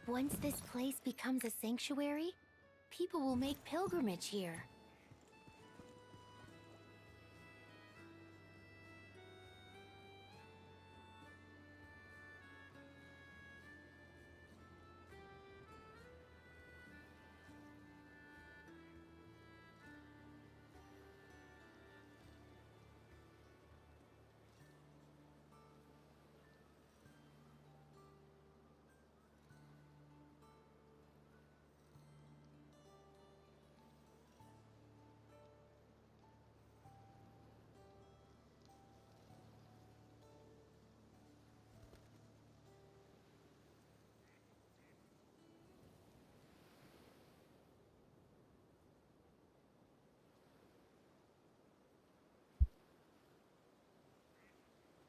Once this place becomes a sanctuary, people will make pilgrimage here.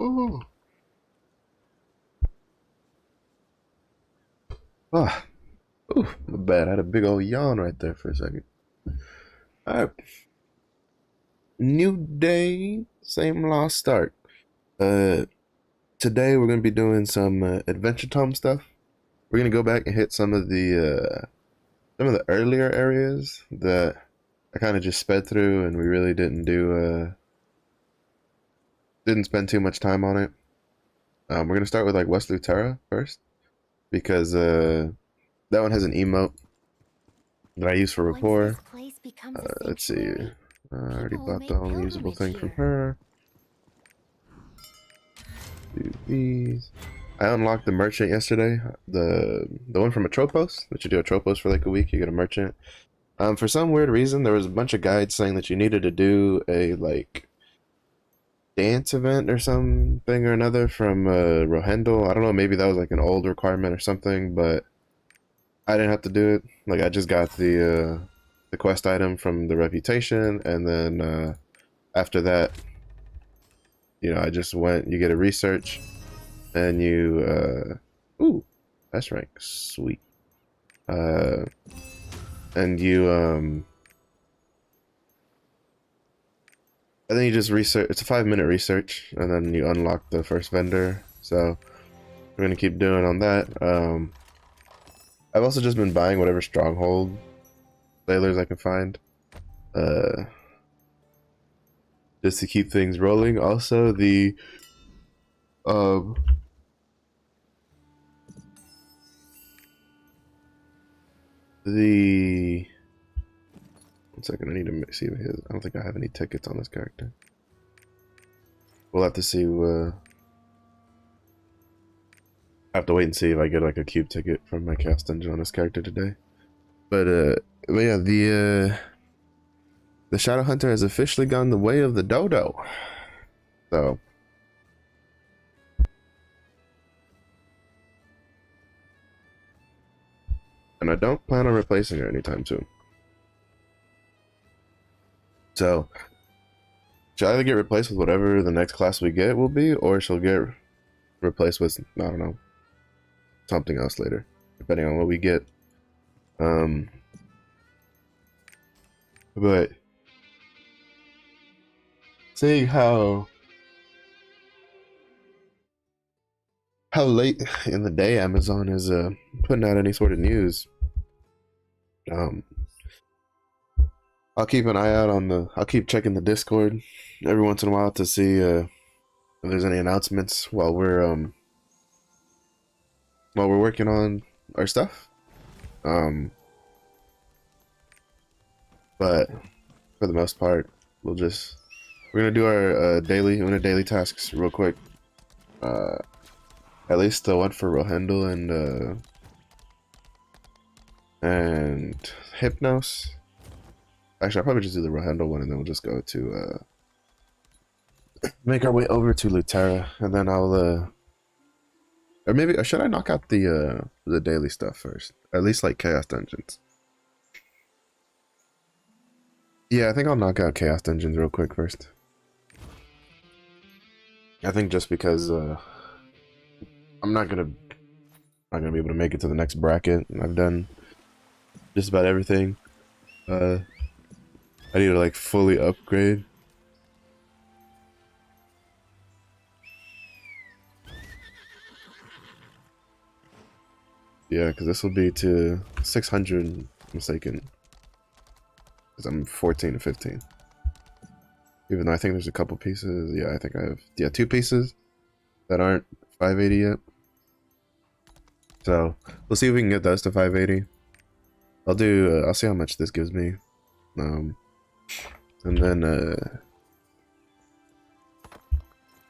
Ooh. Ah. Ooh, my bad. I had a big old yawn right there for a second. Alright. New day, same lost start. Uh Today we're gonna be doing some adventure tome stuff. We're gonna go back and hit some of the earlier areas that I kind of just sped through and we really didn't spend too much time on it. We're gonna start with like West Lutera first because that one has an emote that I use for Once this rapport. place becomes a Let's see. sanctuary, I already people will bought the make only usable pilgrimage thing from here. her. Do these. I unlocked the merchant yesterday. The one from Atropos that you do Atropos for like a week. You get a merchant. For some weird reason, there was a bunch of guides saying that you needed to do a like dance event or something or another from Rohendel. I don't know. Maybe that was like an old requirement or something, but I didn't have to do it. Like I just got the quest item from the reputation, and then after that, I just went. You get a research, and ooh, that's rank, sweet. Uh, and and then you just research. It's a 5-minute research, and then you unlock the first vendor. So we're gonna keep doing on that. I've also just been buying whatever stronghold sailors I can find. Uh, just to keep things rolling. Also, um the one second, I need to see if his. I don't think I have any tickets on this character. We'll have to see. I have to wait and see if I get like a cube ticket from my cast dungeon on this character today. But yeah, the Shadow Hunter has officially gone the way of the dodo. So, and I don't plan on replacing her anytime soon. So, she'll either get replaced with whatever the next class we get will be, or she'll get replaced with, I don't know, something else later, depending on what we get. Um, but seeing how late in the day Amazon is putting out any sort of news, um, I'll keep an eye out on I'll keep checking the Discord every once in a while to see if there's any announcements while we're working on our stuff. Um, but for the most part, we're gonna do our daily tasks real quick. Uh, at least the one for Rohendel and Hypnos. Actually, I'll probably just do the Rohendel one, and then we'll just go to make our way over to Lutera, and then or maybe, or should I knock out the daily stuff first? At least like Chaos Dungeons. Yeah, I think I'll knock out Chaos Dungeons real quick first. I think just because I'm not gonna be able to make it to the next bracket. I've done just about everything. Uh, I need to like fully upgrade. Yeah, because this will be to 600, mistaken. Because I'm 14 to 15. Even though I think there's a couple pieces. Yeah, I think I have, yeah, 2 pieces that aren't 580 yet. So we'll see if we can get those to 580. I'll see how much this gives me. And then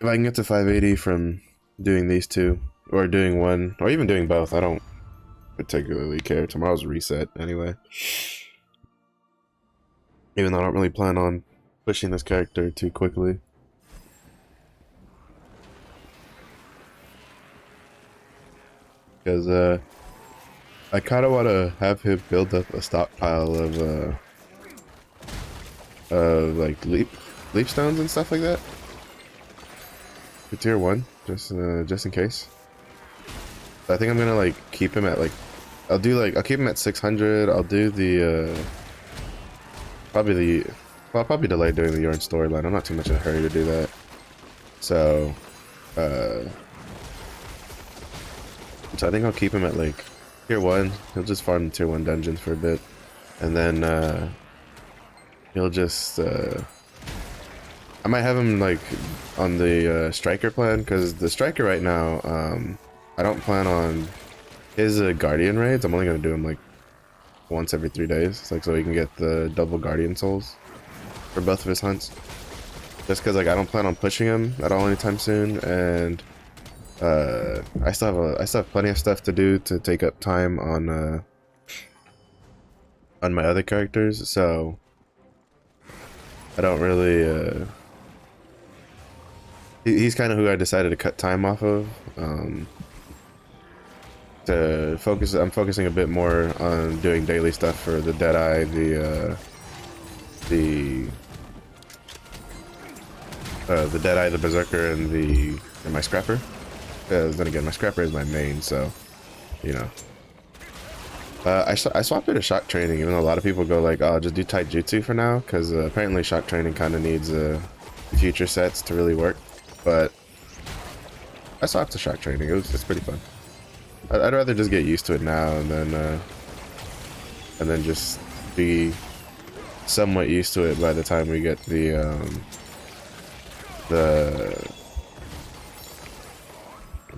if I can get to 580 from doing these 2, or doing one, or even doing both, I don't particularly care. Tomorrow's reset anyway. Even though I don't really plan on pushing this character too quickly. Because I kind of want to have him build up a stockpile of like leap stones and stuff like that for tier 1, just in case. I think I'm gonna like keep him at like, I'll keep him at 600. I'll do the I'll probably delay doing the Yarn storyline. I'm not too much in a hurry to do that. So I think I'll keep him at like tier 1. He'll just farm tier 1 dungeons for a bit, and then he'll just I might have him like on the striker plan, because the striker right now, I don't plan on his guardian raids. I'm only gonna do him like once every 3 days. It's like so he can get the double guardian souls for both of his hunts. Just because like I don't plan on pushing him at all anytime soon, and I still have plenty of stuff to do to take up time on my other characters, so I don't really he's kind of who I decided to cut time off of, to focus. I'm focusing a bit more on doing daily stuff for the Deadeye, the Deadeye, the Berserker, and my Scrapper. Then again, my Scrapper is my main, so you know. I swapped it to shock training, even though a lot of people go like, "Oh, just do taijutsu for now," because apparently shock training kind of needs future sets to really work. But I swapped to shock training. It's pretty fun. I'd rather just get used to it now, and then just be somewhat used to it by the time we get the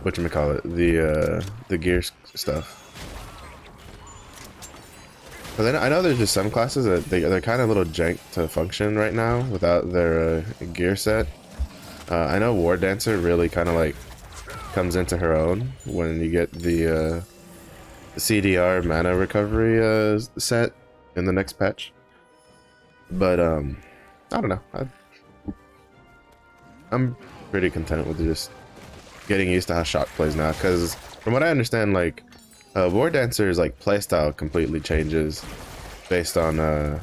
whatchamacallit, the gear stuff. But then I know there's just some classes that they're kind of a little jank to function right now without their gear set. I know War Dancer really kind of like comes into her own when you get the CDR mana recovery set in the next patch. But I don't know. I'm pretty content with just getting used to how shock plays now, because from what I understand, like War Dancer's like playstyle completely changes based on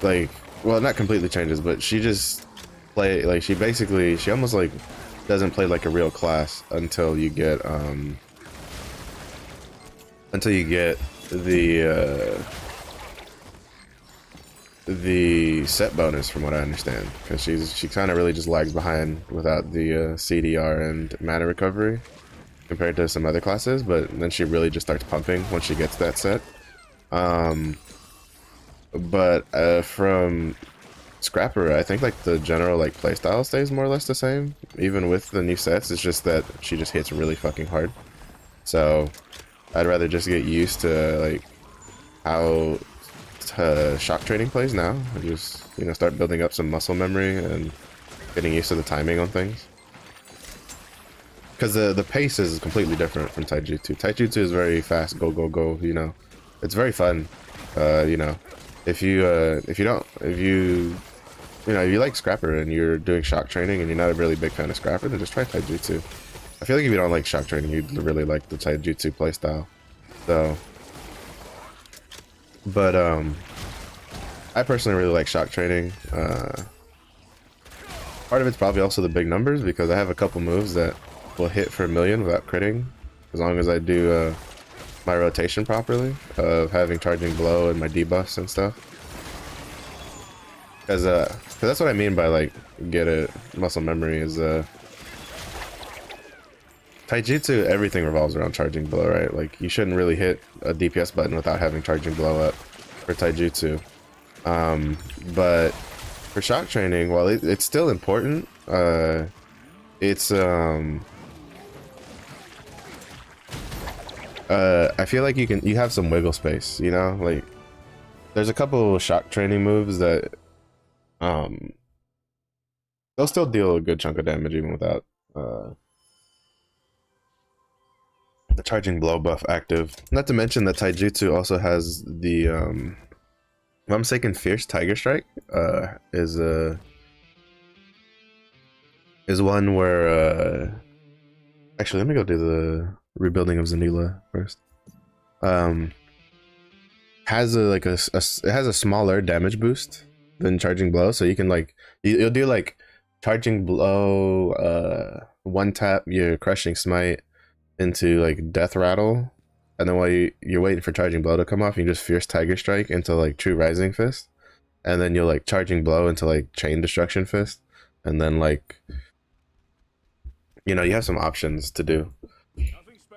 like, well, not completely changes, but she just she almost like doesn't play like a real class until you get the set bonus, from what I understand, because she kind of really just lags behind without the CDR and mana recovery compared to some other classes, but then she really just starts pumping once she gets that set. But from Scrapper, I think like the general like playstyle stays more or less the same, even with the new sets. It's just that she just hits really fucking hard. So I'd rather just get used to like how shock training plays now, and just, you know, start building up some muscle memory and getting used to the timing on things. Because the pace is completely different from taijutsu. Taijutsu is very fast, go go go. You know, it's very fun. You know, if you like Scrapper and you're doing shock training and you're not a really big fan of Scrapper, then just try taijutsu. I feel like if you don't like shock training, you'd really like the taijutsu playstyle. So, but I personally really like shock training. Part of it's probably also the big numbers, because I have a couple moves that will hit for 1,000,000 without critting, as long as I do my rotation properly of having charging blow and my debuffs and stuff. Because that's what I mean by like get a muscle memory, is Taijutsu, everything revolves around charging blow, right? Like, you shouldn't really hit a DPS button without having charging blow up for Taijutsu. But for shock training, while it's still important, it's I feel like you have some wiggle space, you know? Like, there's a couple shock training moves that um they'll still deal a good chunk of damage even without the charging blow buff active. Not to mention that Taijutsu also has the if I'm mistaken, Fierce Tiger Strike is one where actually let me go do the rebuilding of Zanila first. Has it has a smaller damage boost than charging blow, so you can like you'll do like charging blow, one tap your crushing smite into like death rattle, and then while you're waiting for charging blow to come off, you just fierce tiger strike into like true rising fist, and then you'll like charging blow into like chain destruction fist, and then like you have some options to do.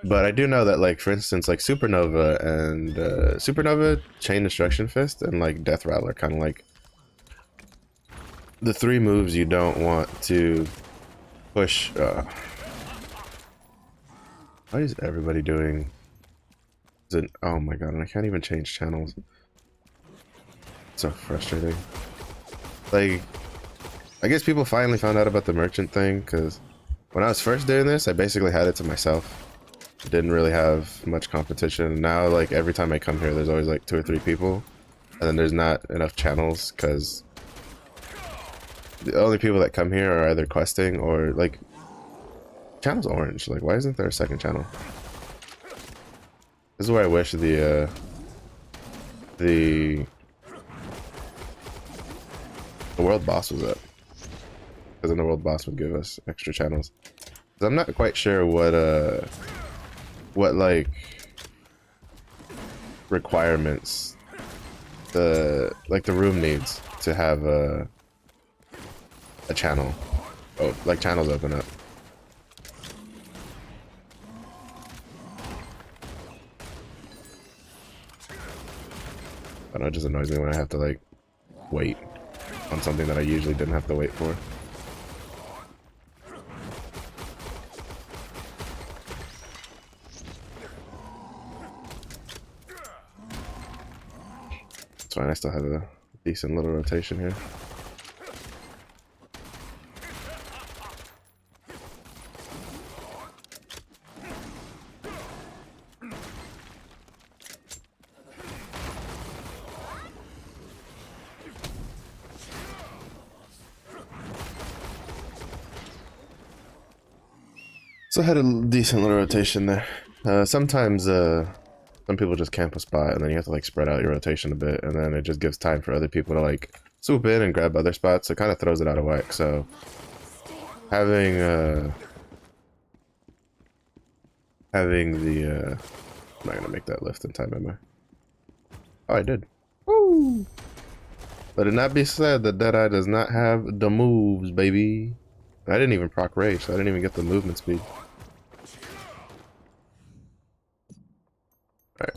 But I do know that, like, for instance, like Supernova and Supernova, Chain Destruction Fist, and like Death Rattle are kind of like the three moves you don't want to push. Why is everybody doing? Oh my god, and I can't even change channels. It's so frustrating. Like, I guess people finally found out about the merchant thing, because when I was first doing this, I basically had it to myself. Didn't really have much competition. Now, like, every time I come here, there's always like 2 or 3 people, and then there's not enough channels because the only people that come here are either questing or like channel's orange. Like, why isn't there a second channel? This is where I wish the world boss was up, because then the world boss would give us extra channels. 'Cause I'm not quite sure what like requirements the room needs to have a channel. Oh, like channels open up. I don't know, it just annoys me when I have to like wait on something that I usually didn't have to wait for. It's fine, I still have a decent little rotation here. So I had a decent little rotation there. Sometimes some people just camp a spot, and then you have to like spread out your rotation a bit, and then it just gives time for other people to like swoop in and grab other spots. So it kind of throws it out of whack. So having the I'm not gonna make that lift in time, am I? Oh, I did. Woo! Let it not be said that Deadeye does not have the moves, baby. I didn't even proc rage, so I didn't even get the movement speed. Alright.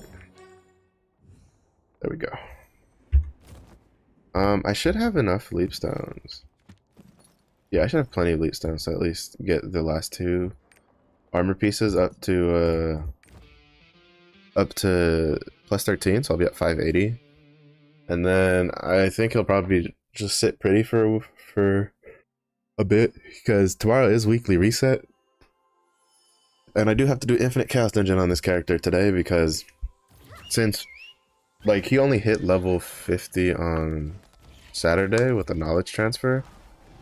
There we go. I should have enough leap stones. Yeah, I should have plenty of leap stones to at least get the last 2 armor pieces up to plus 13, so I'll be at 580. And then I think he'll probably just sit pretty for a bit, because tomorrow is weekly reset. And I do have to do Infinite Chaos Dungeon on this character today, because since like he only hit level 50 on Saturday with the knowledge transfer.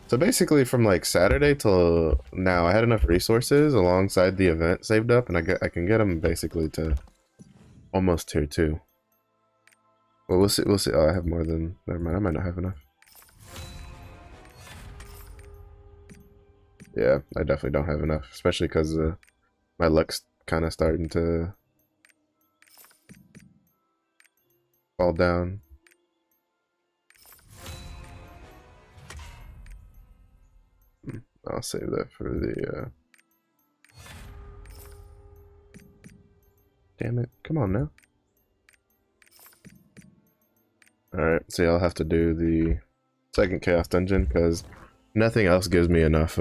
So basically from like Saturday till now, I had enough resources alongside the event saved up, and I can get him basically to almost tier 2. Well, we'll see. We'll see. Oh, I have more than. Never mind. I might not have enough. Yeah, I definitely don't have enough, especially because my luck's kind of starting to fall down. I'll save that for the Damn it. Come on now. Alright, so I'll have to do the second Chaos Dungeon, because nothing else gives me enough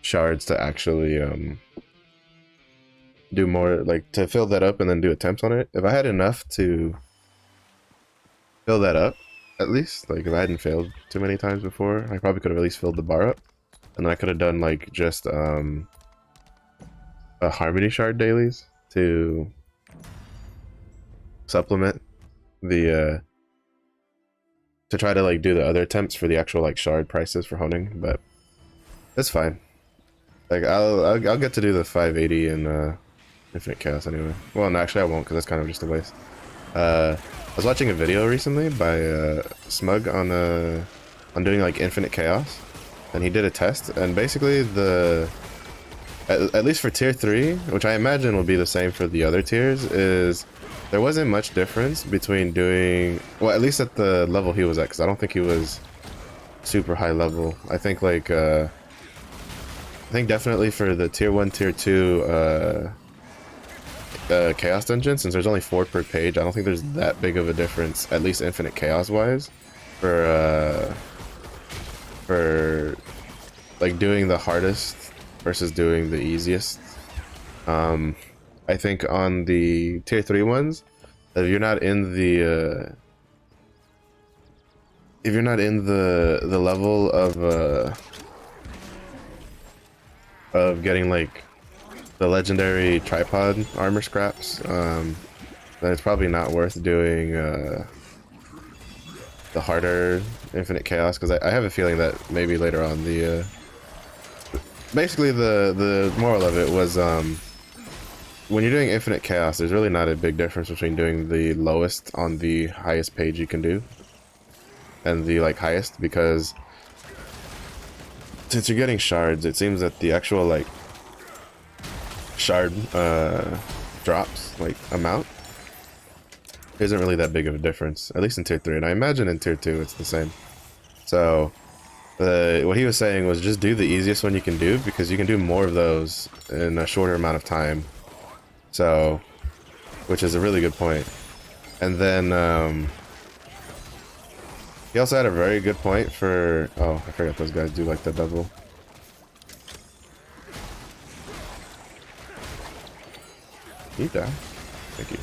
shards to actually do more, like, to fill that up and then do attempts on it. If I had enough to fill that up, at least, like, if I hadn't failed too many times before, I probably could have at least filled the bar up. And then I could have done, like, just a Harmony Shard dailies to supplement the to try to like do the other attempts for the actual like shard prices for honing, but it's fine. Like I'll get to do the 580 in Infinite Chaos anyway. Well, no, actually I won't, because that's kind of just a waste. I was watching a video recently by Smug on doing like Infinite Chaos, and he did a test, and basically at least for tier 3, which I imagine will be the same for the other tiers, is there wasn't much difference between doing, well, at least at the level he was at, because I don't think he was super high level. I think like I think definitely for the tier 1, tier 2 Chaos Dungeon, since there's only 4 per page, I don't think there's that big of a difference, at least Infinite Chaos wise, for like doing the hardest versus doing the easiest. I think on the tier 3 ones, if you're not in the level of getting like the legendary tripod armor scraps, then it's probably not worth doing the harder Infinite Chaos, because I have a feeling that maybe later on the basically the moral of it was when you're doing Infinite Chaos, there's really not a big difference between doing the lowest on the highest page you can do and the like highest, because since you're getting shards, it seems that the actual like shard drops like amount isn't really that big of a difference, at least in tier 3, and I imagine in tier 2 it's the same. So what he was saying was just do the easiest one you can do, because you can do more of those in a shorter amount of time. So, which is a really good point. And then he also had a very good point for, oh, I forgot those guys do like the double. He died. Thank you.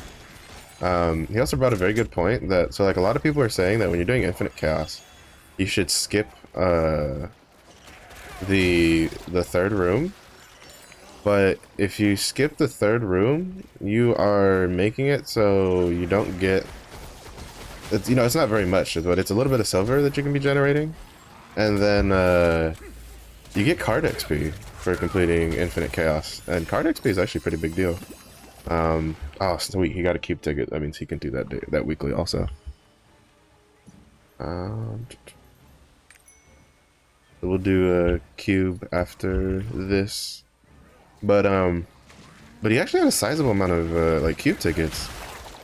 He also brought a very good point that, so like a lot of people are saying that when you're doing Infinite Chaos, you should skip the third room. But if you skip the third room, you are making it so you don't get, it's, you know, it's not very much, but it's a little bit of silver that you can be generating, and then you get card XP for completing Infinite Chaos, and card XP is actually a pretty big deal. Oh sweet, he got a cube ticket. That means he can do that weekly also. We'll do a cube after this, but he actually had a sizable amount of like cube tickets,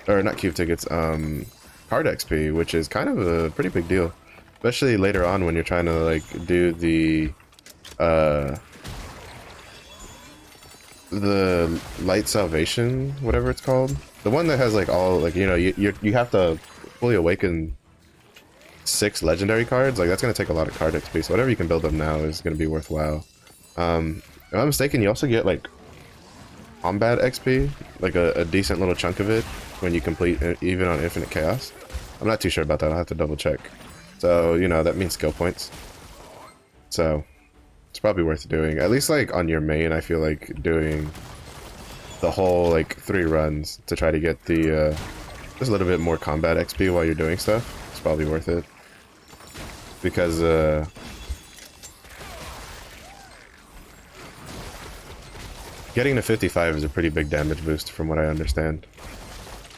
or not cube tickets, card XP, which is kind of a pretty big deal, especially later on when you're trying to like do the light salvation, whatever it's called, the one that has like all, like, you know, you have to fully awaken 6 legendary cards. Like, that's going to take a lot of card XP, so whatever you can build up now is going to be worthwhile. If I'm not mistaken, you also get like combat XP, like a decent little chunk of it when you complete even on Infinite Chaos. I'm not too sure about that, I'll have to double check. So, you know, that means skill points, so it's probably worth doing, at least like on your main. I feel like doing the whole like 3 runs to try to get the just a little bit more combat XP while you're doing stuff. It's probably worth it, because getting to 55 is a pretty big damage boost from what I understand,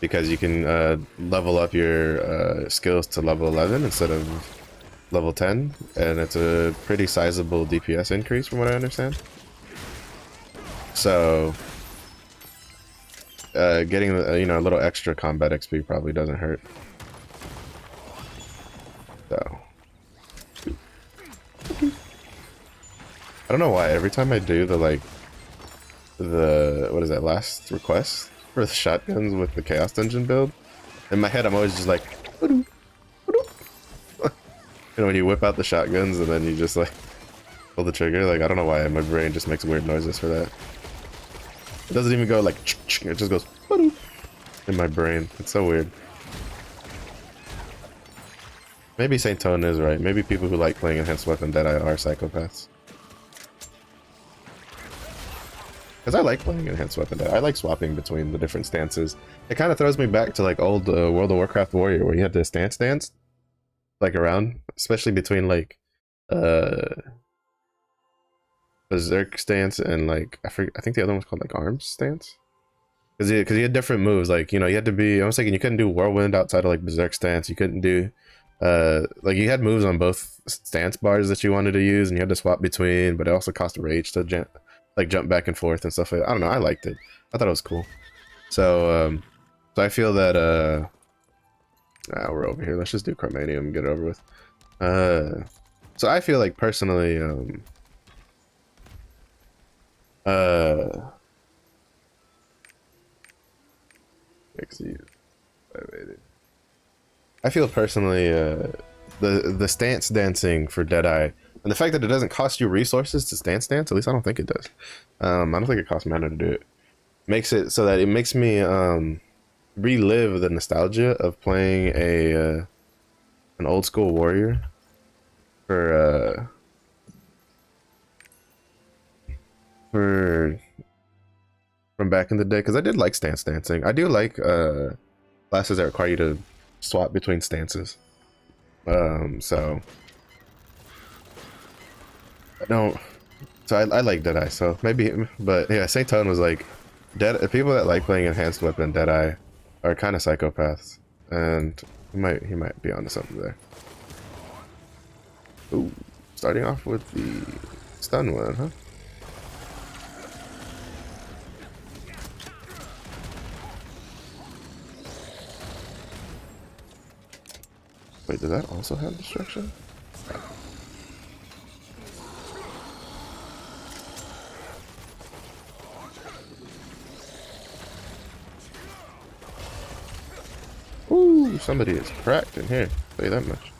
because you can level up your skills to level 11 instead of level 10, and it's a pretty sizable DPS increase from what I understand. So getting you know, a little extra combat XP probably doesn't hurt. So I don't know why every time I do the like what is that, last request, for the shotguns with the Chaos Dungeon build. In my head, I'm always just like, "Ba-doop, ba-doop." You know, when you whip out the shotguns and then you just like pull the trigger. Like, I don't know why my brain just makes weird noises for that. It doesn't even go like, it just goes "Ba-doop" in my brain. It's so weird. Maybe Saint Tone is right. Maybe people who like playing Enhanced Weapon Deadeye are psychopaths. Because I like playing Enhanced Weapon Deadeye. I like swapping between the different stances. It kind of throws me back to like old World of Warcraft Warrior, where you had to dance like around, especially between like Berserk stance and like I think the other one was called like Arms stance. Because you had different moves. Like, you know, you had to be. I was thinking you couldn't do Whirlwind outside of like Berserk stance. You couldn't do like you had moves on both stance bars that you wanted to use, and you had to swap between. But it also cost rage to jump back and forth and stuff like that. I don't know. I liked it. I thought it was cool. So so I feel that we're over here. Let's just do Chromanium and get it over with. So I feel like personally I feel personally the stance dancing for Deadeye, and the fact that it doesn't cost you resources to dance, at least I don't think it does. I don't think it costs mana to do it. Makes it so that it makes me relive the nostalgia of playing an old school warrior for from back in the day, because I did like stance dancing. I do like classes that require you to swap between stances. So I don't. So I like Deadeye. So maybe, but yeah, Saint Tone was like, people that like playing Enhanced Weapon Deadeye are kind of psychopaths, and he might be onto something there. Ooh, starting off with the stun one, huh? Wait, does that also have destruction? Ooh, somebody is cracked in here. I'll tell you that much.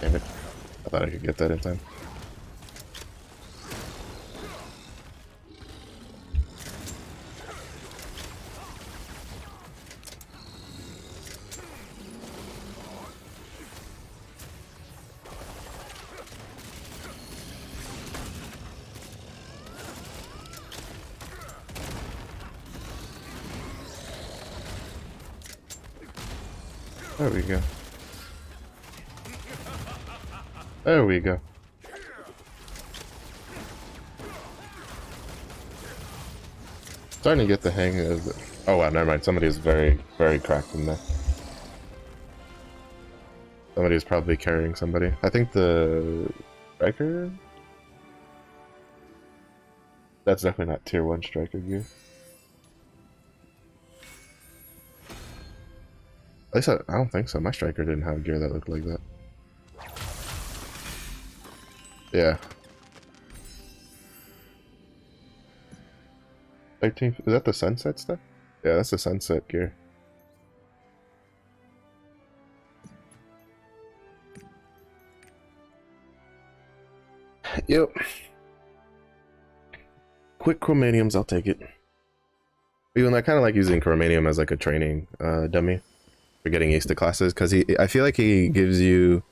Damn it. I thought I could get that in time. There we go. There we go. Starting to get the hang of it. Oh wow, never mind. Somebody is very, very cracked in there. Somebody is probably carrying somebody. I think the striker? That's definitely not tier 1 striker gear. At least I don't think so. My striker didn't have gear that looked like that. Yeah. 13th, is that the sunset stuff? Yeah, that's the sunset gear. Yep. Quick chromaniums, I'll take it. Even I kind of like using chromanium as like a training dummy for getting used to classes, because I feel like he gives you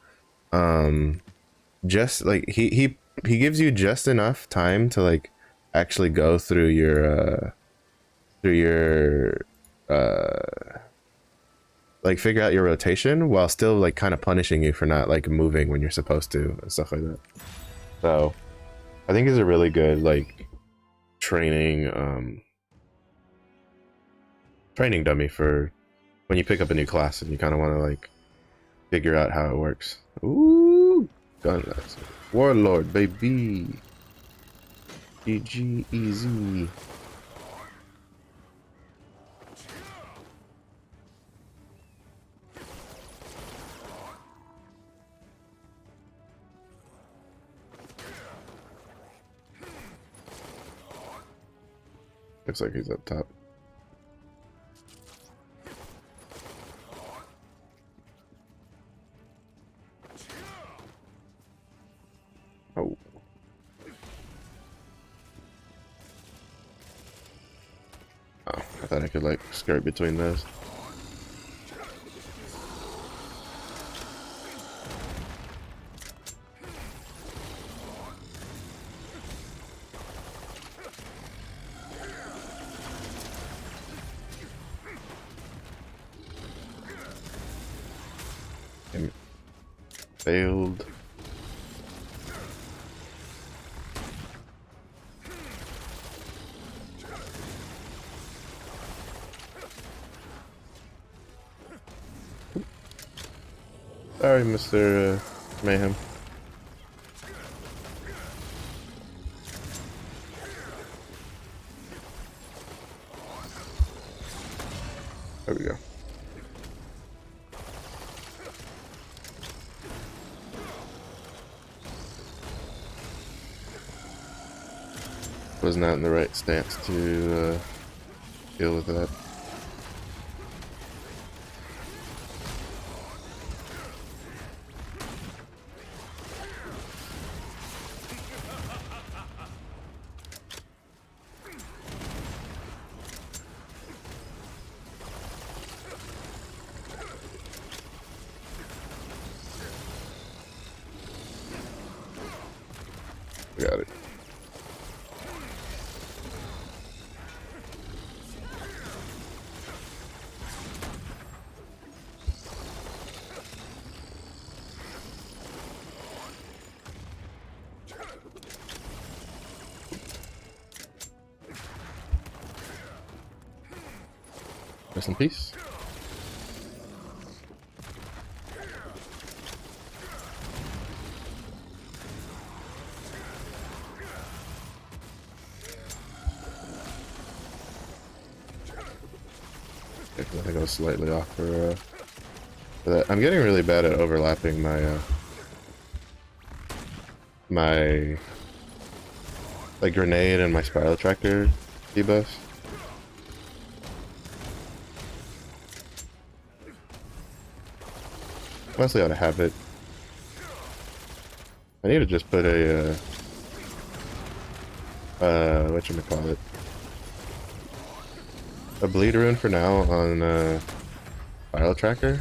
just like he gives you just enough time to like actually go through your like figure out your rotation while still like kind of punishing you for not like moving when you're supposed to and stuff like that. So I think it's a really good like training training dummy for when you pick up a new class and you kind of want to like figure out how it works. Ooh, Gunlass. Warlord, baby. GG easy. Looks like he's up top. Oh. Oh, I thought I could like skirt between those. Damn it. Failed. Sorry, Mr. Mayhem. There we go. Was not in the right stance to deal with that. Got it. Rest in peace. I think I was slightly off for that. I'm getting really bad at overlapping my my like grenade and my spiral tractor debuffs. Mostly out of habit. I need to just put a whatchamacallit, a bleed rune for now on spiral tracker,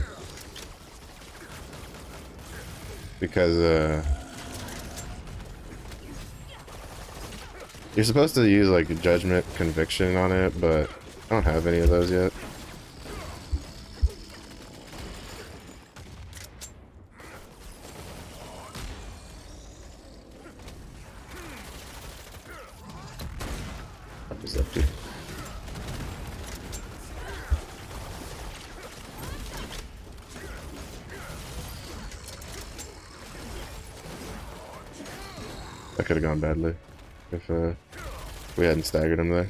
because you're supposed to use like judgment conviction on it, but I don't have any of those yet. Is that good? That could have gone badly if we hadn't staggered him there.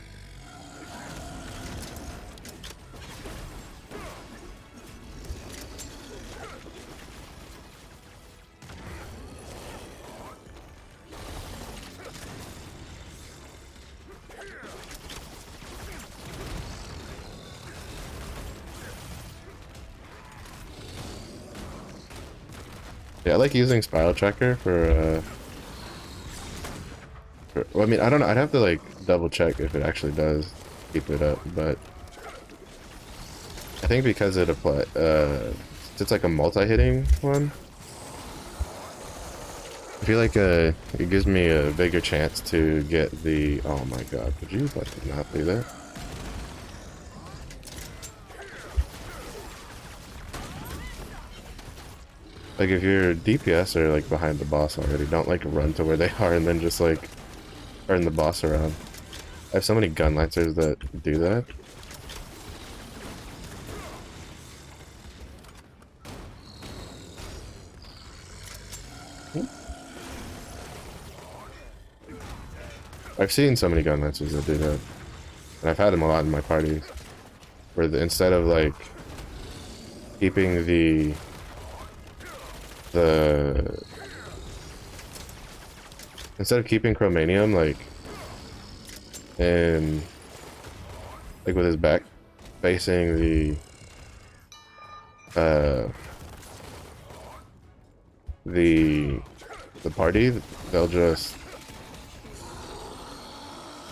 Yeah, I like using Spiral Tracker for, well, I mean, I don't know, I'd have to, like, double check if it actually does keep it up, but I think because it it's like a multi-hitting one, I feel like, it gives me a bigger chance to get the, oh my god, could you, like, not do that? Like, if your DPS are, like, behind the boss already, don't, like, run to where they are and then just, like, turn the boss around. I have so many gun lancers that do that. I've seen so many gun masters that do that. And I've had them a lot in my parties. Where instead of like keeping the instead of keeping Chromanium like in like with his back facing uh the party,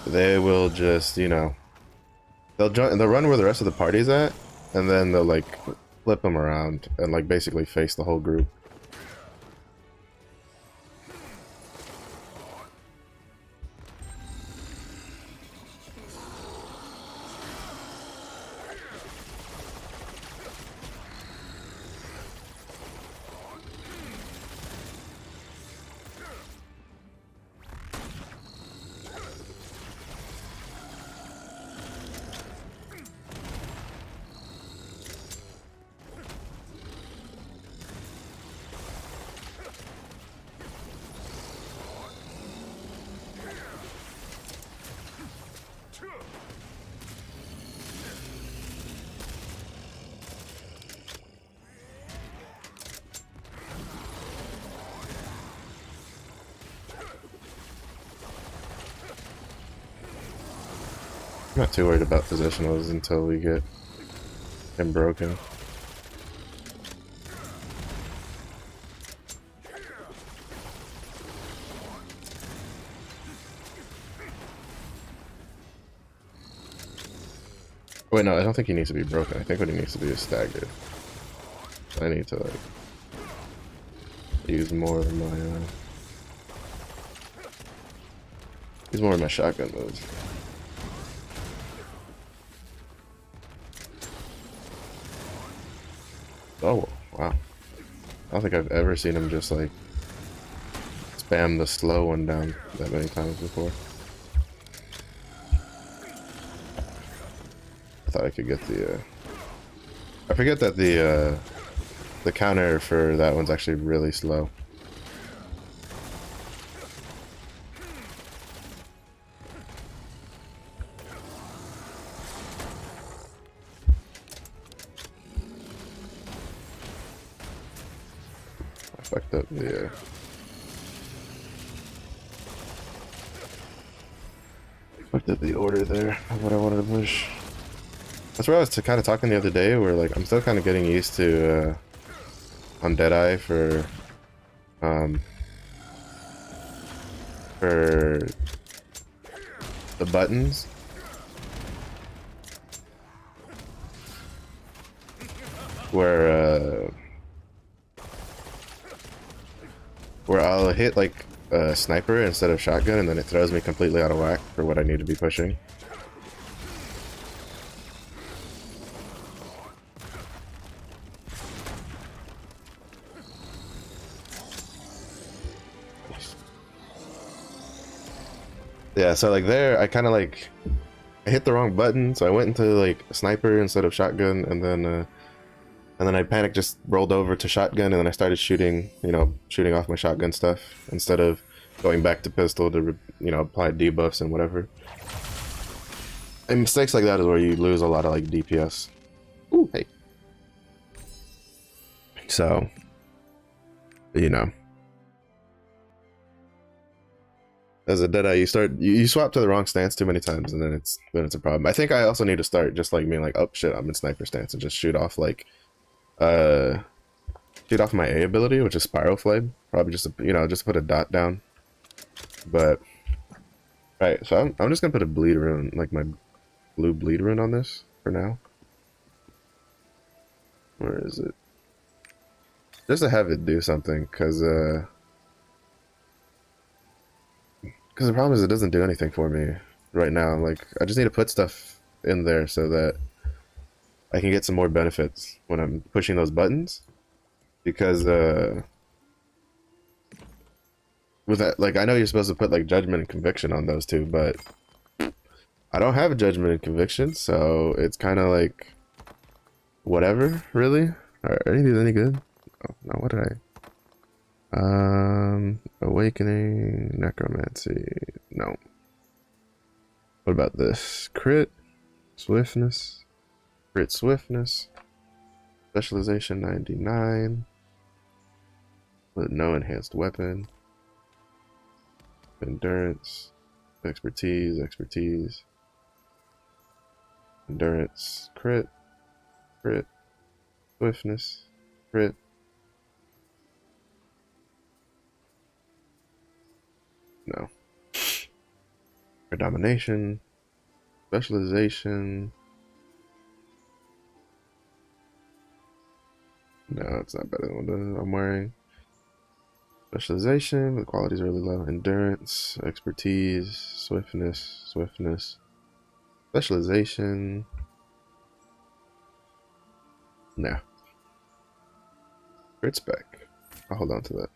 they will just, you know, they'll run where the rest of the party's at, and then they'll like flip them around and like basically face the whole group. I'm not too worried about positionals until we get him broken. Wait, no, I don't think he needs to be broken. I think what he needs to be is staggered. I need to like use more of my use more of my shotgun moves. Oh, wow. I don't think I've ever seen him just like spam the slow one down that many times before. I thought I could get the I forget that the counter for that one's actually really slow. I fucked up the order there of what I wanted to push. That's where I was kind of talking the other day, where like I'm still kind of getting used to on Deadeye for the buttons. Where I'll hit like a sniper instead of shotgun, and then it throws me completely out of whack for what I need to be pushing. Yeah, so like there, I kind of like I hit the wrong button, so I went into like sniper instead of shotgun, and then I panicked, just rolled over to shotgun, and then I started shooting, you know, shooting off my shotgun stuff instead of going back to pistol to, you know, apply debuffs and whatever. And mistakes like that is where you lose a lot of like DPS. Ooh, hey. So, you know, as a Deadeye, you swap to the wrong stance too many times, and then it's a problem. I think I also need to start just like being like, oh shit, I'm in sniper stance, and just shoot off like my A ability, which is Spiral Flame. Probably just you know, just put a dot down. But right, so I'm just gonna put a bleed rune, like my blue bleed rune on this for now. Where is it? Just to have it do something, because the problem is it doesn't do anything for me right now. Like, I just need to put stuff in there so that I can get some more benefits when I'm pushing those buttons. Because with that, like, I know you're supposed to put like judgment and conviction on those two, but I don't have a judgment and conviction, so it's kind of like whatever, really. Are any of these any good? Oh, no, what did I? Awakening, necromancy, no. What about this? Crit, swiftness, crit swiftness, specialization 99, with no enhanced weapon, endurance, expertise, endurance, crit, swiftness, crit. No. Predomination, specialization. No, it's not better than what I'm wearing. Specialization, the quality is really low. Endurance, expertise, swiftness, specialization. No. Crit spec. I'll hold on to that.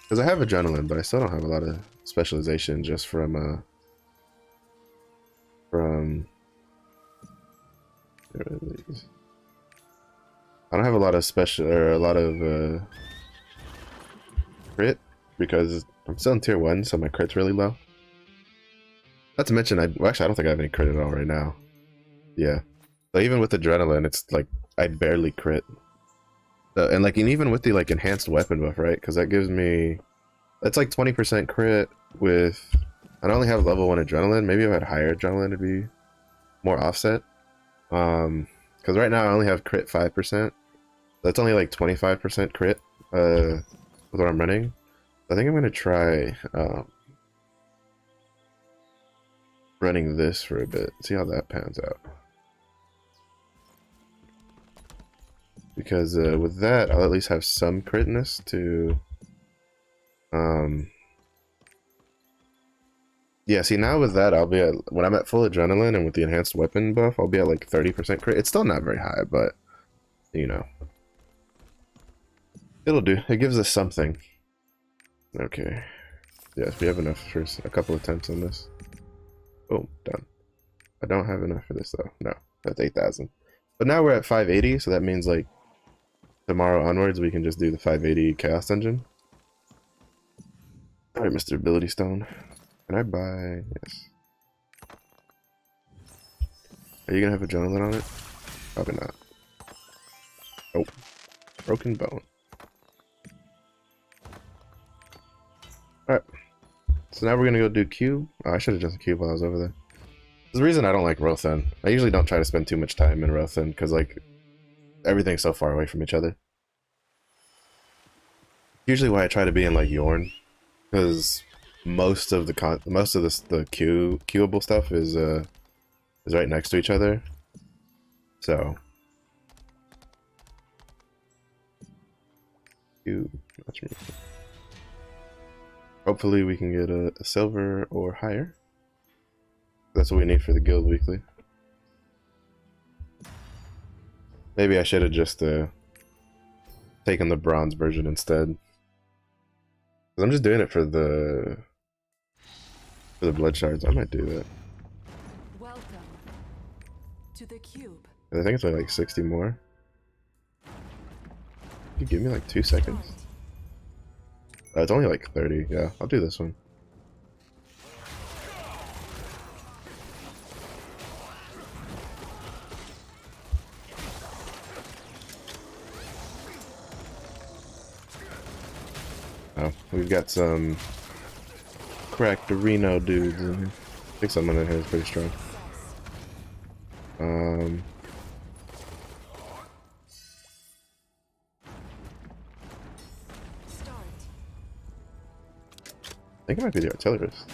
Because I have adrenaline, but I still don't have a lot of specialization just from I don't have a lot of special or a lot of crit because I'm still in tier 1, so my crit's really low. Not to mention, well, actually I don't think I have any crit at all right now. Yeah, but even with adrenaline, it's like I barely crit. So, and even with the like enhanced weapon buff, right? Because that gives me, that's like 20% crit with. I only have level 1 adrenaline. Maybe if I had higher adrenaline, it'd be more offset. Because right now I only have crit 5%. That's only like 25% crit with what I'm running. I think I'm gonna try running this for a bit, see how that pans out. Because with that, I'll at least have some critness to yeah, see now with that I'll be at, when I'm at full adrenaline and with the enhanced weapon buff, I'll be at like 30% crit. It's still not very high, but you know. It'll do. It gives us something. Okay. Yes, we have enough for a couple attempts on this. Oh, done. I don't have enough for this though. No, that's 8,000. But now we're at 580, so that means like tomorrow onwards we can just do the 580 Chaos Dungeon. Alright, Mr. Ability Stone. Can I buy... Yes. Are you gonna have adrenaline on it? Probably not. Oh. Broken bone. Alright. So now we're gonna go do cube. Oh, I should have done the cube while I was over there. There's a reason I don't like Rothen. I usually don't try to spend too much time in Rothen, because like everything's so far away from each other. Usually why I try to be in like Yorn, because most of the queuable stuff is right next to each other. So hopefully we can get a silver or higher. That's what we need for the guild weekly. Maybe I should have just taken the bronze version instead. I'm just doing it for the blood shards. I might do that. Welcome to the cube. I think it's only like 60 more. Could you give me like 2 seconds? It's only like 30. Yeah, I'll do this one. Oh, we've got some cracked Reno dudes in here. I think someone in here is pretty strong. I think it might be the artillerist.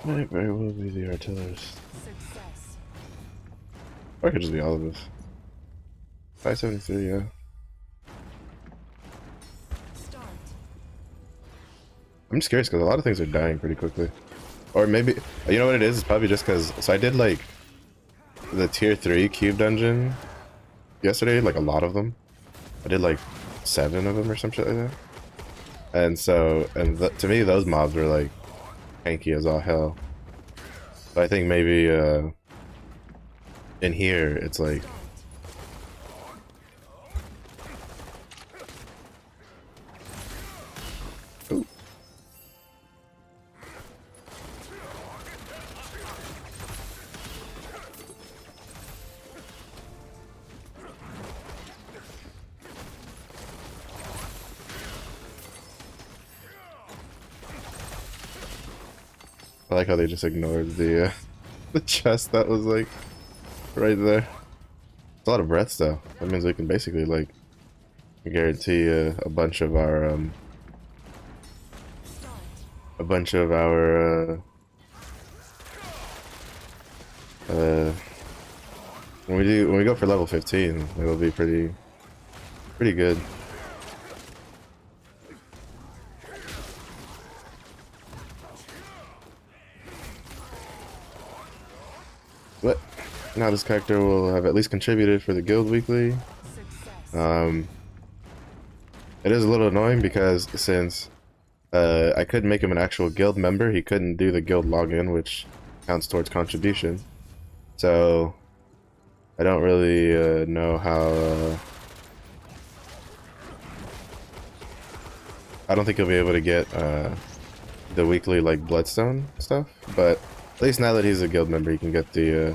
Might very well be the artillerist. Success. Or it could just be all of us. 573, yeah. Start. I'm just curious because a lot of things are dying pretty quickly. Or maybe, you know what it is? It's probably just because, so I did like the tier 3 cube dungeon yesterday, like a lot of them. I did like 7 of them or some shit like that. And so, to me, those mobs were like tanky as all hell. But I think maybe in here it's like ooh. I like how they just ignored the the chest that was like right there. It's a lot of breaths though. That means we can basically like guarantee a bunch of our when we go for level 15, it'll be pretty good. But now this character will have at least contributed for the guild weekly. It is a little annoying because since I couldn't make him an actual guild member, he couldn't do the guild login, which counts towards contribution. So I don't really know how. I don't think he'll be able to get the weekly like bloodstone stuff, but at least now that he's a guild member, he can get the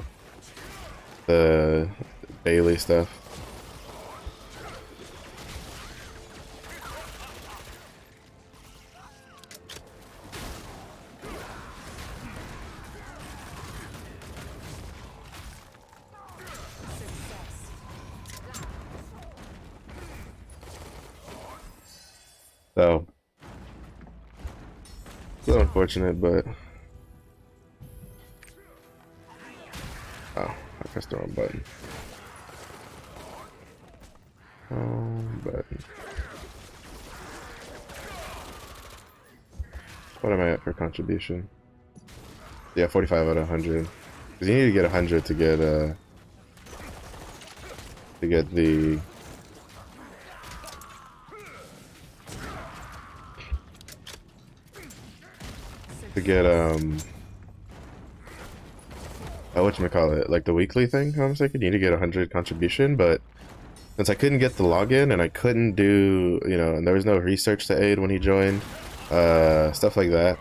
daily stuff. So, it's a little unfortunate, but oh, I pressed the wrong button. Button. What am I at for contribution? Yeah, 45 out of 100. Because you need to get 100 to get the whatchamacallit, like the weekly thing. I'm saying you need to get 100 contribution, but since I couldn't get the login and I couldn't do, you know, and there was no research to aid when he joined, stuff like that,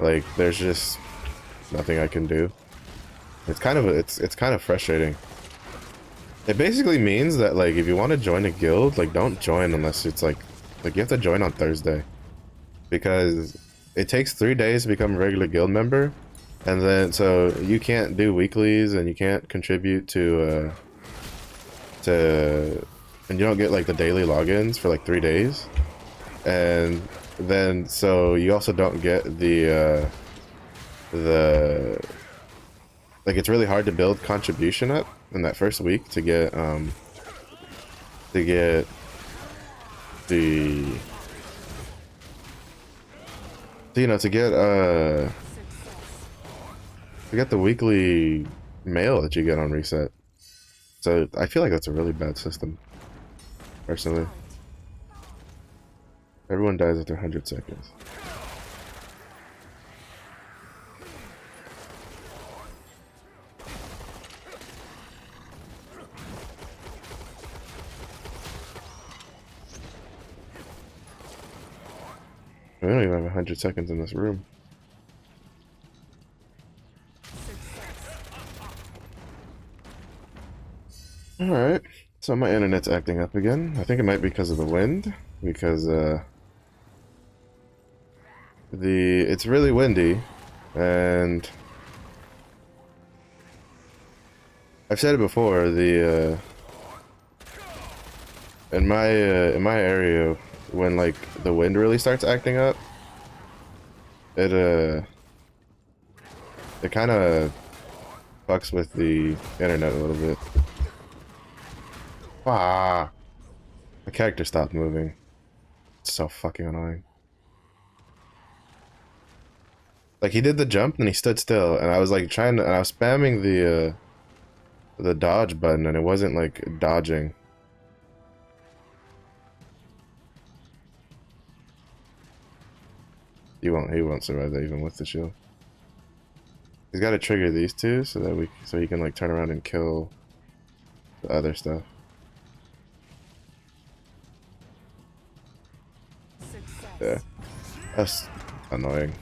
like there's just nothing I can do. It's kind of frustrating. It basically means that like if you want to join a guild, like don't join unless it's like you have to join on Thursday, because it takes 3 days to become a regular guild member, and then so you can't do weeklies and you can't contribute to and you don't get like the daily logins for like 3 days, and then so you also don't get the like it's really hard to build contribution up in that first week to get the you know to get the weekly mail that you get on reset. So I feel like that's a really bad system, personally. Everyone dies after 100 seconds. We don't even have 100 seconds in this room. Alright, so my internet's acting up again. I think it might be because of the wind, because it's really windy, and I've said it before, in my area, when like the wind really starts acting up, it kind of fucks with the internet a little bit. Ah, the character stopped moving. It's so fucking annoying. Like he did the jump and he stood still, and I was like and I was spamming the dodge button, and it wasn't like dodging. He won't survive that even with the shield. He's got to trigger these two so that so he can like turn around and kill the other stuff. Success. Yeah, that's annoying.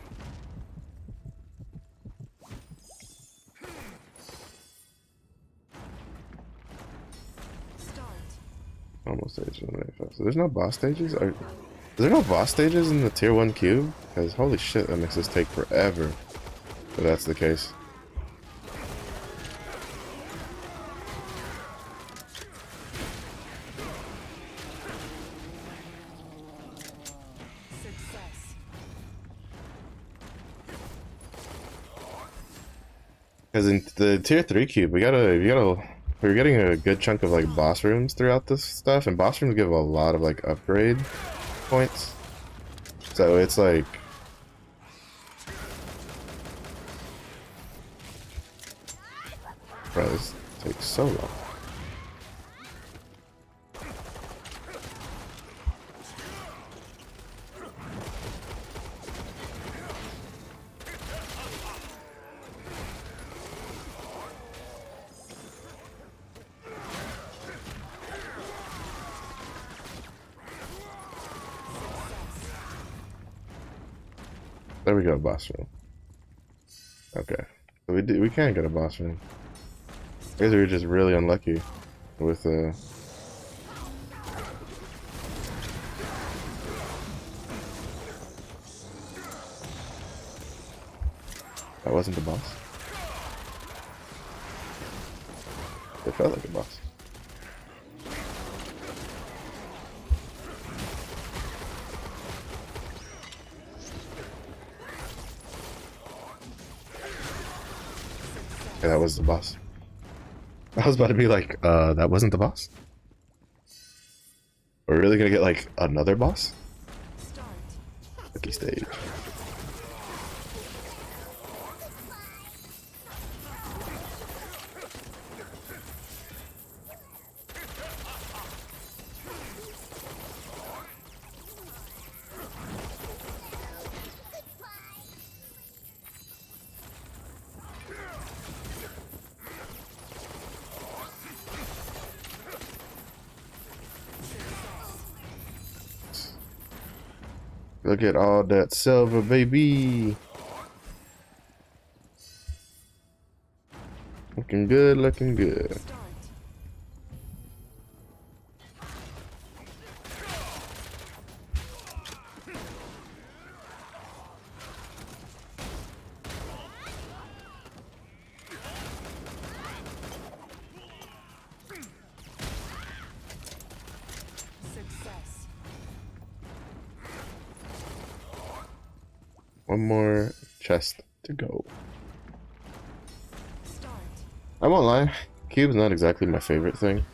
Start. Almost stage 185. So there's no boss stages? Is there no boss stages in the tier 1 cube? Because holy shit, that makes this take forever. If that's the case. Success. Because in the tier 3 cube, we're getting a good chunk of like boss rooms throughout this stuff, and boss rooms give a lot of like upgrade points. So it's like, bro, this takes so long. There we go, boss room. Okay, so we can get a boss room. I guess we were just really unlucky with that wasn't the boss. It felt like a boss. Yeah, that was the boss. I was about to be like, that wasn't the boss? We're really gonna get like another boss? Start. Lucky stage. Look at all that silver, baby. Looking good, looking good. Start. Success. One more chest to go. Start. I won't lie, cube's not exactly my favorite thing.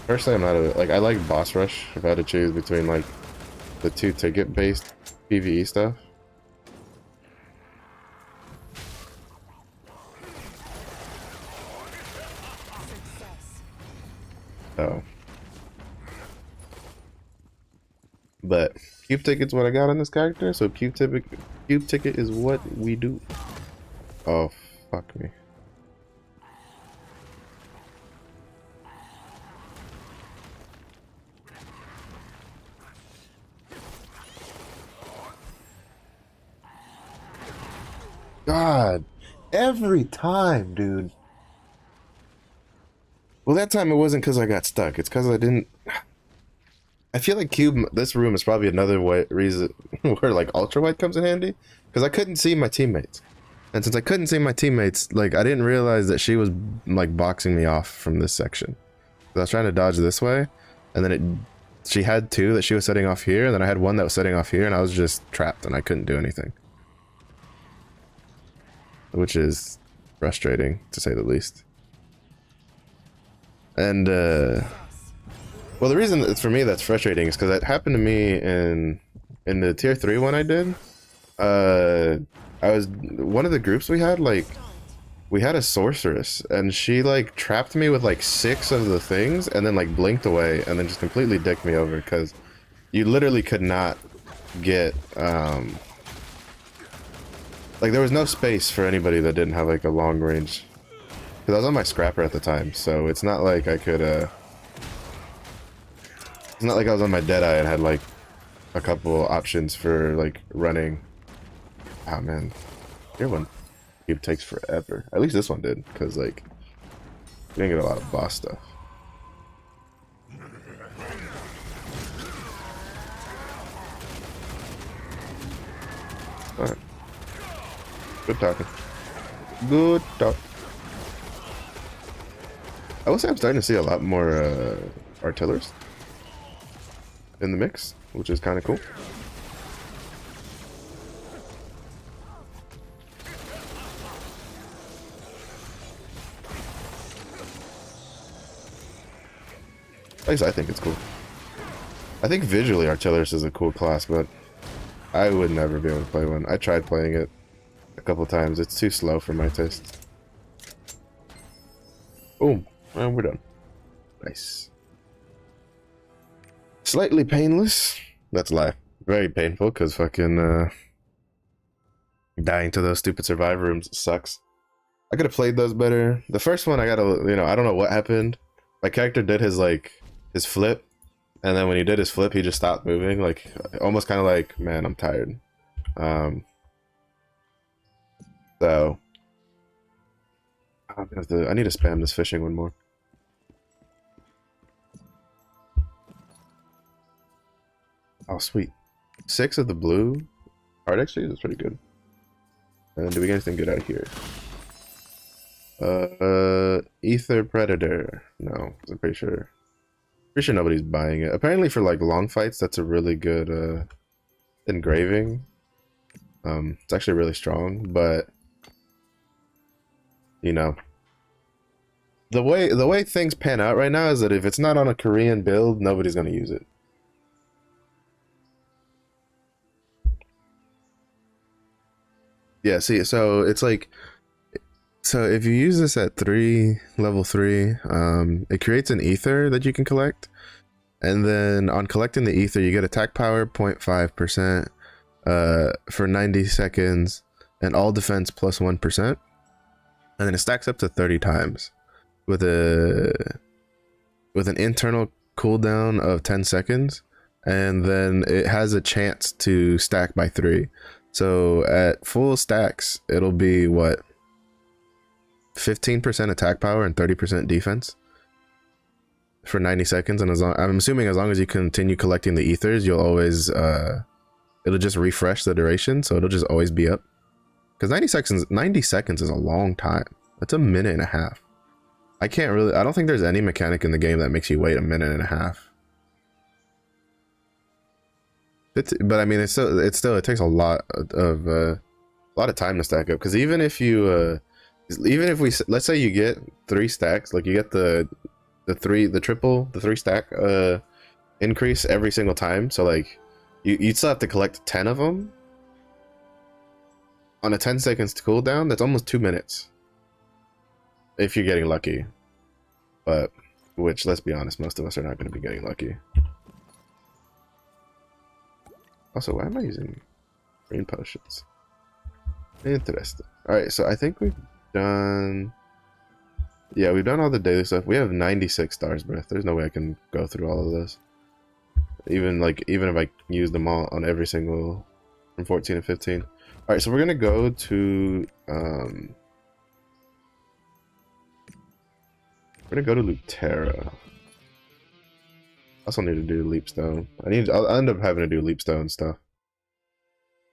Personally, I'm not like, I like boss rush if I had to choose between like the two ticket based PvE stuff. Success. Oh. But cube ticket's what I got on this character, so cube ticket is what we do. Oh, fuck me. God, every time, dude. Well, that time it wasn't because I got stuck. It's because I didn't. I feel like this room is probably another reason where like ultra white comes in handy, because I couldn't see my teammates, and since I couldn't see my teammates, like I didn't realize that she was like boxing me off from this section. I was trying to dodge this way, and then she had two that she was setting off here, and then I had one that was setting off here, and I was just trapped and I couldn't do anything. Which is frustrating, to say the least. And, well, the reason it's for me that's frustrating is because it happened to me in the tier 3 one I did. I was, one of the groups we had, like, we had a sorceress, and she like trapped me with like 6 of the things, and then like blinked away, and then just completely dicked me over because you literally could not get like there was no space for anybody that didn't have like a long range. Because I was on my scrapper at the time, so it's not like I could it's not like I was on my Deadeye and had like a couple options for like running. Oh man, your one cube takes forever. At least this one did, because like you didn't get a lot of boss stuff. Alright. Good talking. Good talk. I will say I'm starting to see a lot more artillerists in the mix, which is kind of cool. At least I think it's cool. I think visually Artillerist is a cool class, but I would never be able to play one. I tried playing it a couple times. It's too slow for my taste. Boom. And we're done. Nice. Slightly painless. That's a lie. Very painful, because fucking dying to those stupid survivor rooms sucks. I could have played those better. The first one I gotta, you know, I don't know what happened. My character did his flip, and then when he did his flip, he just stopped moving, like almost kind of like, man, I'm tired. So I need to spam this fishing one more. Oh sweet, 6 of the blue heart exchange is pretty good. And do we get anything good out of here? Ether Predator. No, I'm pretty sure nobody's buying it. Apparently for like long fights, that's a really good engraving. It's actually really strong, but you know, the way things pan out right now is that if it's not on a Korean build, nobody's gonna use it. Yeah, see, so it's like, so if you use this at level 3, it creates an ether that you can collect. And then on collecting the ether, you get attack power 0.5% for 90 seconds and all defense plus 1%. And then it stacks up to 30 times with an internal cooldown of 10 seconds. And then it has a chance to stack by 3. So at full stacks, it'll be what? 15% attack power and 30% defense for 90 seconds. And I'm assuming as long as you continue collecting the ethers, you'll always it'll just refresh the duration, so it'll just always be up. Because 90 seconds is a long time. That's a minute and a half. I don't think there's any mechanic in the game that makes you wait a minute and a half. But I mean, it takes a lot of time to stack up. Because even if let's say you get 3 stacks, like you get the 3 stack increase every single time. So like you'd still have to collect 10 of them on a 10 seconds cooldown. That's almost 2 minutes if you're getting lucky. But which, let's be honest, most of us are not going to be getting lucky. Also, why am I using green potions? Interesting. Alright, so I think we've done... Yeah, we've done all the daily stuff. We have 96 stars, bro. There's no way I can go through all of this. Even if I use them all on every single from 14 to 15. Alright, so we're gonna go to Lutera. I also need to do Leapstone. I'll end up having to do Leapstone stuff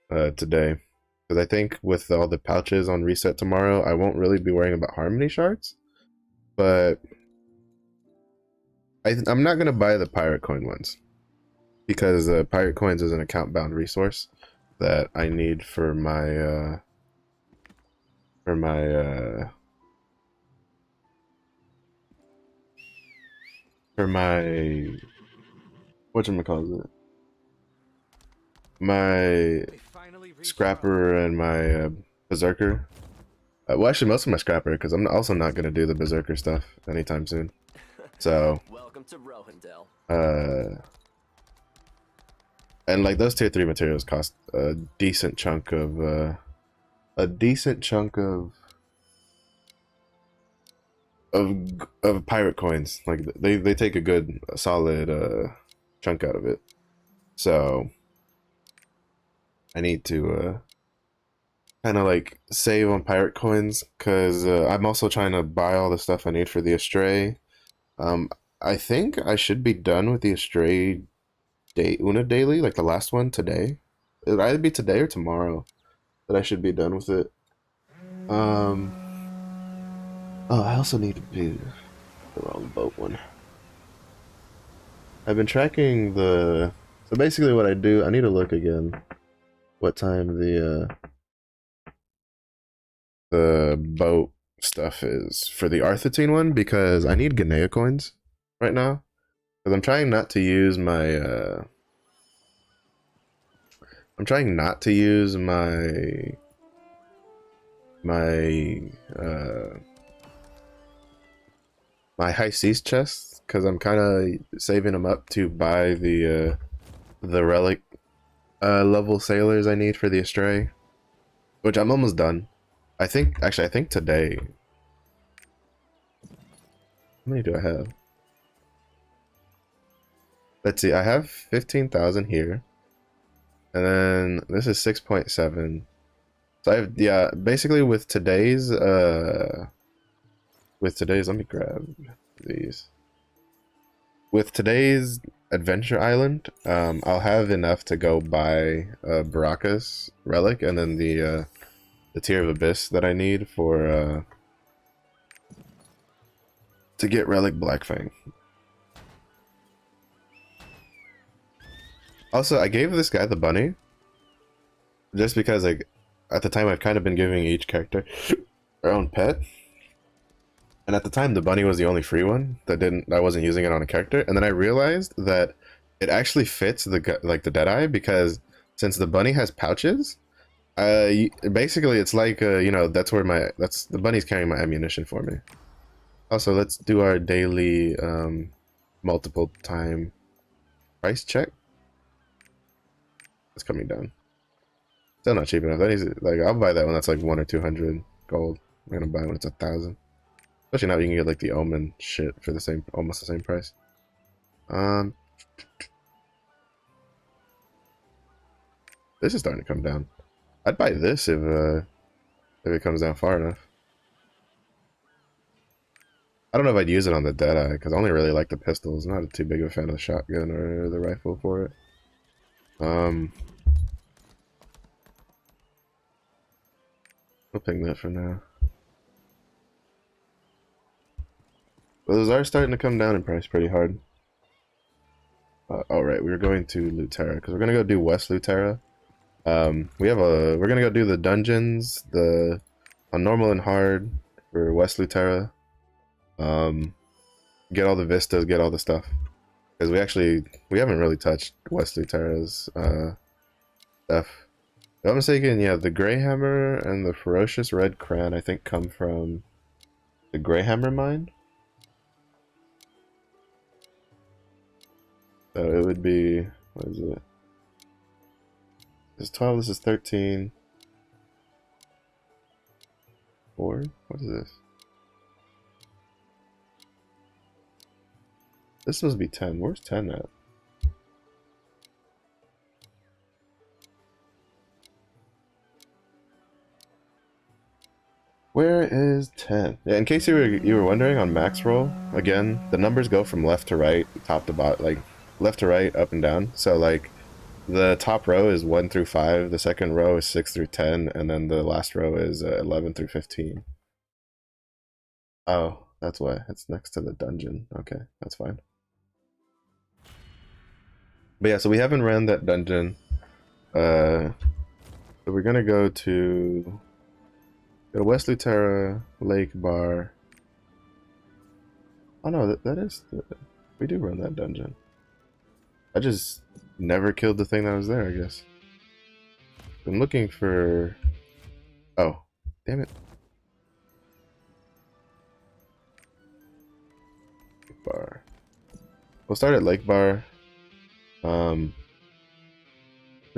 today. Because I think with all the pouches on reset tomorrow, I won't really be worrying about Harmony Shards. But I'm not going to buy the Pirate Coin ones. Because Pirate Coins is an account-bound resource that I need for my... whatchamacallit? My Scrapper and my Berserker Well, actually, most of my scrapper, because I'm also not going to do the Berserker stuff anytime soon. So, Welcome to Rohendel. and like those tier 3 materials cost a decent chunk of, of pirate coins. Like they take a good, solid, chunk out of it. So, I need to, kind of like save on pirate coins, because I'm also trying to buy all the stuff I need for the Astray. I think I should be done with the Astray Una daily, like the last one today. It'll either be today or tomorrow that I should be done with it. Oh, I also need to do the wrong boat one. I've been tracking the. So basically, what I do, I need to look again what time the boat stuff is for the Arthitine one, because I need Ganea coins right now. Because I'm trying not to use my I'm trying not to use my high seas chests, because I'm kind of saving them up to buy the relic level sailors I need for the Astray, which I'm almost done. I think today. How many do I have? Let's see. I have 15,000 here, and then this is 6.7. So I have, yeah, basically with today's let me grab these. With today's Adventure Island, I'll have enough to go buy Baraka's relic, and then the Tear of Abyss that I need for to get relic Blackfang. Also, I gave this guy the bunny just because, like, at the time I've kind of been giving each character their own pet. And at the time, the bunny was the only free one I wasn't using it on a character. And then I realized that it actually fits the Deadeye, because since the bunny has pouches, basically it's like you know, that's where the bunny's carrying my ammunition for me. Also, let's do our daily multiple time price check. It's coming down. Still not cheap enough. That is, like, I'll buy that one. That's like 100 or 200 gold. I'm gonna buy when it's 1,000. Especially now you can get like the Omen shit for almost the same price. This is starting to come down. I'd buy this if it comes down far enough. I don't know if I'd use it on the Deadeye, because I only really like the pistols. I'm not too big of a fan of the shotgun or the rifle for it. I'll ping that for now. But those are starting to come down in price pretty hard. Alright, we were going to Lutera, because we're gonna go do West Lutera. We're gonna go do the dungeons, on normal and hard for West Lutera. Get all the vistas, get all the stuff. Because we haven't really touched West Lutera's stuff. If I'm mistaken, yeah, the Greyhammer and the Ferocious Red Cran, I think, come from the Greyhammer mine. So it would be, what is it? This is 12, this is 13. 4? What is this? This must be 10. Where's 10 at? Where is 10? Yeah, in case you were wondering, on max roll, again, the numbers go from left to right, top to bottom, like left to right, up and down. So like the top row is 1 through 5, the second row is 6 through 10, and then the last row is 11 through 15. Oh, that's why. It's next to the dungeon. Okay, that's fine. But yeah, so we haven't ran that dungeon. So we're gonna go to West Lutera, Lake Bar. Oh no, we do run that dungeon. I just never killed the thing that was there, I guess. I'm looking for... Oh, damn it. We'll start at Lake Bar. There's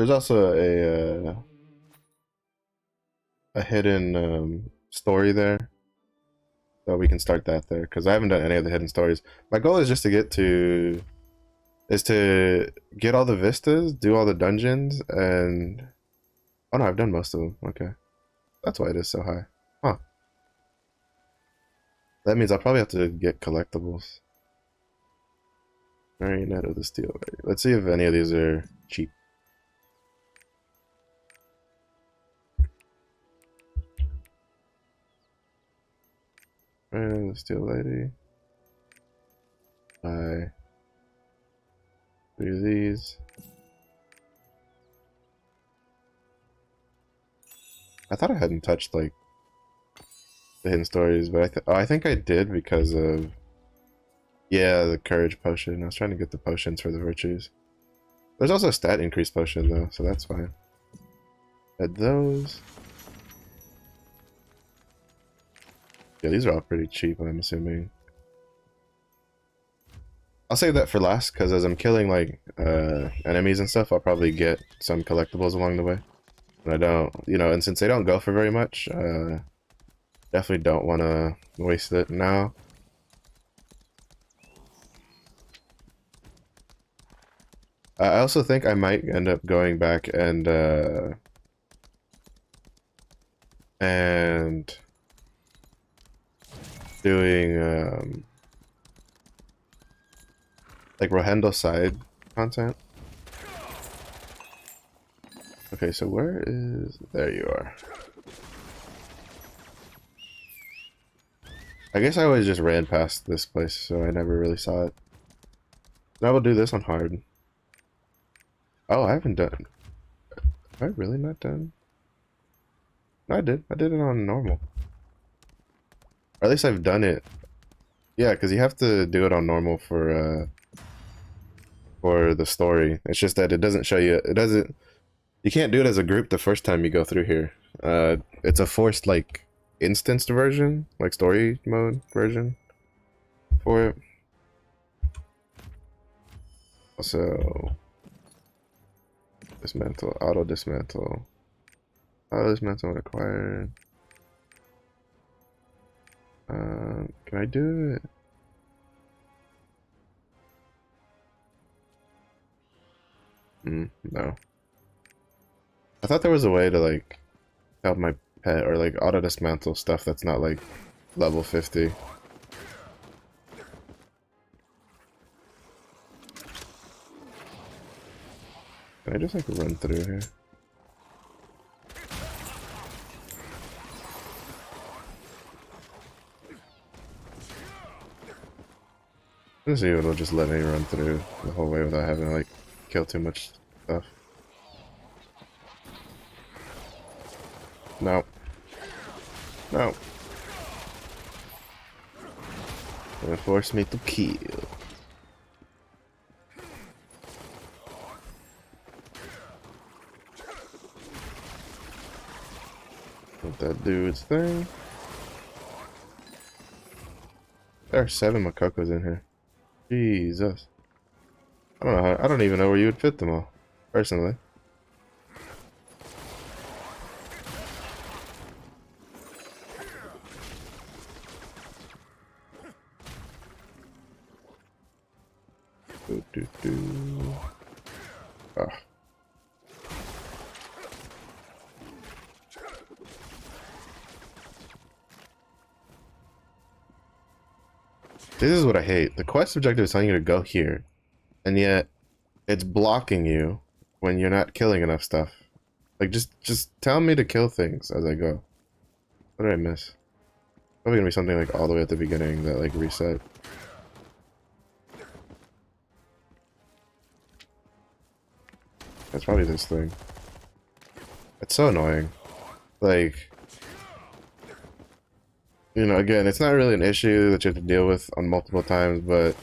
also a hidden story there, so we can start that there because I haven't done any of the hidden stories. My goal is just to get all the vistas, do all the dungeons, and oh no, I've done most of them. Okay, that's why it is so high. Huh. That means I'll probably have to get collectibles. Marionette of the Steel Lady. Let's see if any of these are cheap. Marionette of the Steel Lady. Buy 3 of these. I thought I hadn't touched like the hidden stories, but I think I did because of the courage potion. I was trying to get the potions for the virtues. There's also a stat increase potion though, so that's fine. Add those. Yeah, these are all pretty cheap, I'm assuming. I'll save that for last because as I'm killing like enemies and stuff, I'll probably get some collectibles along the way. And I don't, and since they don't go for very much, definitely don't want to waste it now. I also think I might end up going back and doing like Rohendel side content. Okay, so where is... There you are. I guess I always just ran past this place, so I never really saw it. Now we'll do this on hard. Oh, I haven't done... Have I really not done? No, I did. I did it on normal. Or at least I've done it. Yeah, because you have to do it on normal for the story. It's just that it doesn't show you... It doesn't... You can't do it as a group the first time you go through here. It's a forced, like, instanced version, like story mode version for it. Also, dismantle, auto dismantle required. Can I do it? No. I thought there was a way to like help my pet or like auto dismantle stuff that's not like level 50. Can I just like run through here? Let's see if it'll just let me run through the whole way without having to like kill too much stuff. No. No. Gonna force me to kill. Let that do its thing. There are 7 Makokos in here. Jesus. I don't know how, I don't even know where you would fit them all, personally. Oh. This is what I hate. The quest objective is telling you to go here, and yet it's blocking you when you're not killing enough stuff. Like, just tell me to kill things as I go. What did I miss? Probably gonna be something like all the way at the beginning that like reset. That's probably this thing. It's so annoying. Like, again, it's not really an issue that you have to deal with on multiple times, but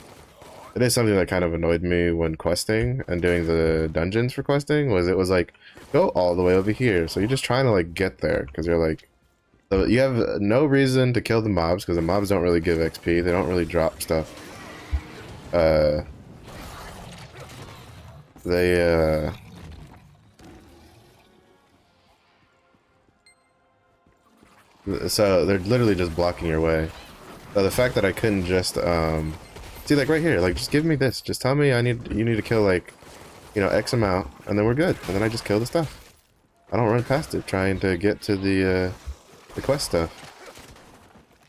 it is something that kind of annoyed me when questing and doing the dungeons for questing, was it was like, go all the way over here. So you're just trying to like get there, because you're like, so you have no reason to kill the mobs, because the mobs don't really give XP, they don't really drop stuff. They so they're literally just blocking your way. So the fact that I couldn't just see, like right here, like just give me this, just tell me you need to kill like, you know, X amount, and then we're good, and then I just kill the stuff. I don't run past it trying to get to the quest stuff,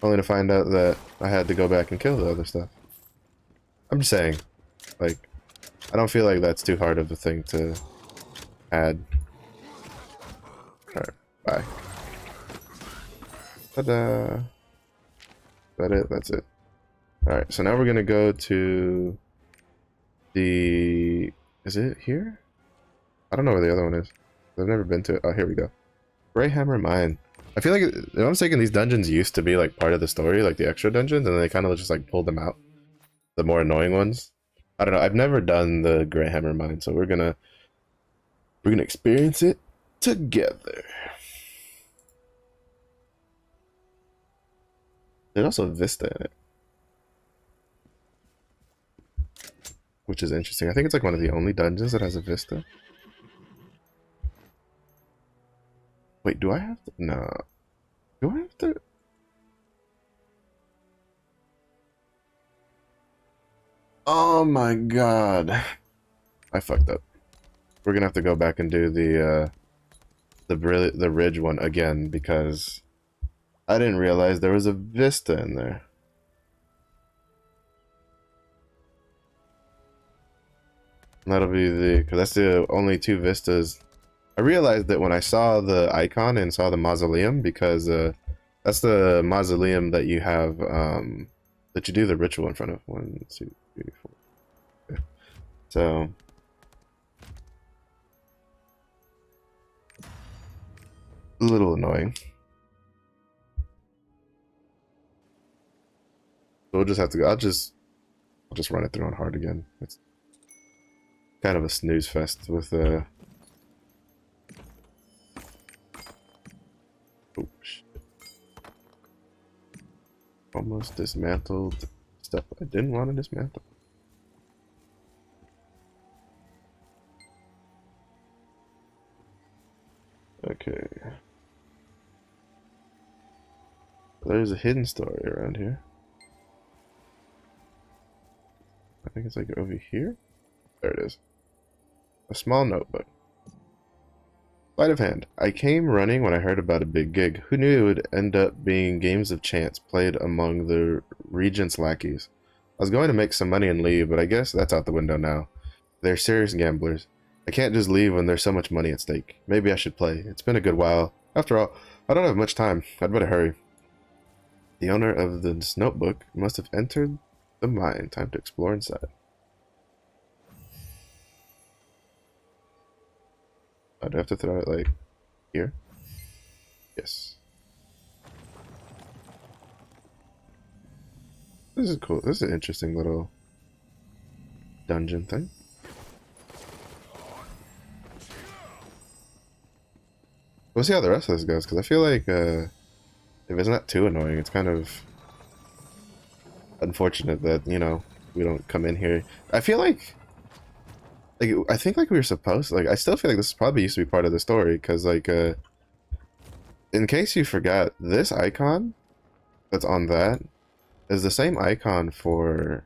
only to find out that I had to go back and kill the other stuff. I'm just saying, like, I don't feel like that's too hard of a thing to add. Alright, bye. Ta-da! Is that it? That's it. Alright, so now we're gonna go to the... Is it here? I don't know where the other one is. I've never been to it. Oh, here we go. Greyhammer Mine. I feel like, if I'm mistaken, these dungeons used to be like part of the story, like the extra dungeons, and then they kind of just like pulled them out. The more annoying ones. I don't know. I've never done the Greyhammer Mine, so we're gonna experience it together. There's also Vista in it, which is interesting. I think it's like one of the only dungeons that has a Vista. Wait, do I have to? No. Do I have to? Oh my god. I fucked up. We're gonna have to go back and do the ridge one again because I didn't realize there was a Vista in there. And that'll be because that's the only two Vistas. I realized that when I saw the icon and saw the mausoleum, because that's the mausoleum that you have that you do the ritual in front of. 1, 2, 3, 4. Okay. So a little annoying. So we'll just have to go. I'll just run it through on hard again. It's kind of a snooze fest with oh shit. Almost dismantled stuff I didn't want to dismantle. Okay. There's a hidden story around here. I think it's like over here. There it is. A small notebook. Sleight of hand. I came running when I heard about a big gig. Who knew it would end up being games of chance played among the regent's lackeys? I was going to make some money and leave, but I guess that's out the window now. They're serious gamblers. I can't just leave when there's so much money at stake. Maybe I should play. It's been a good while. After all, I don't have much time. I'd better hurry. The owner of this notebook must have entered the mine. Time to explore inside. Oh, do I have to throw it like here? Yes. This is cool. This is an interesting little dungeon thing. We'll see how the rest of this goes, because I feel like if it's not too annoying, it's kind of unfortunate that, you know, we don't come in here. I feel like I think like we were supposed to, like, I still feel like this probably used to be part of the story, because like in case you forgot, this icon that's on that is the same icon for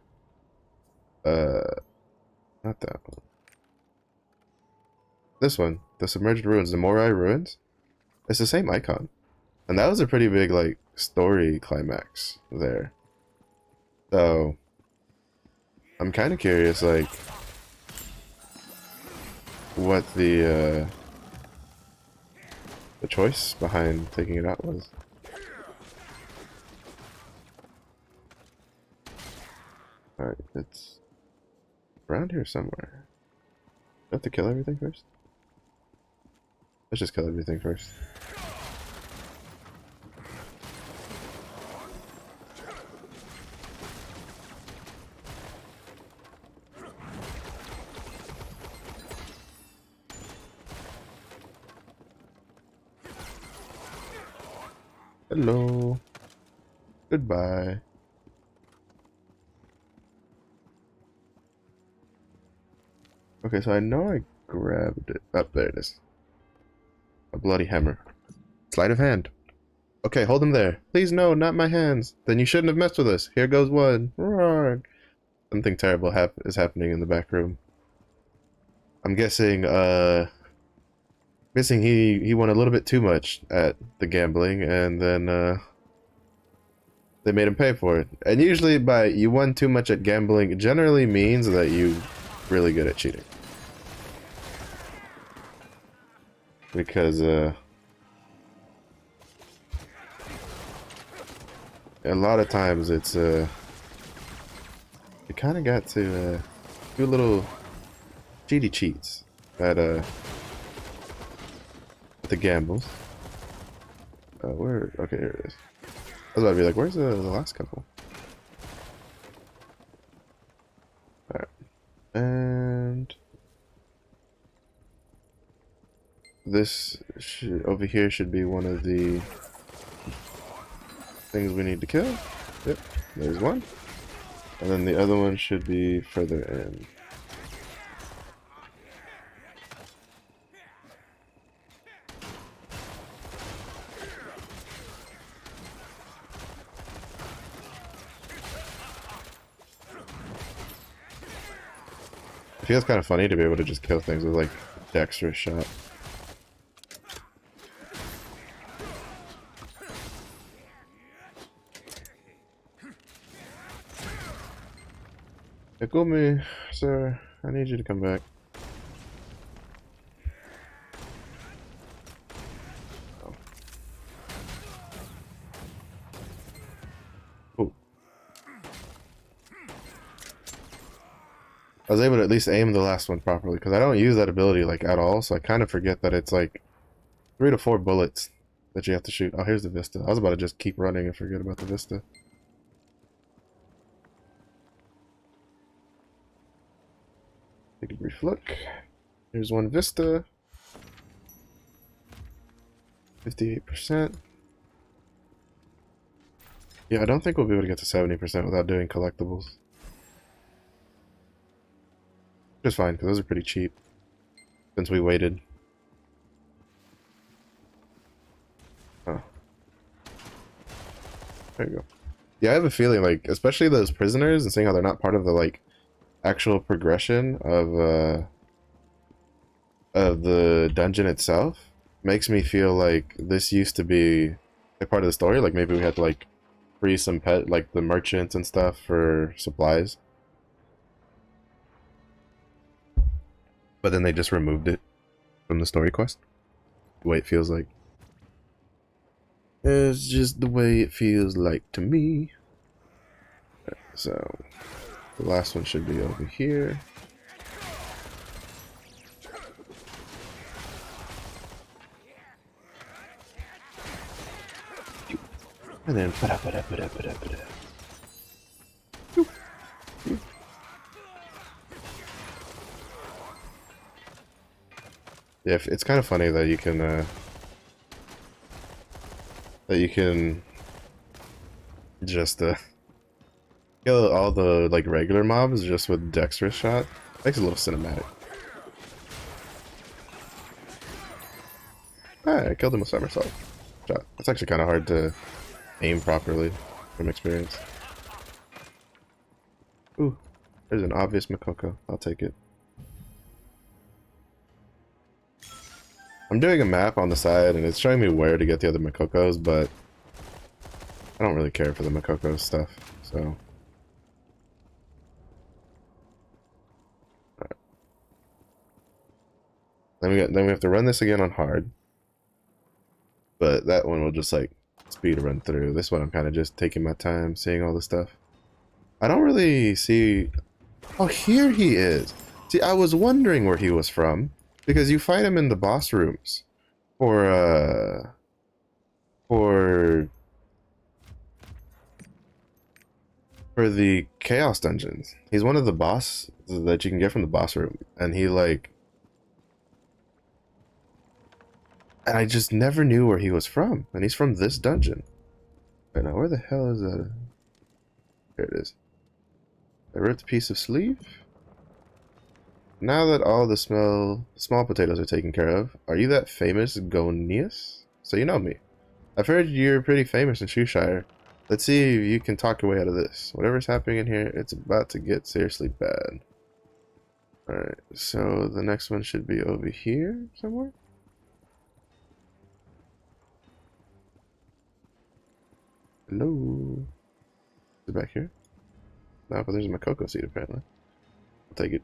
not that one. This one, the submerged ruins, the Morai ruins. It's the same icon. And that was a pretty big like story climax there. So I'm kind of curious like what the choice behind taking it out was. Alright, it's around here somewhere. Do I have to kill everything first? Let's just kill everything first. Hello. Goodbye. Okay, so I know I grabbed it. Up there it is. A bloody hammer. Sleight of hand. Okay, hold him there. Please no, not my hands. Then you shouldn't have messed with us. Here goes one. Roar. Something terrible is happening in the back room. I'm guessing, he won a little bit too much at the gambling, and then, they made him pay for it. And usually by you won too much at gambling, it generally means that you really good at cheating. Because, a lot of times it's, you kind of got to, do little cheaty cheats at, the gambles. Okay, here it is. I was about to be like, where's the last couple? Alright. And this over here should be one of the things we need to kill. Yep, there's one. And then the other one should be further in. It feels kind of funny to be able to just kill things with like dexterous shot. Ikumi, sir, I need you to come back. Oh. Ooh. I was able to at least aim the last one properly, because I don't use that ability like at all, so I kind of forget that it's like 3 to 4 bullets that you have to shoot. Oh, here's the Vista. I was about to just keep running and forget about the Vista. Take a brief look. Here's one Vista. 58%. Yeah, I don't think we'll be able to get to 70% without doing collectibles. Which is fine, because those are pretty cheap. Since we waited. Oh. There you go. Yeah, I have a feeling, like, especially those prisoners, and seeing how they're not part of the, like, actual progression of the dungeon itself, makes me feel like this used to be a part of the story. Like, maybe we had to, like, free some like, the merchants and stuff for supplies. But then they just removed it from the story quest. The way it feels like. It's just the way it feels like to me. So, the last one should be over here. And then yeah, it's kind of funny that you can just kill all the like regular mobs just with dexterous shot. Makes it a little cinematic. Ah, I killed him with somersault shot. That's actually kind of hard to aim properly from experience. Ooh, there's an obvious Makoko. I'll take it. I'm doing a map on the side, and it's showing me where to get the other Makokos, but I don't really care for the Makoko stuff, so. Right. Then we have to run this again on hard, but that one will just like speed run through. This one I'm kind of just taking my time, seeing all the stuff. I don't really see. Oh, here he is. See, I was wondering where he was from. Because you fight him in the boss rooms for the Chaos Dungeons. He's one of the boss that you can get from the boss room. And he like... And I just never knew where he was from. And he's from this dungeon. Right now, where the hell is that? There it is. I ripped a piece of sleeve. Now that all the small potatoes are taken care of, are you that famous Gonius? So you know me. I've heard you're pretty famous in Shoeshire. Let's see if you can talk your way out of this. Whatever's happening in here, it's about to get seriously bad. Alright, so the next one should be over here somewhere? Hello? Is it back here? No, but there's my cocoa seed apparently. I'll take it.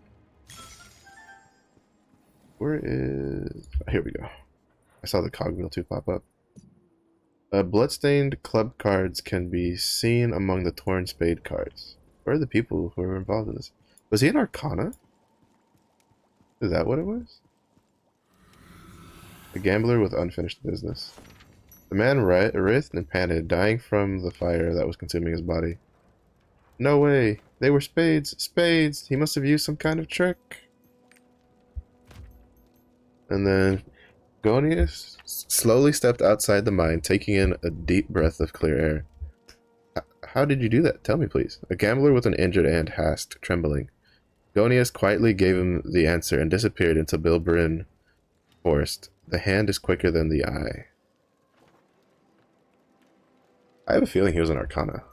Where is... Oh, here we go. I saw the cogwheel too pop up. Bloodstained club cards can be seen among the torn spade cards. Where are the people who were involved in this? Was he an Arcana? Is that what it was? A gambler with unfinished business. The man writhed and panted, dying from the fire that was consuming his body. No way! They were spades! Spades! He must have used some kind of trick! And then Gonius slowly stepped outside the mine, taking in a deep breath of clear air. How did you do that? Tell me, please. A gambler with an injured hand asked, trembling. Gonius quietly gave him the answer and disappeared into Bilberin Forest. The hand is quicker than the eye. I have a feeling he was an Arcana.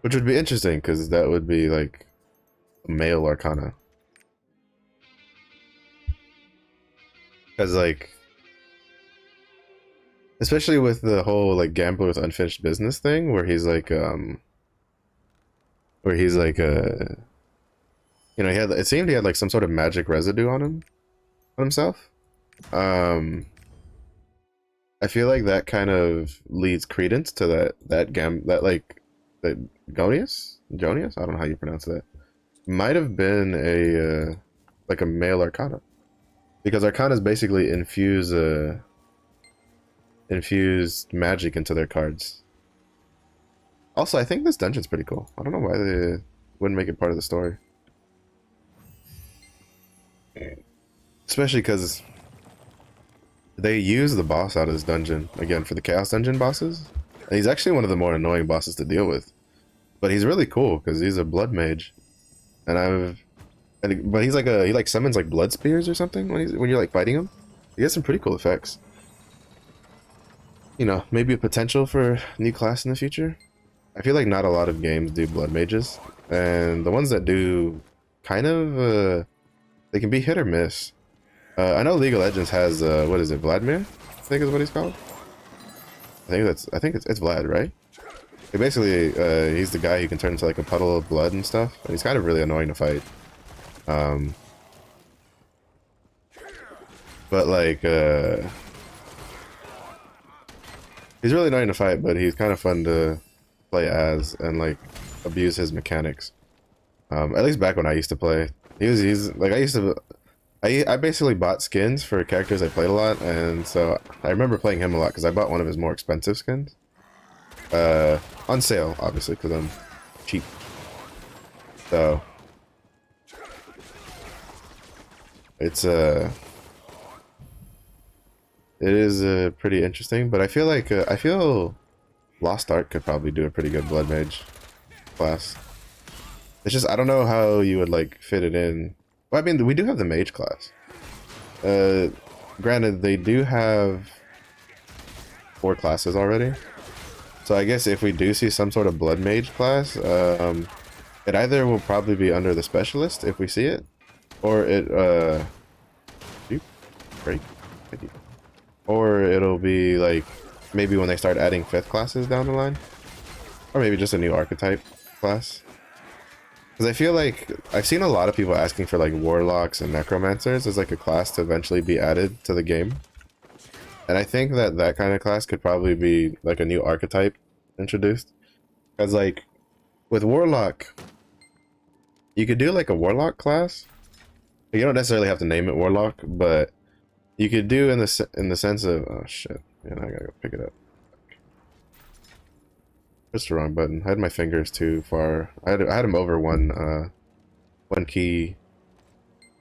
Which would be interesting, because that would be like a male Arcana. Because like, especially with the whole like gambler with unfinished business thing, where he's like, you know, it seemed he had like some sort of magic residue on himself. I feel like that kind of leads credence to that Gonius? Jonius? I don't know how you pronounce that. Might have been a like a male Arcana. Because Arcanas basically infuse infused magic into their cards. Also, I think this dungeon's pretty cool. I don't know why they wouldn't make it part of the story. Especially because they use the boss out of this dungeon, again, for the Chaos Dungeon bosses. And he's actually one of the more annoying bosses to deal with. But he's really cool, because he's a blood mage. But he's like he like summons like blood spears or something when you're like fighting him. He has some pretty cool effects. You know, maybe a potential for a new class in the future. I feel like not a lot of games do blood mages, and the ones that do, kind of, they can be hit or miss. I know League of Legends has what is it, Vladimir? I think is what he's called. I think it's Vlad, right? Basically, he's the guy who can turn into like a puddle of blood and stuff, and he's kind of really annoying to fight. But like, he's really annoying to fight, but he's kind of fun to play as and like abuse his mechanics. At least back when I used to play, he's like I basically bought skins for characters I played a lot, and so I remember playing him a lot because I bought one of his more expensive skins. On sale, obviously, because I'm cheap. So it is pretty interesting, but I feel like I feel Lost Ark could probably do a pretty good blood mage class. It's just I don't know how you would like fit it in. Well, I mean, we do have the mage class. Granted, they do have 4 classes already. So I guess if we do see some sort of blood mage class, it either will probably be under the specialist if we see it, or or it'll be like maybe when they start adding 5th classes down the line, or maybe just a new archetype class. Because I feel like I've seen a lot of people asking for like warlocks and necromancers as like a class to eventually be added to the game. And I think that that kind of class could probably be like a new archetype introduced. Because like with warlock, you could do like a warlock class. You don't necessarily have to name it warlock, but you could do in the sense of, oh shit, man, I gotta go pick it up. Pressed the wrong button. I had my fingers too far. I had them over one key.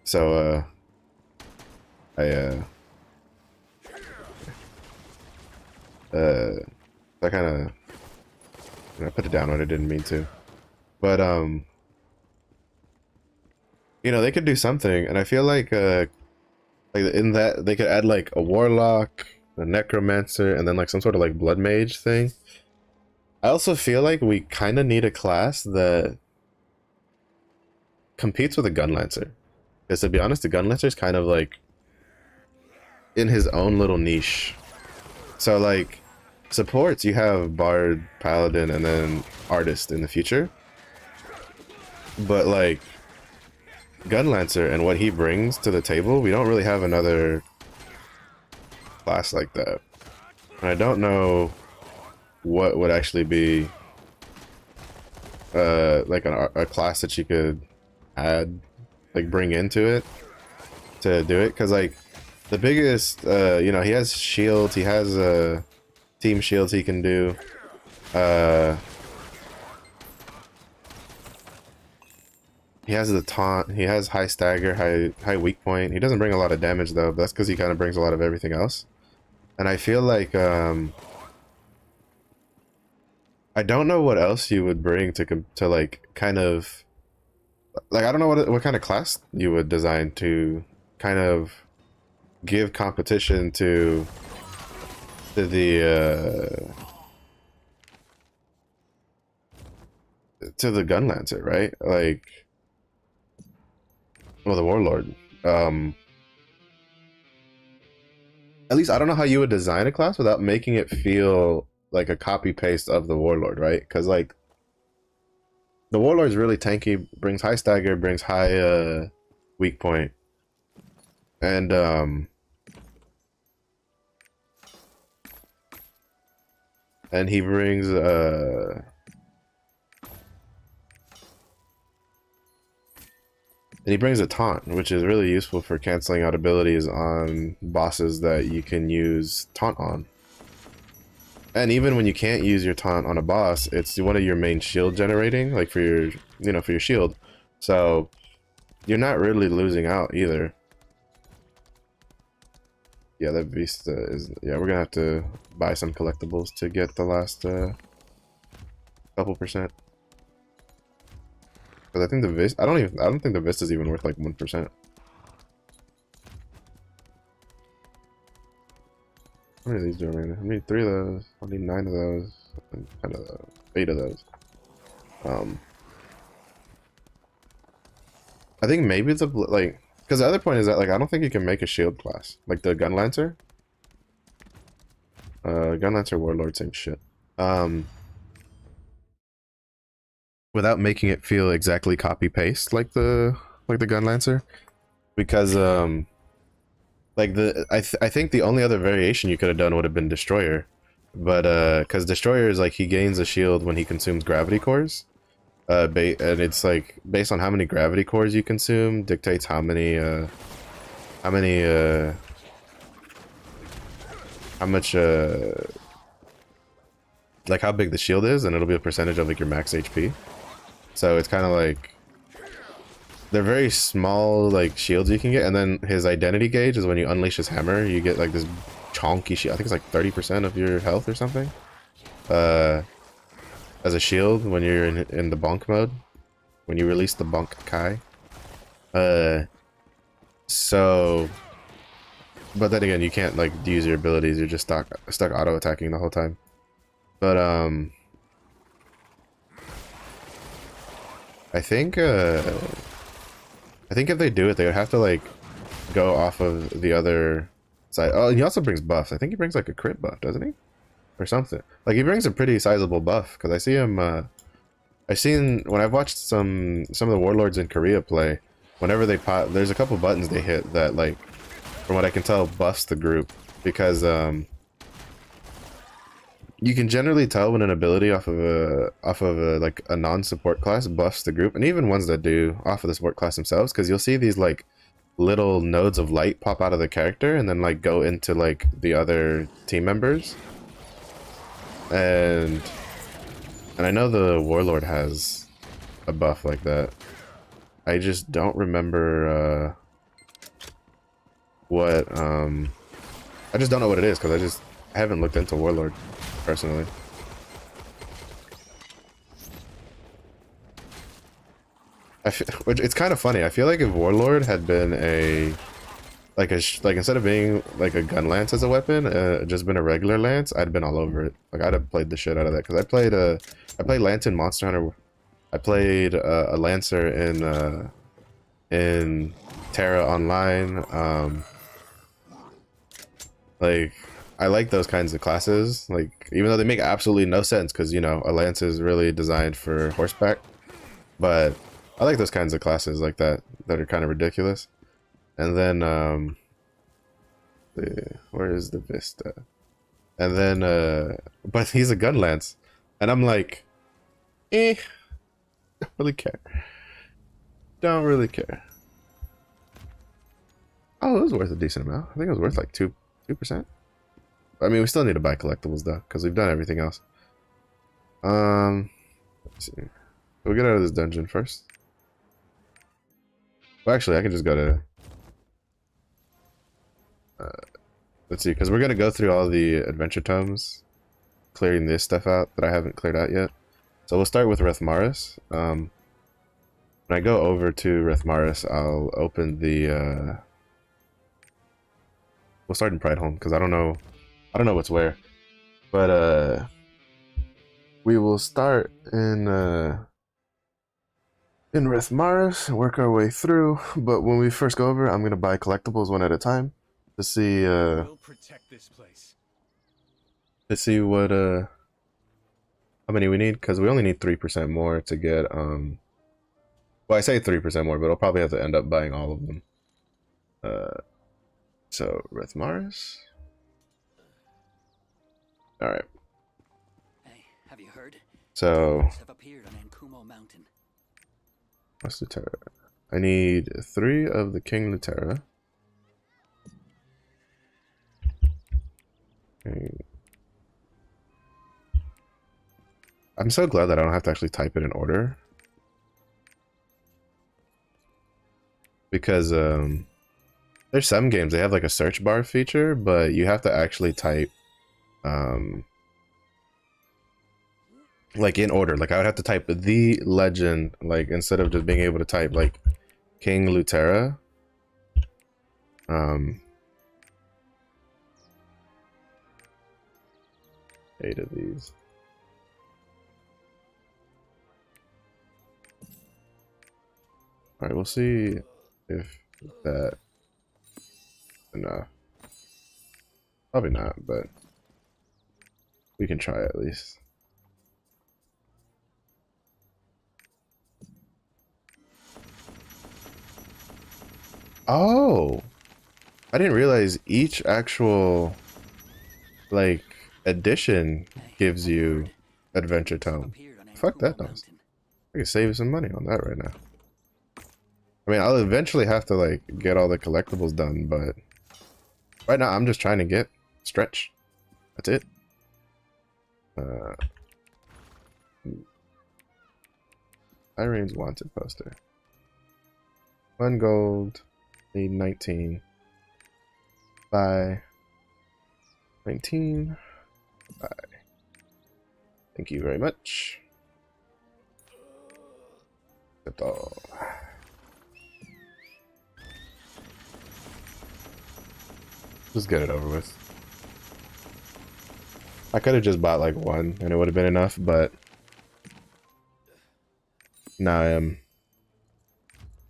So I kind of, I put it down when I didn't mean to. But you know, they could do something, and I feel like in that they could add like a warlock, a necromancer, and then like some sort of like blood mage thing. I also feel like we kind of need a class that competes with a gunlancer. Because to be honest, the gunlancer is kind of like in his own little niche. So like supports, you have bard, paladin, and then artist in the future. But like gunlancer and what he brings to the table, we don't really have another class like that. And I don't know what would actually be like a class that you could add, like bring into it to do it, because like the biggest you know, he has shields, he has team shields he can do, he has the taunt, he has high stagger, high weak point. He doesn't bring a lot of damage though, but that's because he kind of brings a lot of everything else. And I feel like I don't know what else you would bring to like kind of like, I don't know what kind of class you would design to kind of give competition to the gunlancer, right? Like, well, the warlord. At least I don't know how you would design a class without making it feel like a copy paste of the warlord, right? Because like the warlord's really tanky, brings high stagger, brings high weak point, and he brings a taunt, which is really useful for canceling out abilities on bosses that you can use taunt on. And even when you can't use your taunt on a boss, it's one of your main shield generating, like for your, you know, for your shield. So you're not really losing out either. Yeah, that beast is, yeah, we're gonna have to buy some collectibles to get the last couple percent. Because I think the Vist, I don't think the Vist is even worth like 1%. How many of these do I need? I need 3 of those. I need 9 of those. And 10 of those. 8 of those. I think maybe the like, because the other point is that like I don't think you can make a shield class like the gunlancer. Gunlancer warlord, same shit. Without making it feel exactly copy paste like the gunlancer, because like I think the only other variation you could have done would have been destroyer, but because destroyer is like he gains a shield when he consumes gravity cores, and it's like based on how many gravity cores you consume dictates how much like how big the shield is, and it'll be a percentage of like your max HP. So it's kind of like they're very small like shields you can get, and then his identity gauge is when you unleash his hammer, you get like this chonky shield. I think it's like 30% of your health or something. As a shield when you're in the bonk mode, when you release the bonk kai. So, but then again, you can't like use your abilities. You're just stuck auto attacking the whole time. But I think if they do it, they would have to like go off of the other side. Oh, and he also brings buffs. I think he brings like a crit buff, doesn't he? Or something. Like he brings a pretty sizable buff, because I see him I've seen when I've watched some of the warlords in Korea play, whenever they pop, there's a couple buttons they hit that, like, from what I can tell, buffs the group, because you can generally tell when an ability off of a like a non-support class buffs the group, and even ones that do off of the support class themselves, because you'll see these like little nodes of light pop out of the character and then like go into like the other team members. And I know the warlord has a buff like that. I just don't remember what I just don't know what it is, because I haven't looked into warlord personally. Which it's kind of funny. I feel like if Warlord had been like instead of being like a gun lance as a weapon, just been a regular lance, I'd been all over it. Like I'd have played the shit out of that because I played lance in Monster Hunter. I played a lancer in Terra Online. Like I like those kinds of classes. Like even though they make absolutely no sense because you know a lance is really designed for horseback, but I like those kinds of classes like that are kind of ridiculous. And then where is the Vista? And then but he's a gun lance, and I'm like, don't really care. Don't really care. Oh, it was worth a decent amount. I think it was worth like 2%. I mean, we still need to buy collectibles though, because we've done everything else. Let's see. We'll get out of this dungeon first. Well, actually, I can just go to. Let's see, because we're gonna go through all the adventure tomes, clearing this stuff out that I haven't cleared out yet. So we'll start with Rethmaris. When I go over to Rethmaris, I'll open the. We'll start in Prideholm because I don't know what's where, but we will start in Rethmaris and work our way through. But when we first go over, I'm gonna buy collectibles one at a time to see We'll protect this place. to see what how many we need, because we only need 3% more to get well, I say 3% more, but I'll probably have to end up buying all of them. So Rethmaris. All right. Hey, have you heard? So Tigers have appeared on Ankumo Mountain. what's Lutera? I need 3 of the King Lutera. Okay. I'm so glad that I don't have to actually type it in order. Because there's some games they have like a search bar feature, but you have to actually type like in order. Like I would have to type the legend, like instead of just being able to type like King Lutera. 8 of these. Alright, we'll see if that enough. Probably not, but we can try at least. Oh, I didn't realize each actual like edition gives you adventure tome. Fuck that noise. I can save some money on that right now. I mean, I'll eventually have to like get all the collectibles done, but right now I'm just trying to get stretch. That's it. Irene's wanted poster. 1 gold. Need 19. Buy 19. Buy. Thank you very much. That's all. Just get it over with. I could have just bought like 1 and it would have been enough, but now I am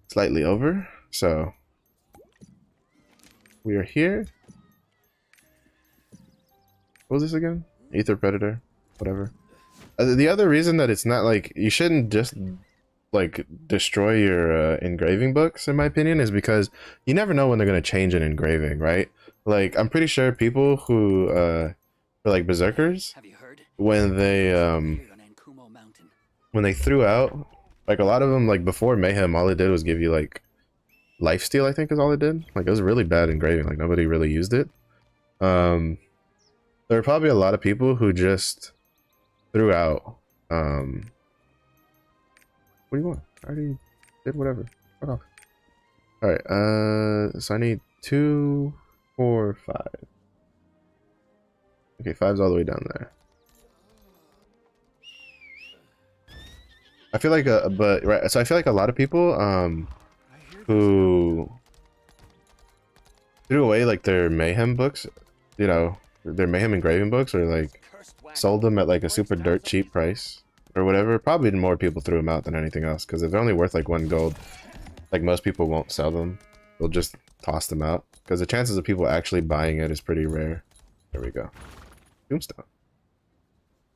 slightly over, so we are here. What was this again? Ether Predator, whatever. The other reason that it's not like you shouldn't just like destroy your engraving books, in my opinion, is because you never know when they're gonna change an engraving, right? Like I'm pretty sure people who for like berserkers, when they threw out, like a lot of them, like before Mayhem, all it did was give you like lifesteal, I think is all it did. Like it was really bad engraving, like nobody really used it. There were probably a lot of people who just threw out what do you want? I already did whatever. Fuck off. Alright, so I need 2, 4, 5. Okay, 5's all the way down there. I feel like but right, so I feel like a lot of people who threw away like their mayhem books, you know, their mayhem engraving books, or like sold them at like a super dirt cheap price or whatever. Probably more people threw them out than anything else, because if they're only worth like 1 gold, like most people won't sell them. They'll just toss them out, because the chances of people actually buying it is pretty rare. There we go. Tombstone.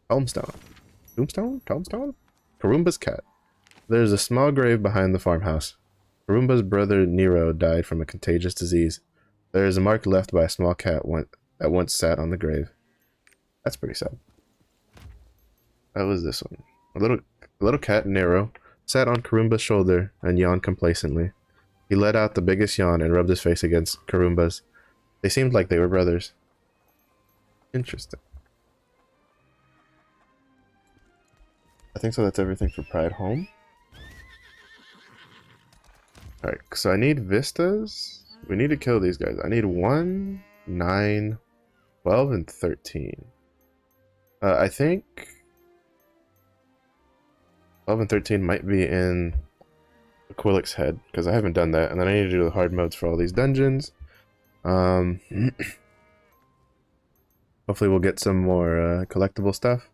Homestone. Tombstone? Tombstone? Karumba's cat. There's a small grave behind the farmhouse. Karumba's brother Nero died from a contagious disease. There is a mark left by a small cat that once sat on the grave. That's pretty sad. How was this one? A little cat, Nero, sat on Karumba's shoulder and yawned complacently. He let out the biggest yawn and rubbed his face against Karumba's. They seemed like they were brothers. Interesting. I think so. That's everything for Pride Home. Alright, so I need vistas. We need to kill these guys. I need 1, 9, 12, and 13. I think 12 and 13 might be in Aquilic's head, because I haven't done that. And then I need to do the hard modes for all these dungeons. Hopefully we'll get some more collectible stuff.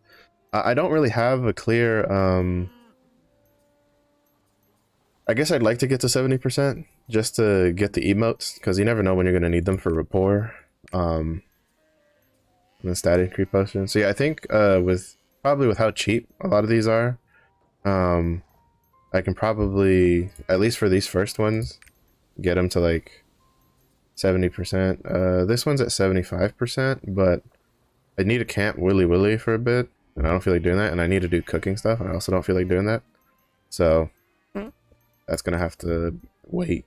I don't really have a clear... I guess I'd like to get to 70% just to get the emotes, because you never know when you're going to need them for rapport. And the stat increase potion. So yeah, I think with how cheap a lot of these are, I can probably, at least for these first ones, get them to like 70%. This one's at 75%, but I need to camp willy-willy for a bit, and I don't feel like doing that, and I need to do cooking stuff, and I also don't feel like doing that. So that's gonna have to wait.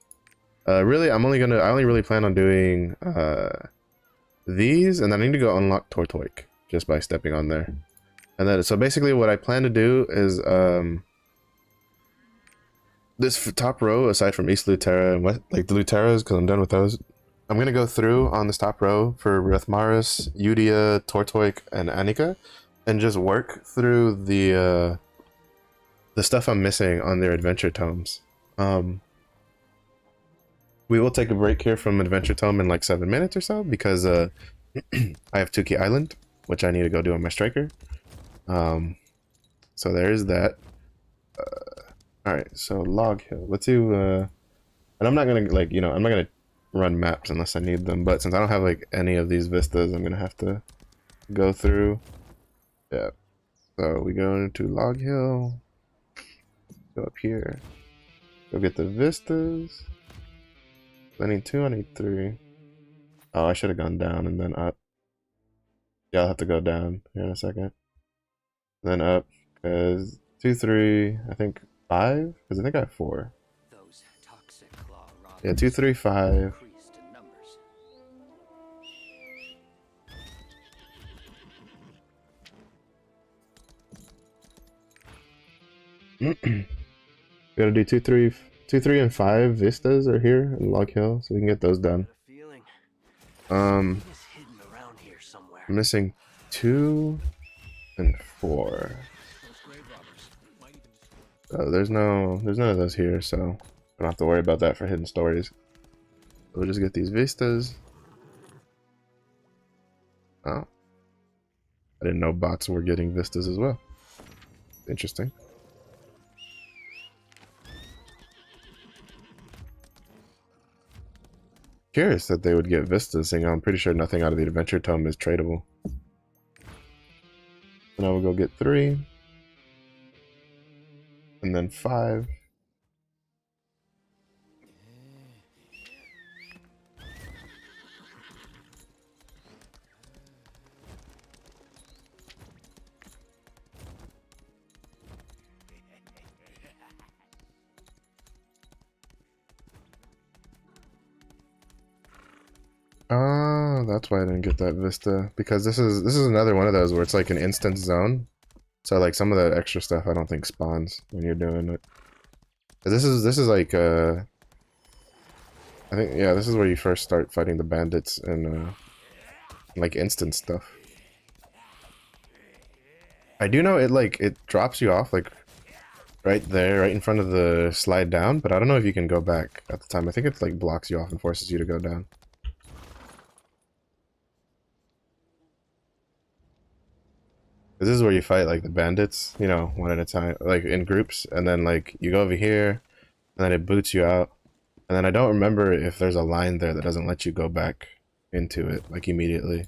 Really, I only really plan on doing these, and then I need to go unlock Tortoik just by stepping on there. And then, so basically what I plan to do is this top row, aside from East Lutera and West, like the Luteras, because I'm done with those, I'm gonna go through on this top row for Rethmaris, Eudia, Tortoik, and Annika, and just work through the stuff I'm missing on their adventure tomes. We will take a break here from Adventure Tome in like 7 minutes or so, because I have Tuki Island, which I need to go do on my striker. So there is that. Alright, so Log Hill. Let's do, and I'm not gonna, like, you know, I'm not gonna run maps unless I need them, but since I don't have, like, any of these vistas, I'm gonna have to go through. Yeah. So we go into Log Hill. Go up here. Go get the vistas. I need 2, I need 3. Oh, I should have gone down and then up. Yeah, I'll have to go down here in a second. Then up, because 2, 3, I think 5? Because I think I have 4. Those toxic claw robbers Yeah, 2, 3, 5. increased in numbers. Gotta do 2, 3, and 5 vistas are here in Log Hill, so we can get those done. I'm missing 2 and 4. So there's none of those here, so I don't have to worry about that for hidden stories. We'll just get these vistas. Oh, I didn't know bots were getting vistas as well. Interesting. Curious that they would get vistas, seeing I'm pretty sure nothing out of the adventure tome is tradable. And I will go get 3. And then 5. Ah, that's why I didn't get that vista, because this is another one of those where it's like an instance zone. So like some of that extra stuff I don't think spawns when you're doing it. This is like I think, yeah, this is where you first start fighting the bandits and like instant stuff. I do know it drops you off like right there, right in front of the slide down, but I don't know if you can go back at the time. I think it like blocks you off and forces you to go down. This is where you fight like the bandits, you know, one at a time, like in groups, and then like you go over here, and then it boots you out. And then I don't remember if there's a line there that doesn't let you go back into it, like immediately.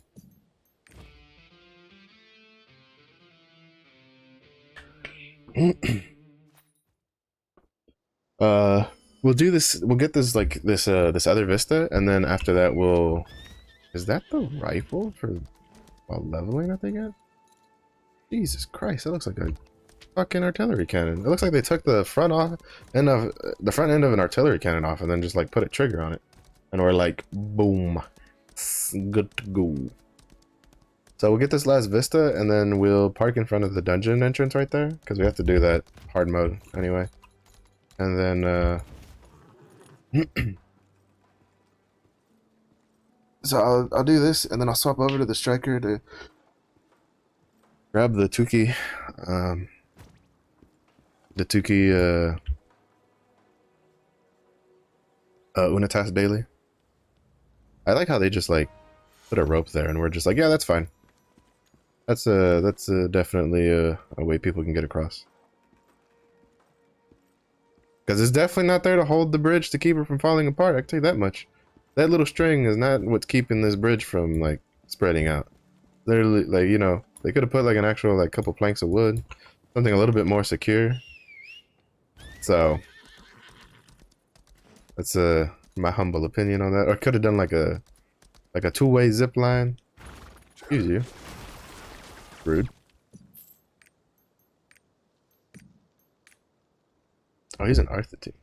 We'll do this, we'll get this, like, this other vista, and then after that we'll... Is that the rifle for leveling that they get? Jesus Christ, that looks like a fucking artillery cannon. It looks like they took the front end of an artillery cannon off and then just like put a trigger on it. And we're like, boom, good to go. So we'll get this last vista and then we'll park in front of the dungeon entrance right there, because we have to do that hard mode anyway. And then so I'll do this and then I'll swap over to the striker to grab the Tuki Unitas daily. I like how they just like put a rope there and we're just like, yeah, that's fine. That's definitely a way people can get across. Because it's definitely not there to hold the bridge to keep it from falling apart, I can tell you that much. That little string is not what's keeping this bridge from like spreading out. Literally, like, you know, they could have put like an actual like couple planks of wood, something a little bit more secure. So that's my humble opinion on that. Or could have done like a two-way zip line. Excuse you. Rude. Oh, he's an Arthur team.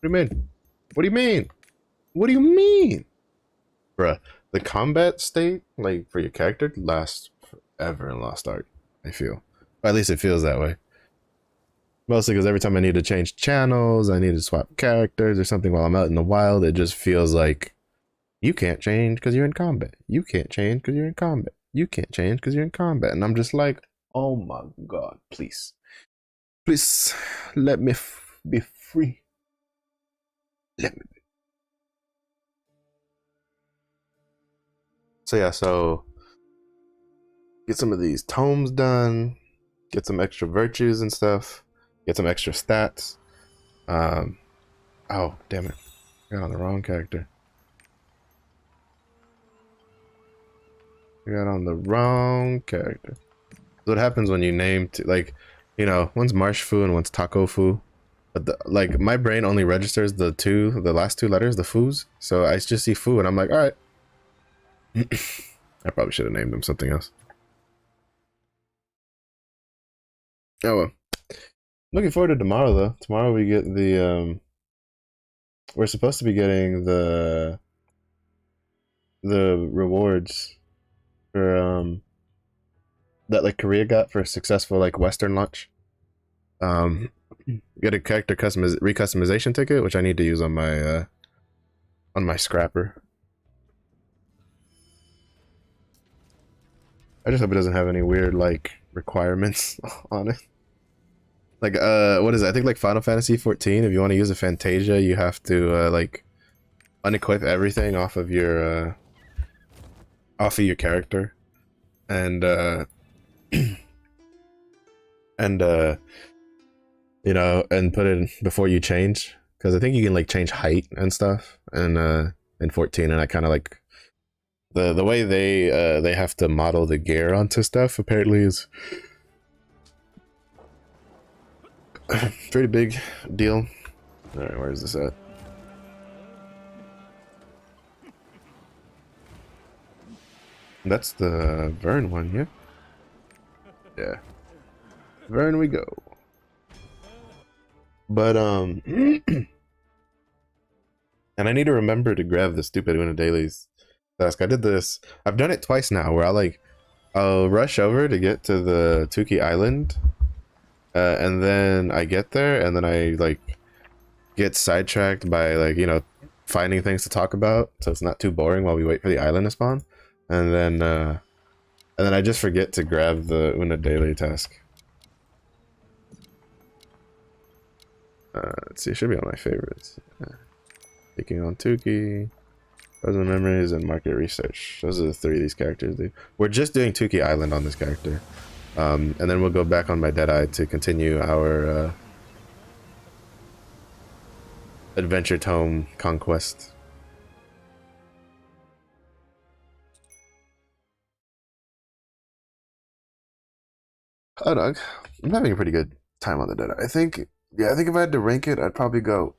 What do you mean? What do you mean? What do you mean? Bruh, the combat state, like, for your character lasts forever in Lost Ark, I feel. Or at least it feels that way. Mostly because every time I need to change channels, I need to swap characters or something while I'm out in the wild, it just feels like you can't change because you're in combat. You can't change because you're in combat. You can't change because you're in combat. And I'm just like, oh my god, please. Please, let me be free. Let me be. So yeah, so get some of these tomes done, get some extra virtues and stuff, get some extra stats. Oh, damn it. I got on the wrong character. I got on the wrong character. So what happens when you name, like, you know, one's Marsh Fu and one's Taco Fu. But like, my brain only registers the last two letters, the Fus. So I just see Fu and I'm like, all right. I probably should have named him something else. Oh well. Looking forward to tomorrow though. Tomorrow we get the we're supposed to be getting the rewards for that like Korea got for a successful like Western launch. Get a character recustomization ticket, which I need to use on my scrapper. I just hope it doesn't have any weird like requirements on it. Like what is it? I think like Final Fantasy 14, if you want to use a Fantasia, you have to like unequip everything off of your character. And and you know, and put it before you change, because I think you can like change height and stuff in 14, and I kind of like the way they have to model the gear onto stuff apparently is pretty big deal. All right, where is this at? That's the Vern one, yeah? Yeah. Vern we go. But, and I need to remember to grab the stupid Una Dailies task. I did this. I've done it twice now where I'll rush over to get to the Tuki Island. And then I get there and then I, like, get sidetracked by, like, you know, finding things to talk about. So it's not too boring while we wait for the island to spawn. And then I just forget to grab the Una Daily task. Let's see, it should be on my favorites. Taking on Tuki, Frozen Memories, and Market Research. Those are the 3 of these characters do. We're just doing Tuki Island on this character. And then we'll go back on my Deadeye to continue our Adventure Tome Conquest. Oh, dog. I'm having a pretty good time on the Deadeye. I think if I had to rank it, I'd probably go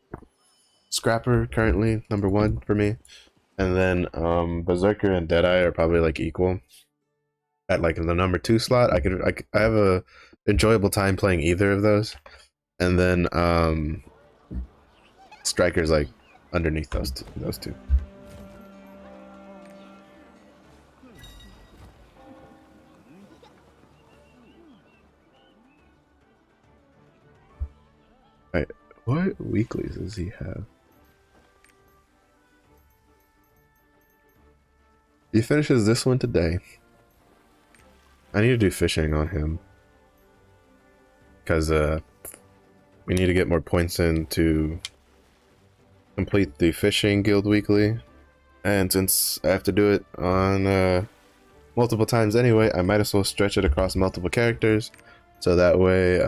Scrapper currently, #1 for me. And then Berserker and Deadeye are probably like equal. At like the #2 slot, I have a enjoyable time playing either of those. And then Striker's like underneath those two. Alright, what weeklies does he have? He finishes this one today. I need to do fishing on him. Because we need to get more points in to complete the fishing guild weekly. And since I have to do it on multiple times anyway, I might as well stretch it across multiple characters. So that way,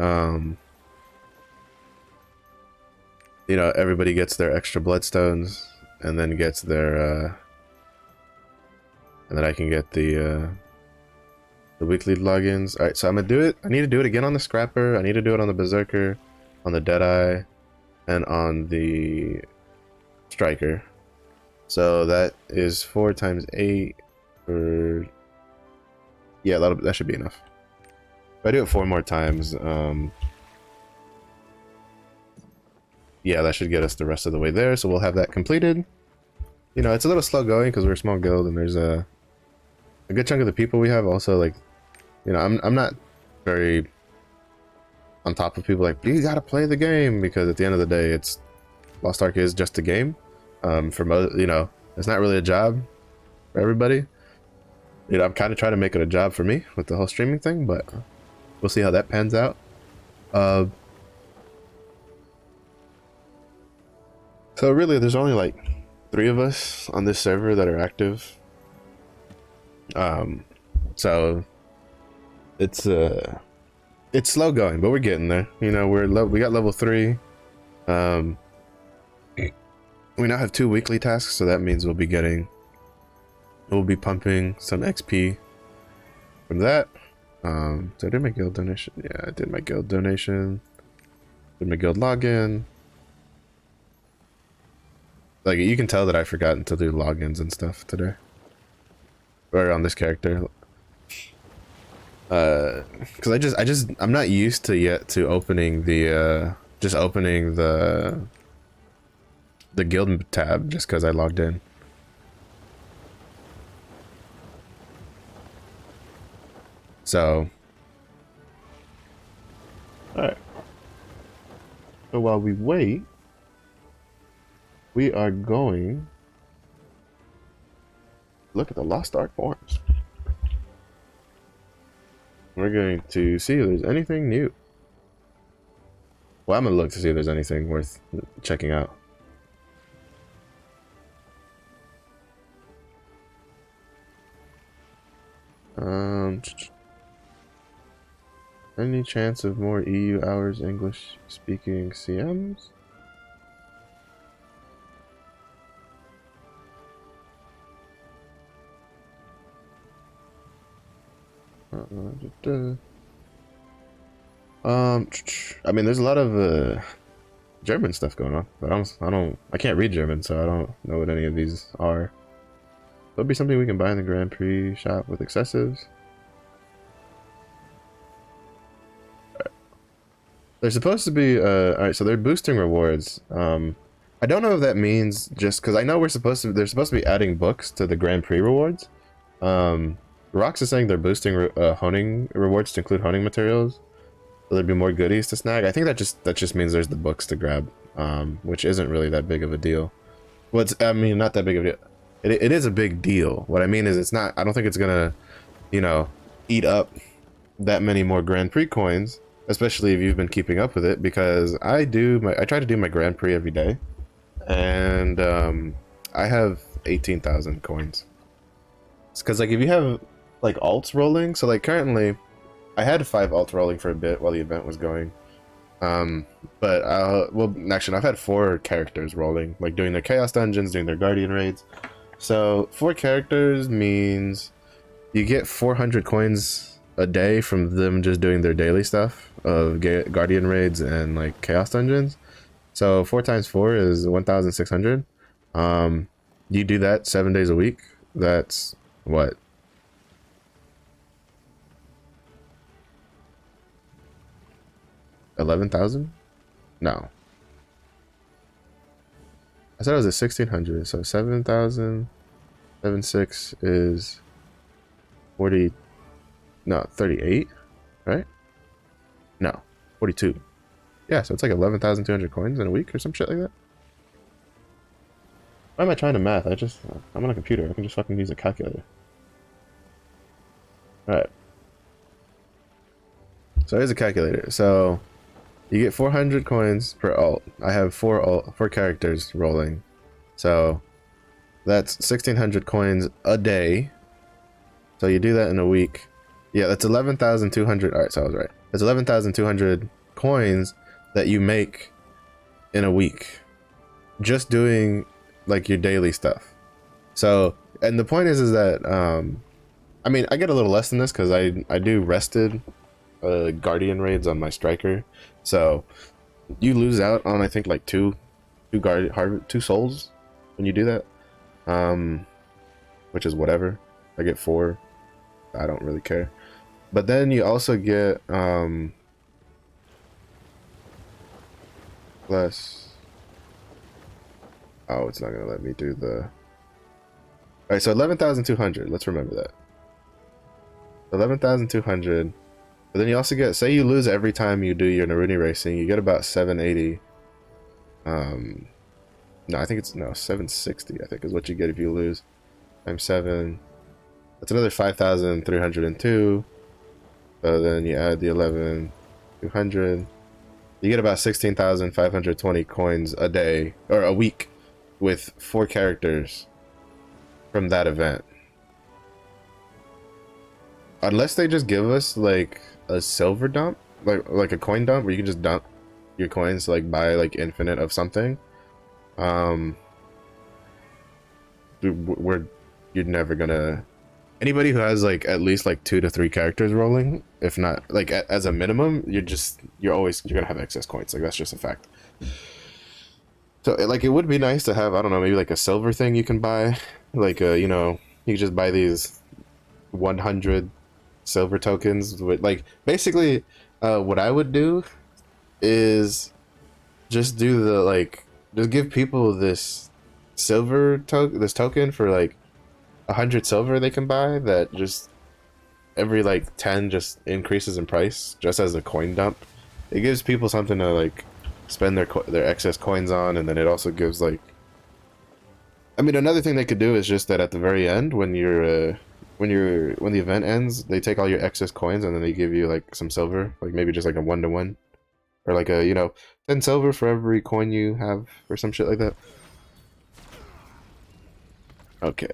you know, everybody gets their extra bloodstones and then gets their and then I can get the weekly logins. Alright, so I'm gonna do it. I need to do it again on the Scrapper. I need to do it on the Berserker, on the Deadeye, and on the Striker. So that is 4 times 8 or yeah, that should be enough. If I do it 4 more times, yeah, that should get us the rest of the way there. So we'll have that completed. You know, it's a little slow going because we're a small guild and there's a good chunk of the people we have also, like, you know, I'm not very on top of people like, you gotta play the game, because at the end of the day, it's Lost Ark is just a game. For most, you know, it's not really a job for everybody. You know, I'm kind of trying to make it a job for me with the whole streaming thing, but we'll see how that pans out. So really, there's only like 3 of us on this server that are active. So it's slow going, but we're getting there. You know, we got level 3. We now have 2 weekly tasks, so that means we'll be pumping some XP from that. So I did my guild donation. Yeah, I did my guild donation. Did my guild login. Like, you can tell that I've forgotten to do logins and stuff today. Or on this character. Because I'm not used to opening the the guild tab just because I logged in. So, alright. So while we wait, we are going to look at the Lost Ark forums. We're going to see if there's anything new. Well, I'm going to look to see if there's anything worth checking out. Any chance of more EU hours English speaking CMs? I mean, there's a lot of German stuff going on, but I can't read German, so I don't know what any of these are. There'll be something we can buy in the Grand Prix shop with excessives. They're supposed to be alright, so they're boosting rewards. I don't know if that means just because I know they're supposed to be adding books to the Grand Prix rewards. Rox is saying they're boosting honing rewards to include honing materials, so there'd be more goodies to snag. I think that just means there's the books to grab, which isn't really that big of a deal. Well, I mean, not that big of a deal. It is a big deal. What I mean is, it's not. I don't think it's gonna, you know, eat up that many more Grand Prix coins. especially if you've been keeping up with it, because I try to do my Grand Prix every day, and I have 18,000 coins. It's because like if you have like alts rolling, so like currently I had 5 alts rolling for a bit while the event was going. But well, actually I've had 4 characters rolling, like doing their chaos dungeons, doing their guardian raids. So 4 characters means you get 400 coins a day from them just doing their daily stuff of guardian raids and like chaos dungeons. So 4 times 4 is 1,600. You do that 7 days a week. That's what? 11,000? No. I thought it was at 1,600. So 7,000, 7,6 is 40. No, 38, right? No, 42. Yeah, so it's like 11,200 coins in a week or some shit like that. Why am I trying to math? I'm on a computer. I can just fucking use a calculator. Alright. So here's a calculator. So you get 400 coins per alt. I have 4 characters rolling. So that's 1,600 coins a day. So you do that in a week. Yeah, that's 11,200. Alright, so I was right. That's 11,200 coins that you make in a week. Just doing like your daily stuff. So, and the point is that, I mean, I get a little less than this because I do rested guardian raids on my striker. So you lose out on, I think, like two souls when you do that. Which is whatever. I get 4. I don't really care. But then you also get plus. Oh, it's not gonna let me do the. All right, so 11,200. Let's remember that. 11,200. But then you also get, say you lose every time you do your Naruni racing, you get about 780. No, I think it's 760. I think is what you get if you lose. Times 7. That's another 5,302. So then you add the 11,200. You get about 16,520 coins a day or a week with 4 characters from that event. Unless they just give us like a silver dump, like a coin dump where you can just dump your coins to like buy like infinite of something. Where you're never gonna. Anybody who has like at least like 2 to 3 characters rolling, if not like as a minimum, you're gonna have excess coins. Like that's just a fact. So like it would be nice to have, I don't know, maybe like a silver thing you can buy, like you know, you can just buy these 100 silver tokens with like basically what I would do is just do the like just give people this token for like 100 silver they can buy that just every like 10 just increases in price just as a coin dump. It gives people something to like spend their excess coins on, and then it also gives like, I mean, another thing they could do is just that at the very end when the event ends, they take all your excess coins and then they give you like some silver, like maybe just like a 1-to-1 or like a, you know, 10 silver for every coin you have or some shit like that. Okay.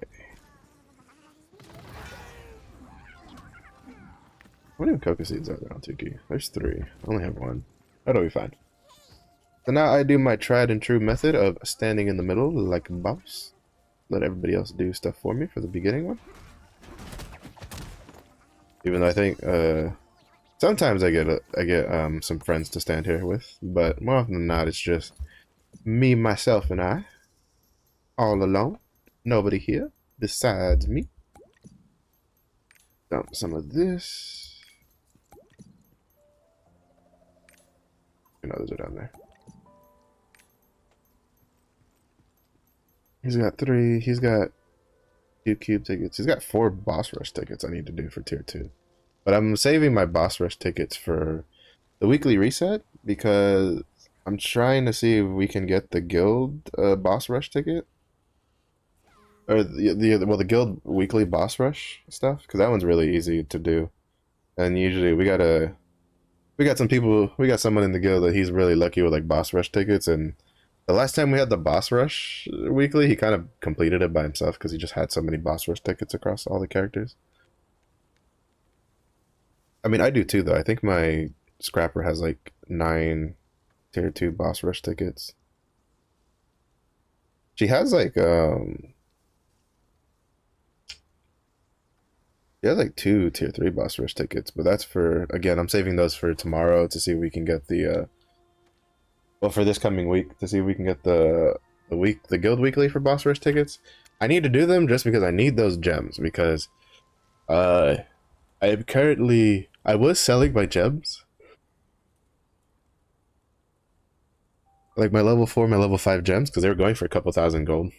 How many coca seeds are there on Tuki? There's 3. I only have 1. That'll be fine. So now I do my tried and true method of standing in the middle like a boss. Let everybody else do stuff for me for the beginning one. Even though I think sometimes I get some friends to stand here with, but more often than not it's just me, myself, and I. All alone. Nobody here besides me. Dump some of this. You know, those are down there. He's got 3. He's got 2 cube tickets. He's got 4 boss rush tickets I need to do for tier 2. But I'm saving my boss rush tickets for the weekly reset because I'm trying to see if we can get the guild boss rush ticket. Or the guild weekly boss rush stuff, because that one's really easy to do. And usually we gotta We got some people. We got someone in the guild that he's really lucky with like boss rush tickets, and the last time we had the boss rush weekly, he kind of completed it by himself because he just had so many boss rush tickets across all the characters. I mean, I do too, though. I think my scrapper has like 9 tier 2 boss rush tickets. She has like she has like 2 tier 3 boss rush tickets, but that's for, again, I'm saving those for tomorrow to see if we can get the well, for this coming week to see if we can get the guild weekly for boss rush tickets. I need to do them just because I need those gems, because I was selling my gems, like my level 4, my level 5 gems, because they were going for a couple thousand gold.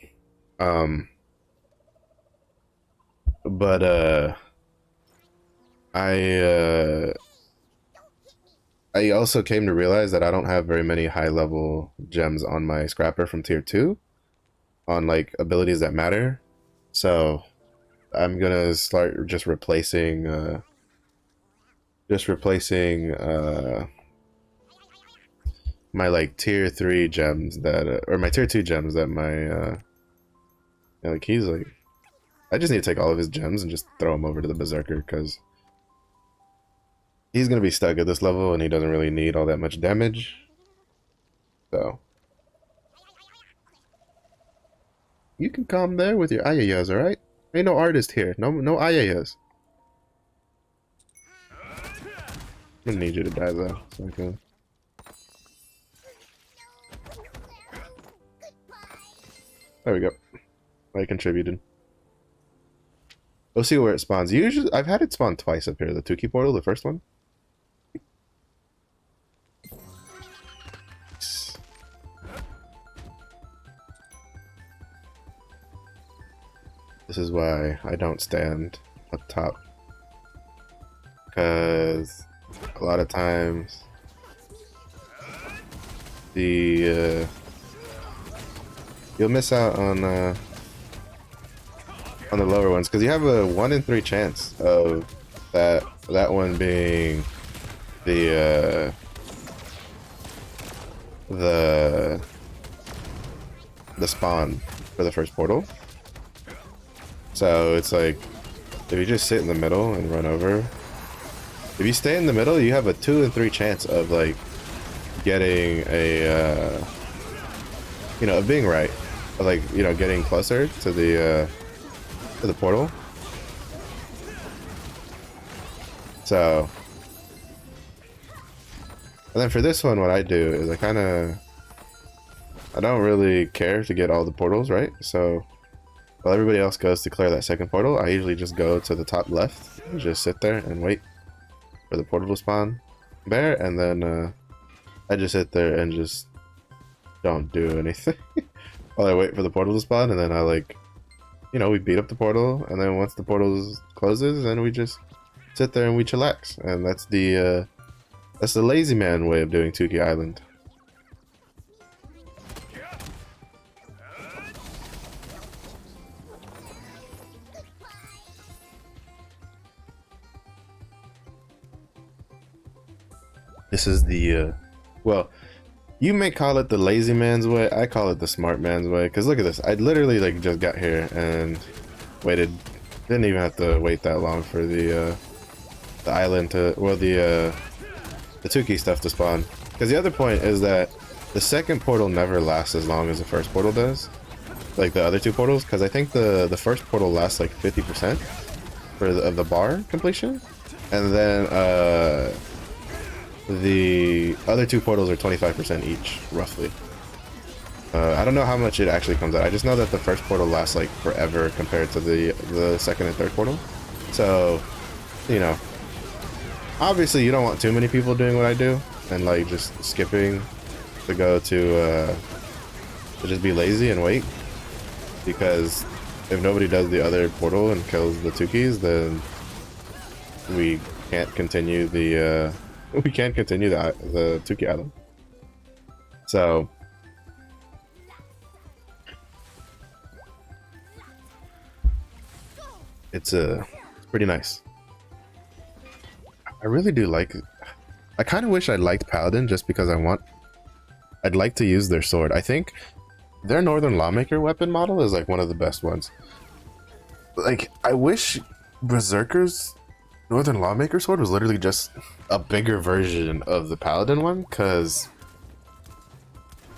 But I also came to realize that I don't have very many high level gems on my scrapper from tier 2 on like abilities that matter. So I'm gonna start just replacing my like tier 3 gems that or my tier 2 gems that my yeah, like he's like, I just need to take all of his gems and just throw him over to the berserker, because he's gonna be stuck at this level and he doesn't really need all that much damage. So you can come there with your ayayas, alright? Ain't no artist here. No ayayas. I'm gonna need you to die though, so I can. There we go. I contributed. We'll see where it spawns. Usually, I've had it spawn twice up here. The Tuki portal, the first one. This is why I don't stand up top, because a lot of times the you'll miss out on the lower ones, because you have a 1 in 3 chance of that one being the spawn for the first portal. So it's like, if you just sit in the middle and run over, if you stay in the middle, you have a 2 in 3 chance of like getting a you know, of being right, of like, you know, getting closer to the portal. So, and then for this one, what I do is I don't really care to get all the portals right. So while everybody else goes to clear that second portal, I usually just go to the top left and just sit there and wait for the portal to spawn there, and then I just sit there and just don't do anything while I wait for the portal to spawn, and then I, like, you know, we beat up the portal, and then once the portal closes, then we just sit there and we chillax. And that's the lazy man way of doing Tuki Island. This is the well, you may call it the lazy man's way. I call it the smart man's way, because look at this. I literally like just got here and waited. Didn't even have to wait that long for the island to, well, the Tuki stuff to spawn. Because the other point is that the second portal never lasts as long as the first portal does, like the other 2 portals. Because I think the first portal lasts like 50% of the bar completion, and then the other 2 portals are 25% each, roughly. I don't know how much it actually comes out. I just know that the first portal lasts like forever compared to the second and third portal. So, you know, obviously you don't want too many people doing what I do and like just skipping to go to just be lazy and wait, because if nobody does the other portal and kills the Tukis, then we can't continue the the Tuki Island. So it's pretty nice. I really do like I kind of wish I liked Paladin just because I'd like to use their sword. I think their Northern Lawmaker weapon model is like one of the best ones. Like, I wish Berserker's Northern Lawmaker sword was literally just a bigger version of the Paladin one, because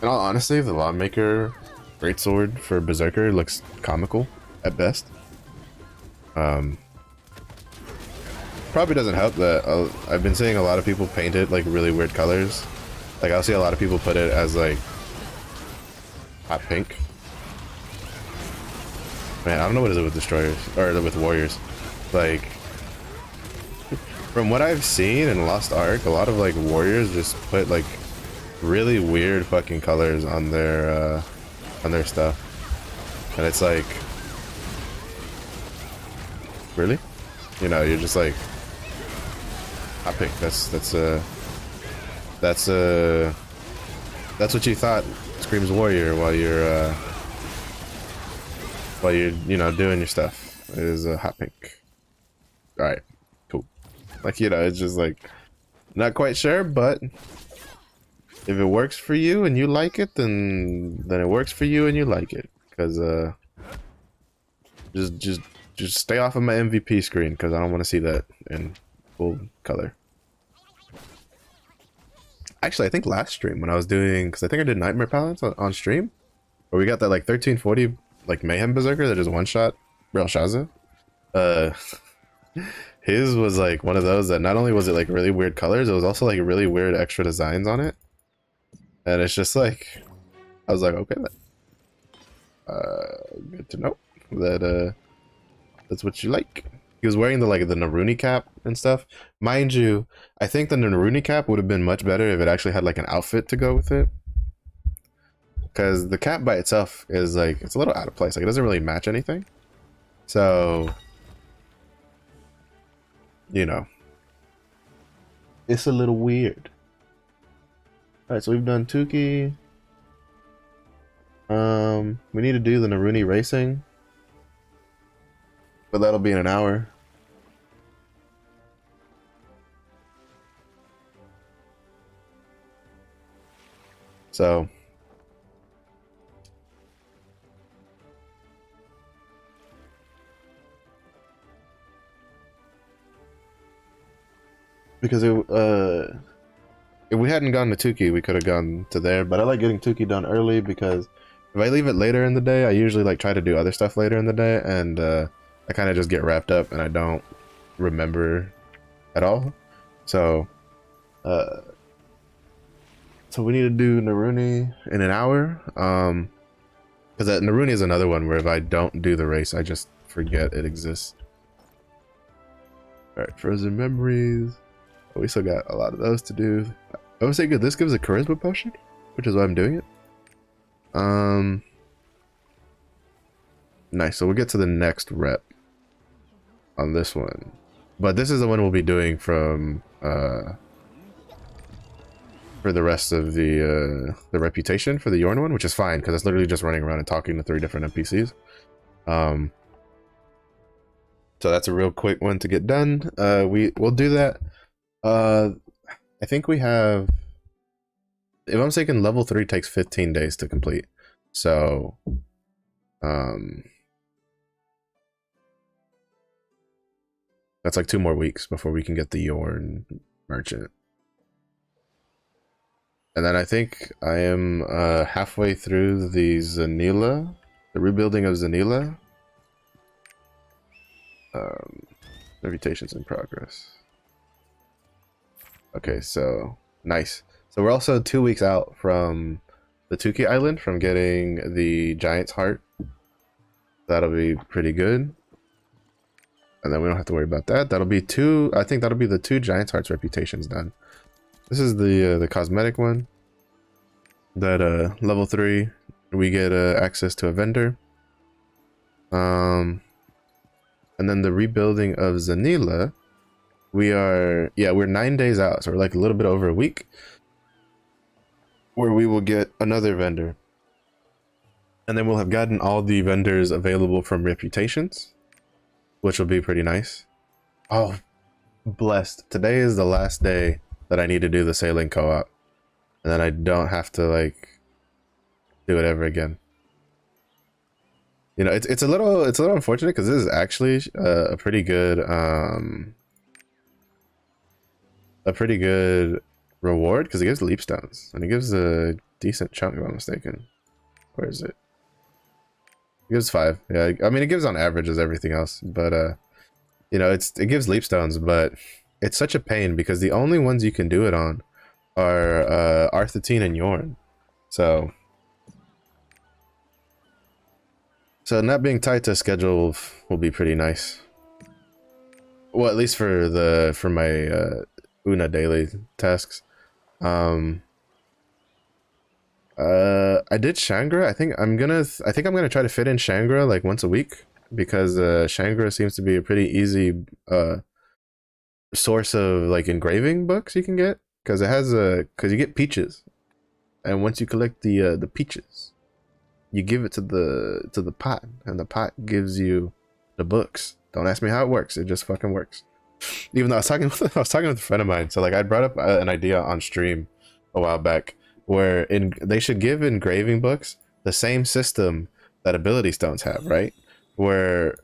in all honesty, the Lawmaker greatsword for Berserker looks comical at best. Probably doesn't help that I've been seeing a lot of people paint it like really weird colors. Like, I'll see a lot of people put it as like hot pink. Man, I don't know what is it with destroyers or with warriors. Like, from what I've seen in Lost Ark, a lot of like warriors just put like really weird fucking colors on their stuff, and it's like, really, you know, you're just like hot pink. That's what you thought screams warrior while you're you know doing your stuff is a hot pink. All right, cool. Like, you know, it's just like not quite sure, but if it works for you and you like it, then it works for you and you like it. Because just stay off of my MVP screen, because I don't want to see that in full color. Actually, I think last stream when I was doing, because I think I did Nightmare Paladins on stream, where we got that like 1340 like Mayhem Berserker that is one shot Belshazzar. His was like one of those that not only was it like really weird colors, it was also like really weird extra designs on it. And it's just like, I was like, okay, good to know that that's what you like. He was wearing the Naruni cap and stuff. Mind you, I think the Naruni cap would have been much better if it actually had like an outfit to go with it. Because the cap by itself is like, it's a little out of place. Like, it doesn't really match anything. So, you know, it's a little weird. Alright, so we've done Tuki. We need to do the Naruni racing. But that'll be in an hour. So because if we hadn't gone to Tuki, we could have gone to there, but I like getting Tuki done early, because if I leave it later in the day, I usually like try to do other stuff later in the day, and I kind of just get wrapped up and I don't remember at all. So so we need to do Naruni in an hour, because Naruni is another one where if I don't do the race, I just forget it exists. All right, Frozen Memories. Oh, we still got a lot of those to do. I would say good. This gives a charisma potion, which is why I'm doing it. Nice. So we'll get to the next rep on this one, but this is the one we'll be doing from for the rest of the reputation for the Yorn one, which is fine because it's literally just running around and talking to 3 different NPCs. So that's a real quick one to get done. We'll do that. I think we have, if I'm mistaken, level 3 takes 15 days to complete. So, that's like 2 more weeks before we can get the Yorn merchant. And then I think I am halfway through the Zanila, the rebuilding of Zanila. Reputation's in progress. Okay, so nice. So we're also 2 weeks out from the Tuki Island, from getting the Giant's Heart. That'll be pretty good. And then we don't have to worry about that. That'll be 2, I think that'll be the 2 Giant's Hearts reputations done. This is the cosmetic one. That level 3, we get access to a vendor. And then the rebuilding of Zanila, we're 9 days out, so we're like a little bit over a week, where we will get another vendor. And then we'll have gotten all the vendors available from reputations, which will be pretty nice. Oh, blessed. Today is the last day that I need to do the sailing co-op, and then I don't have to like do it ever again. You know, it's a little unfortunate because this is actually a pretty good reward because it gives leap stones and it gives a decent chunk if I'm mistaken. Where is it? It gives 5. Yeah, I mean it gives on average as everything else, but you know, it gives leap stones, but it's such a pain because the only ones you can do it on are Arthitine and Yorn. So not being tied to a schedule will be pretty nice. Well, at least for my Una daily tasks. I did Shangra. I think I'm gonna try to fit in Shangra like once a week because Shangra seems to be a pretty easy source of like engraving books you can get because it has because you get peaches, and once you collect the peaches, you give it to the pot, and the pot gives you the books. Don't ask me how it works. It just fucking works. Even though I was talking with a friend of mine, so like I brought up an idea on stream a while back where they should give engraving books the same system that ability stones have, right? Where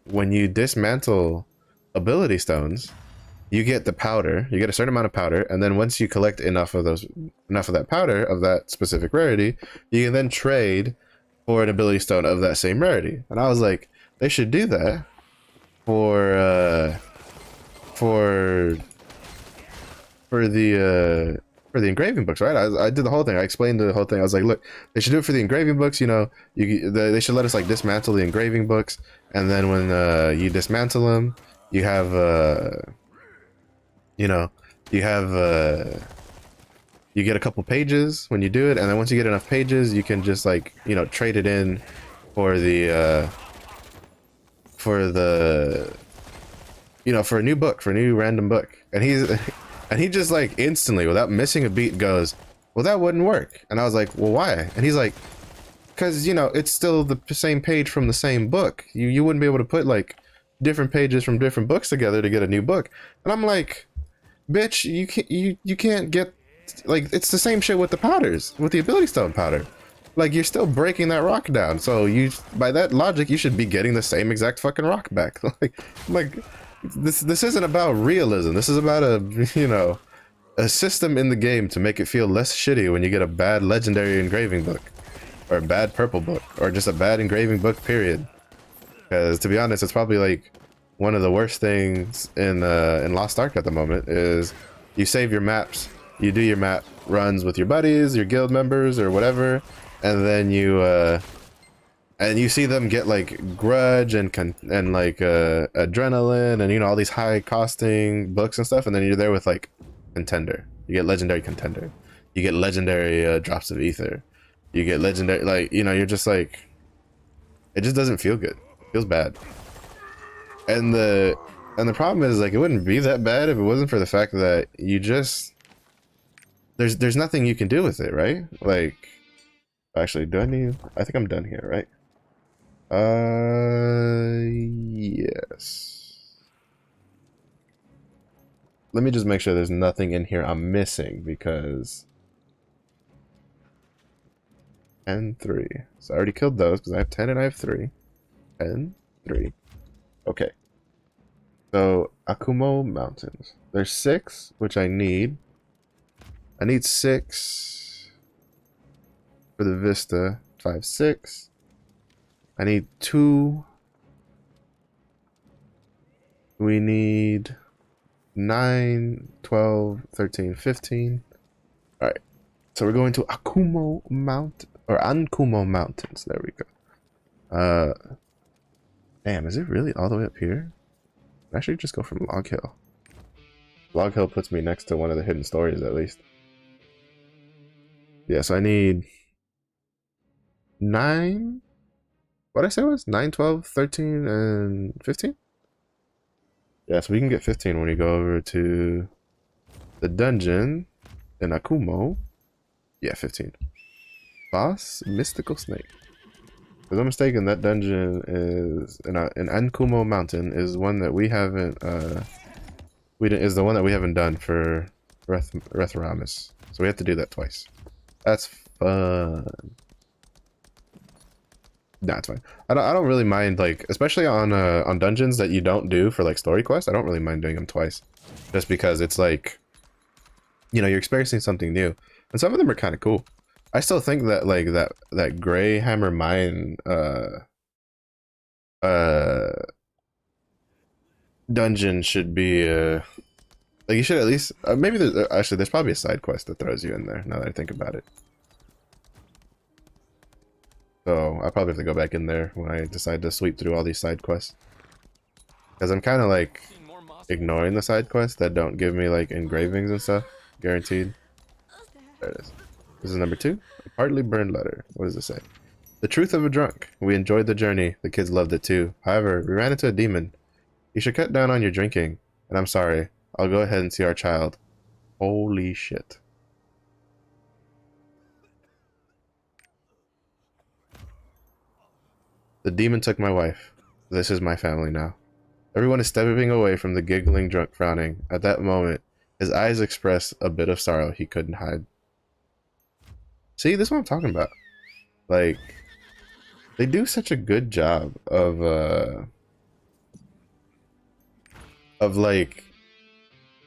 when you dismantle ability stones, you get the powder, you get a certain amount of powder, and then once you collect enough of that powder of that specific rarity, you can then trade for an ability stone of that same rarity. And I was like, they should do that for the engraving books, right? I did the whole thing. I explained the whole thing. I was like, look, they should do it for the engraving books. You know, they should let us like dismantle the engraving books, and then when you dismantle them, you have you get a couple pages when you do it, and then once you get enough pages, you can just like, you know, trade it in for the you know, for a new book, for a new random book. And he just like instantly, without missing a beat, goes, well, that wouldn't work. And I was like, well, why? And he's like, because, you know, it's still the same page from the same book. You wouldn't be able to put like different pages from different books together to get a new book. And I'm like, bitch, you can't get, like, it's the same shit with the powders, with the ability stone powder. Like, you're still breaking that rock down, so you, by that logic, you should be getting the same exact fucking rock back. like this isn't about realism. This is about a system in the game to make it feel less shitty when you get a bad legendary engraving book, or a bad purple book, or just a bad engraving book, period. Because to be honest, it's probably like one of the worst things in Lost Ark at the moment is you save your maps, you do your map runs with your buddies, your guild members, or whatever, and then you see them get like grudge and like adrenaline and, you know, all these high costing books and stuff, and then you're there with like contender. You get legendary contender. You get legendary drops of ether. You get legendary, like, you know, you're just like, it just doesn't feel good. It feels bad. And the problem is, like, it wouldn't be that bad if it wasn't for the fact that you just, there's nothing you can do with it, right? Like, actually, I think I'm done here, right? Yes. Let me just make sure there's nothing in here I'm missing, because 10, 3. So I already killed those because I have 10 and I have 3. 10, 3. Okay. So Akumo Mountains. There's 6, which I need. I need 6 for the Vista. 5, 6. I need 2. We need 9, 12, 13, 15. Alright. So we're going to Akumo Mountain, or Ankumo Mountains. There we go. Damn, is it really all the way up here? I should just go from Log Hill. Log Hill puts me next to one of the hidden stories, at least. Yeah, so I need 9. What I say was 9, 12, 13, and 15? Yeah, so we can get 15 when we go over to the dungeon in Akumo. Yeah, 15. Boss, Mystical Snake. If I'm not mistaken, that dungeon is in Ankumo Mountain is one that we haven't is the one that we haven't done for Rethramis. So we have to do that twice. That's fun. Nah, it's fine. I don't really mind, like, especially on dungeons that you don't do for like story quests. I don't really mind doing them twice, just because it's like, you know, you're experiencing something new, and some of them are kind of cool. I still think that like that Grey Hammer Mine dungeon should be like, you should at least maybe there's actually there's probably a side quest that throws you in there now that I think about it. So I probably have to go back in there when I decide to sweep through all these side quests, because I'm kind of like ignoring the side quests that don't give me like engravings and stuff guaranteed. There it is. This is number 2. A partly burned letter. What does it say? The truth of a drunk. We enjoyed the journey. The kids loved it too. However, we ran into a demon. You should cut down on your drinking. And I'm sorry. I'll go ahead and see our child. Holy shit. The demon took my wife. This is my family now. Everyone is stepping away from the giggling drunk, frowning. At that moment, his eyes expressed a bit of sorrow he couldn't hide. See, this is what I'm talking about. Like, they do such a good job of like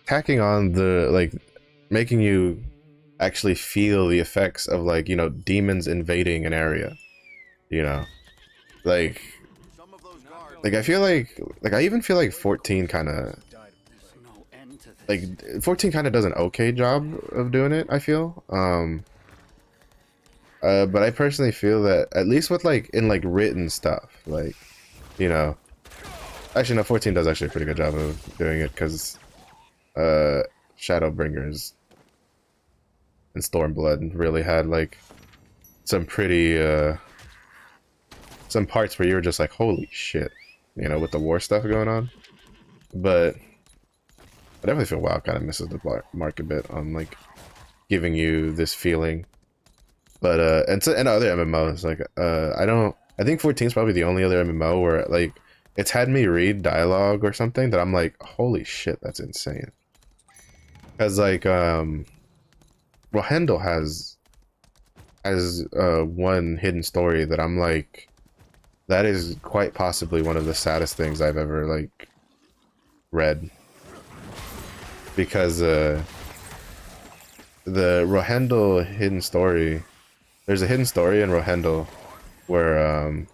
tacking on the, like, making you actually feel the effects of, like, you know, demons invading an area, you know, like I feel like I even feel like 14 kind of No end to this. like 14 kind of does an okay job of doing it, I feel. But I personally feel that at least with like in like written stuff, like, you know, actually no, 14 does actually a pretty good job of doing it, because Shadowbringers and Stormblood really had like some pretty some parts where you were just like, holy shit, you know, with the war stuff going on. But I definitely feel WoW kind of misses the mark a bit on like giving you this feeling. But and other MMOs, like I think 14 is probably the only other MMO where like it's had me read dialogue or something that I'm like, holy shit, that's insane. Because like Rohendel has one hidden story that I'm like, that is quite possibly one of the saddest things I've ever like read, because the Rohendel hidden story, there's a hidden story in Rohendel where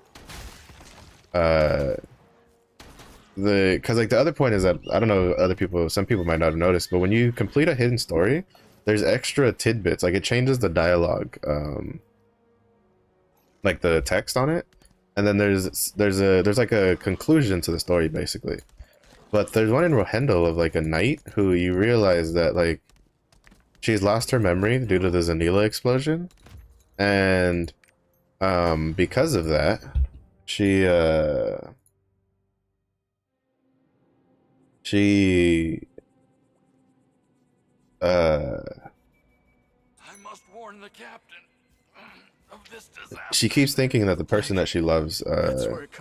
because like the other point is that, I don't know, some people might not have noticed, but when you complete a hidden story, there's extra tidbits, like it changes the dialogue, like the text on it, and then there's like a conclusion to the story basically. But there's one in Rohendel of like a knight who you realize that like she's lost her memory due to the Zanila explosion, and because of that, she I must warn the captain of this disaster. she keeps thinking that the person that she loves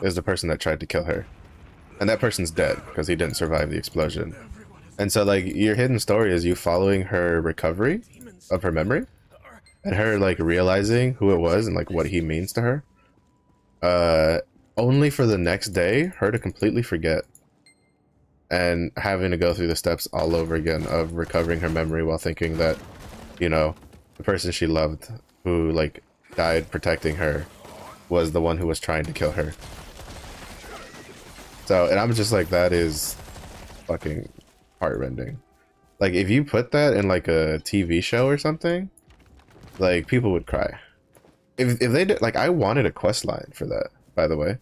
is the person that tried to kill her, and that person's dead because he didn't survive the explosion. And so like your hidden story is you following her recovery of her memory, and her like realizing who it was and like what he means to her, only for the next day her to completely forget and having to go through the steps all over again of recovering her memory while thinking that, you know, the person she loved who like died protecting her was the one who was trying to kill her. So, and I'm just like, that is fucking heartrending. Like if you put that in like a TV show or something, like people would cry. If they did, like, I wanted a quest line for that, by the way.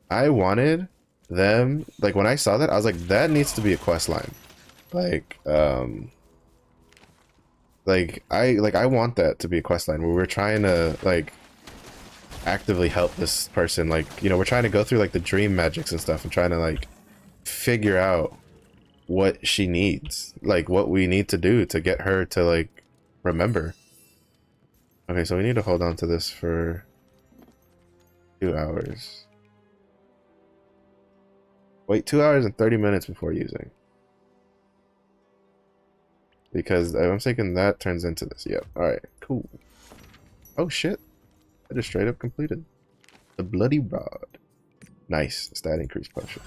I wanted them, like when I saw that, I was like, that needs to be a quest line. Like I want that to be a quest line where we're trying to like actively help this person, like, you know, we're trying to go through like the dream magics and stuff and trying to like figure out what she needs, like what we need to do to get her to like remember. Okay, so we need to hold on to this for 2 hours. Wait 2 hours and 30 minutes before using. Because I'm thinking that turns into this. Yep. Alright, cool. Oh shit. I just straight up completed. The Bloody Rod. Nice. Stat increase potion.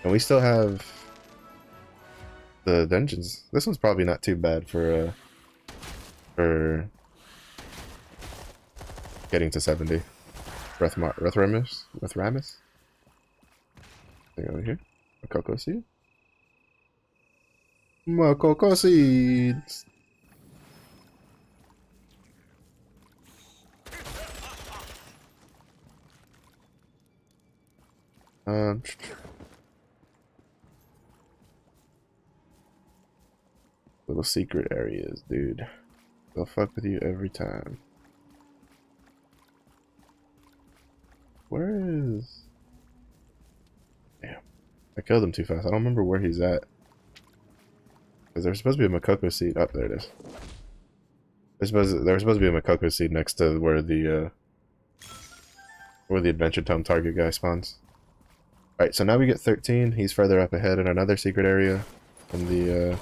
And we still have the dungeons. This one's probably not too bad for getting to 70. Rethramis? Thing over here. A cocoa seed. More cocoa seeds. Little secret areas, dude. They'll fuck with you every time. Where is... Damn. I killed him too fast. I don't remember where he's at. Because there's supposed to be a Makoko seed. Oh, there it is. There was supposed to be a Makoko seed next to where the adventure tome target guy spawns. Alright, so now we get 13. He's further up ahead in another secret area in the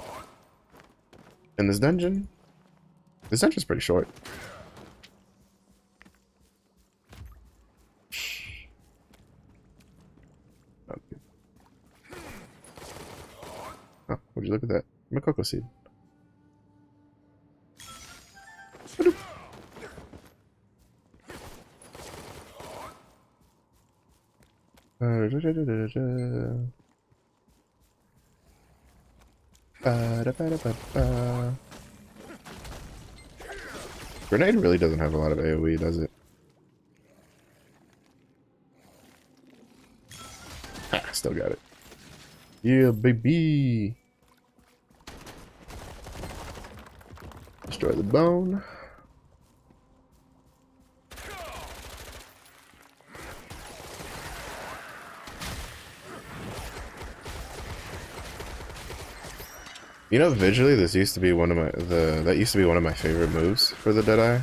in this dungeon. This dungeon's pretty short. Okay. Oh, would you look at that? Makoko seed. Grenade really doesn't have a lot of AoE, does it? Ah, still got it. Yeah, baby! Destroy the bone. You know, visually, this used to be one of my favorite moves for the Deadeye.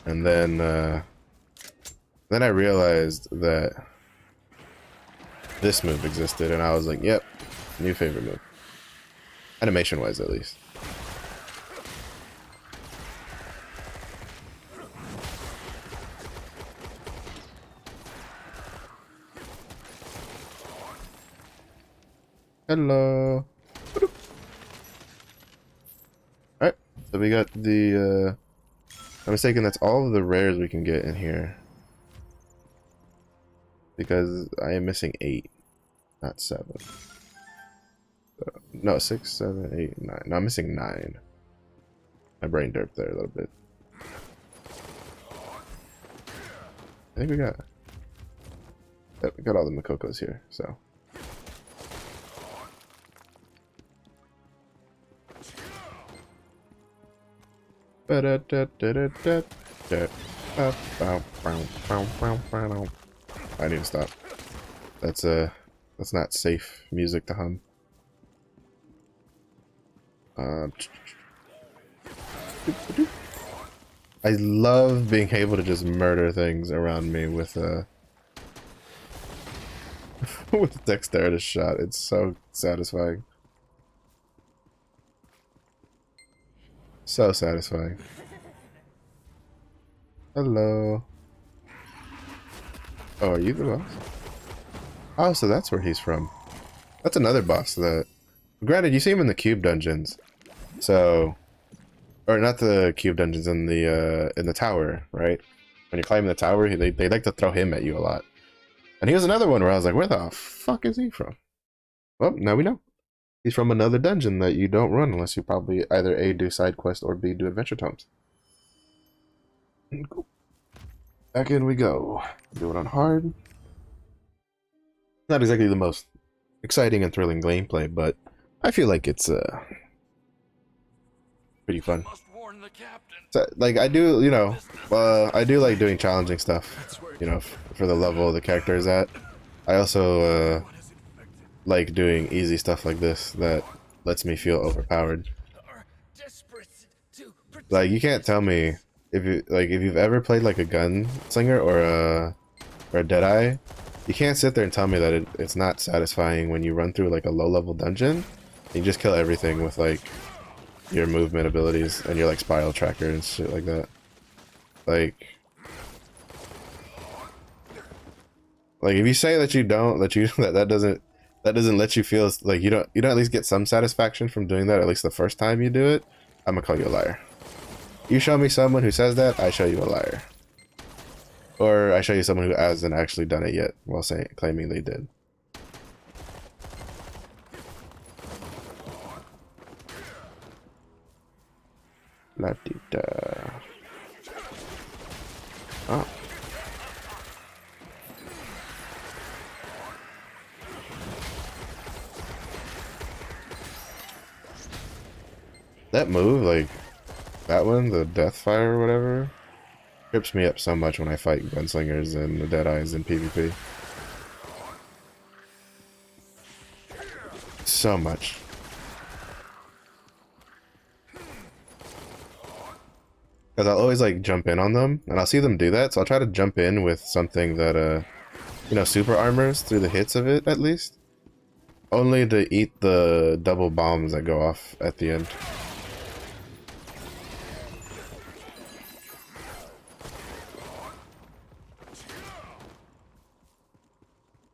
And then I realized that this move existed, and I was like, "Yep, new favorite move." Animation-wise, at least. Hello. Alright, so we got the, I'm mistaken, that's all of the rares we can get in here. Because I am missing 8, not 7. No, 6, 7, 8, 9. No, I'm missing 9. My brain derped there a little bit. I think we got all the Makokos here, so. I need to stop. That's not safe music to hum. I love being able to just murder things around me with with a dexterity shot. It's so satisfying. So satisfying. Hello. Oh, are you the boss? Oh, so that's where he's from. That's another boss that... Granted, you see him in the cube dungeons. So... Or not the cube dungeons, in the tower, right? When you climb the tower, they like to throw him at you a lot. And he was another one where I was like, where the fuck is he from? Well, now we know. He's from another dungeon that you don't run unless you probably either A, do side quest, or B, do adventure tomes. Cool. Back in we go. Do it on hard. Not exactly the most exciting and thrilling gameplay, but I feel like it's pretty fun. Must warn the captain. So, like, I do, you know, I do like doing challenging stuff, you know, for the level the character is at. I also like doing easy stuff like this that lets me feel overpowered. Like, you can't tell me if you've ever played like a gunslinger or a Deadeye, you can't sit there and tell me that it's not satisfying when you run through like a low level dungeon You just kill everything with like your movement abilities and your like spiral tracker and shit like that. Like if you say that you don't, that doesn't let you feel like you don't at least get some satisfaction from doing that at least the first time you do it, I'm gonna call you a liar. You show me someone who says that, I show you a liar. Or I show you someone who hasn't actually done it yet while claiming they did. La-di-da. Oh. That move, like, that one, the Deathfire or whatever, trips me up so much when I fight gunslingers and the Deadeyes in PvP. So much. Because I'll always, like, jump in on them, and I'll see them do that, so I'll try to jump in with something that, you know, super armors through the hits of it, at least. Only to eat the double bombs that go off at the end.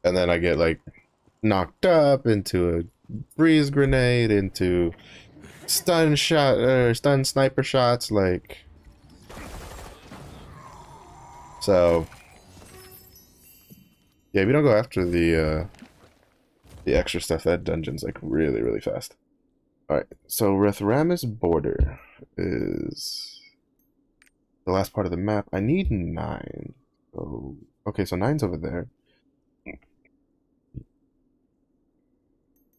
And then I get, like, knocked up into a breeze grenade, into stun sniper shots, like... So... Yeah, if you don't go after the extra stuff, that dungeon's, like, really, really fast. Alright, so Rethramis Border is the last part of the map. I need 9. Oh, okay, so 9's over there.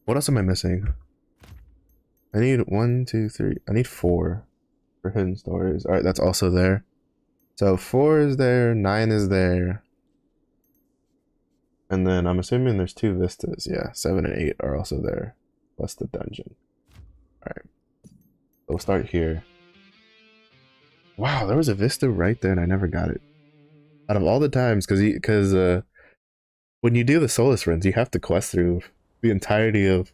What else am I missing? I need 1, 2, 3. I need 4 for hidden stories. Alright, that's also there. So 4 is there, 9 is there. And then I'm assuming there's 2 vistas. Yeah, 7 and 8 are also there. Plus the dungeon. Alright. We'll start here. Wow, there was a vista right there and I never got it. Out of all the times, because when you do the Solus runs, you have to quest through the entirety of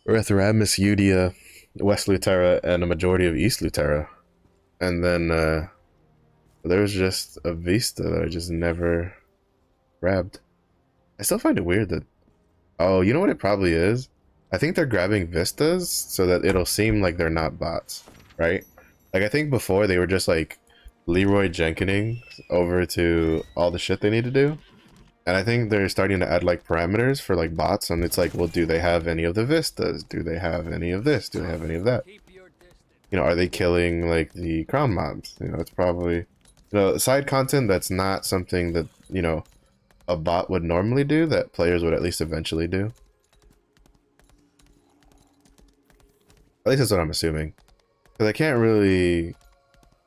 Rethramis, Udia, West Lutera, and a majority of East Lutera. And then there was just a vista that I just never grabbed. I still find it weird that... Oh, you know what it probably is? I think they're grabbing vistas so that it'll seem like they're not bots, right? Like, I think before they were just like Leroy Jenkining over to all the shit they need to do. And I think they're starting to add like parameters for like bots, and it's like, well, do they have any of the vistas? Do they have any of this? Do they have any of that? You know, are they killing like the crown mobs? You know, it's probably, you know, side content that's not something that, you know, a bot would normally do, that players would at least eventually do. At least that's what I'm assuming. Because I can't really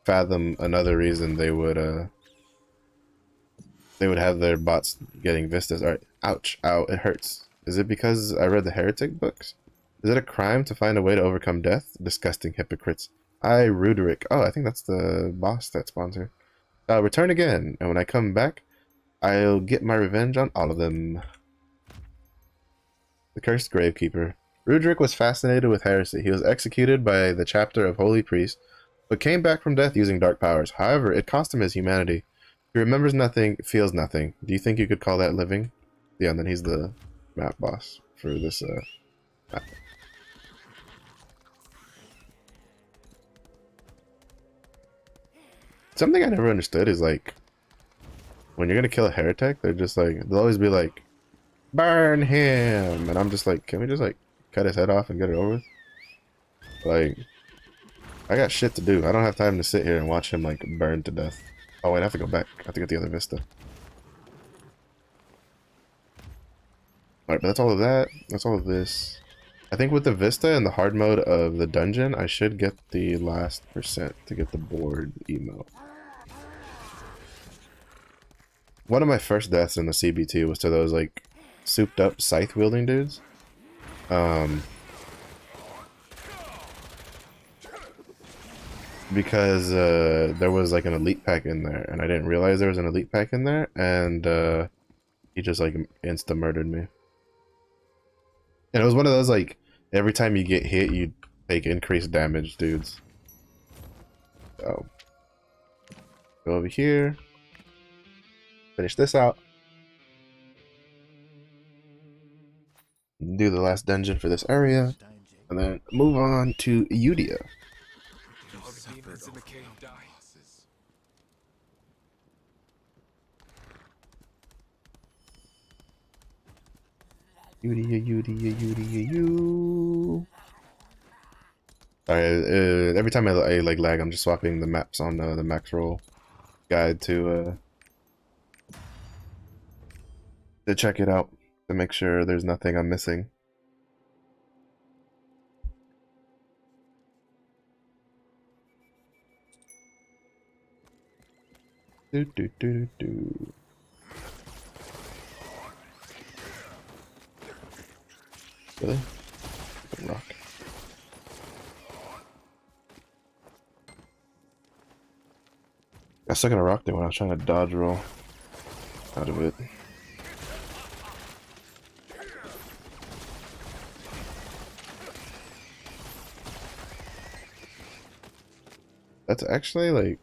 fathom another reason they would have their bots getting vistas. Alright, ouch, ow, it hurts. Is it because I read the heretic books? Is it a crime to find a way to overcome death? Disgusting hypocrites. Ruderick. Oh, I think that's the boss that sponsor. Return again, and when I come back, I'll get my revenge on all of them. The Cursed Gravekeeper. Ruderick was fascinated with heresy. He was executed by the chapter of Holy Priest, but came back from death using dark powers. However, it cost him his humanity. He remembers nothing, feels nothing. Do you think you could call that living? Yeah, and then he's the map boss for this map. Something I never understood is like, when you're gonna kill a heretic, they're just like, they'll always be like, burn him! And I'm just like, can we just like cut his head off and get it over with? Like, I got shit to do. I don't have time to sit here and watch him like burn to death. Oh wait, I have to go back. I have to get the other vista. Alright, but that's all of that. That's all of this. I think with the vista and the hard mode of the dungeon, I should get the last percent to get the board emote. One of my first deaths in the CBT was to those like souped up scythe wielding dudes. Because there was like an elite pack in there, and I didn't realize there was an elite pack in there, and he just like insta murdered me. And it was one of those like every time you get hit, you take increased damage, dudes. So go over here, finish this out, do the last dungeon for this area, and then move on to Udia. All the demons in the cave die. Udia. Alright, every time I like lag, I'm just swapping the maps on the max roll guide to check it out to make sure there's nothing I'm missing. Do. Really? Rock. I got stuck in a rock there when I was trying to dodge roll out of it. That's actually like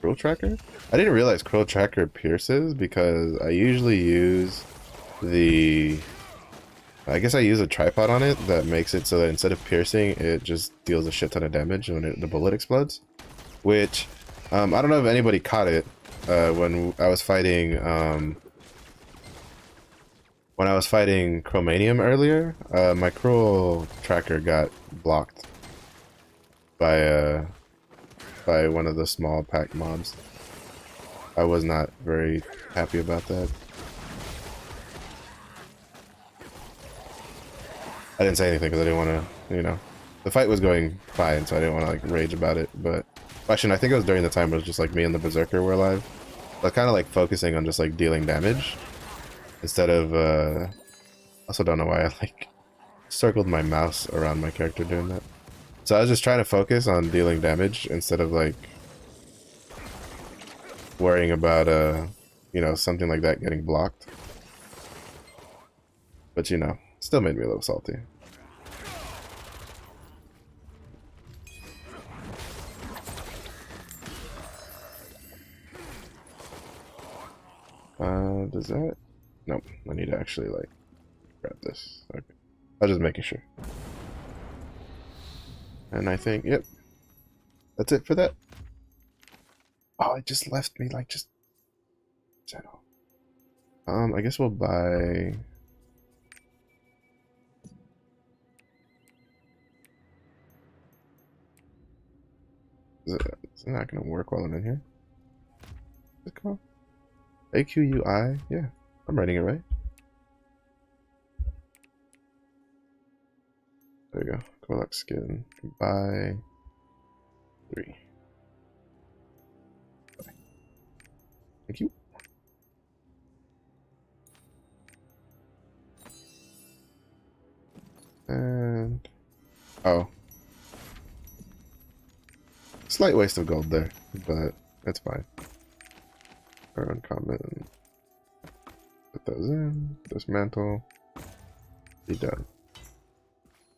Crow Tracker? I didn't realize Crow Tracker pierces because I usually use I guess I use a tripod on it that makes it so that instead of piercing, it just deals a shit ton of damage when the bullet explodes. Which, I don't know if anybody caught it when I was fighting Chromanium earlier. My Crow Tracker got blocked by one of the small pack mobs. I was not very happy about that. I didn't say anything because I didn't want to, you know, the fight was going fine, so I didn't want to like rage about it. But actually, I think it was during the time it was just like me and the Berserker were alive. I was kind of like focusing on just like dealing damage instead of. Also, don't know why I like circled my mouse around my character doing that. So I was just trying to focus on dealing damage instead of like worrying about you know, something like that getting blocked. But you know, still made me a little salty. Does that? Nope. I need to actually like grab this. Okay. I was just making sure. And I think, yep. That's it for that. Oh, it just left me like just. I guess we'll buy. Is it not gonna work while I'm in here? Come on. AQUI? Yeah, I'm writing it right. There you go. Collect skin. Buy 3. Bye. Thank you. And oh, slight waste of gold there, but that's fine. Or uncommon. Put those in. Dismantle. Be done.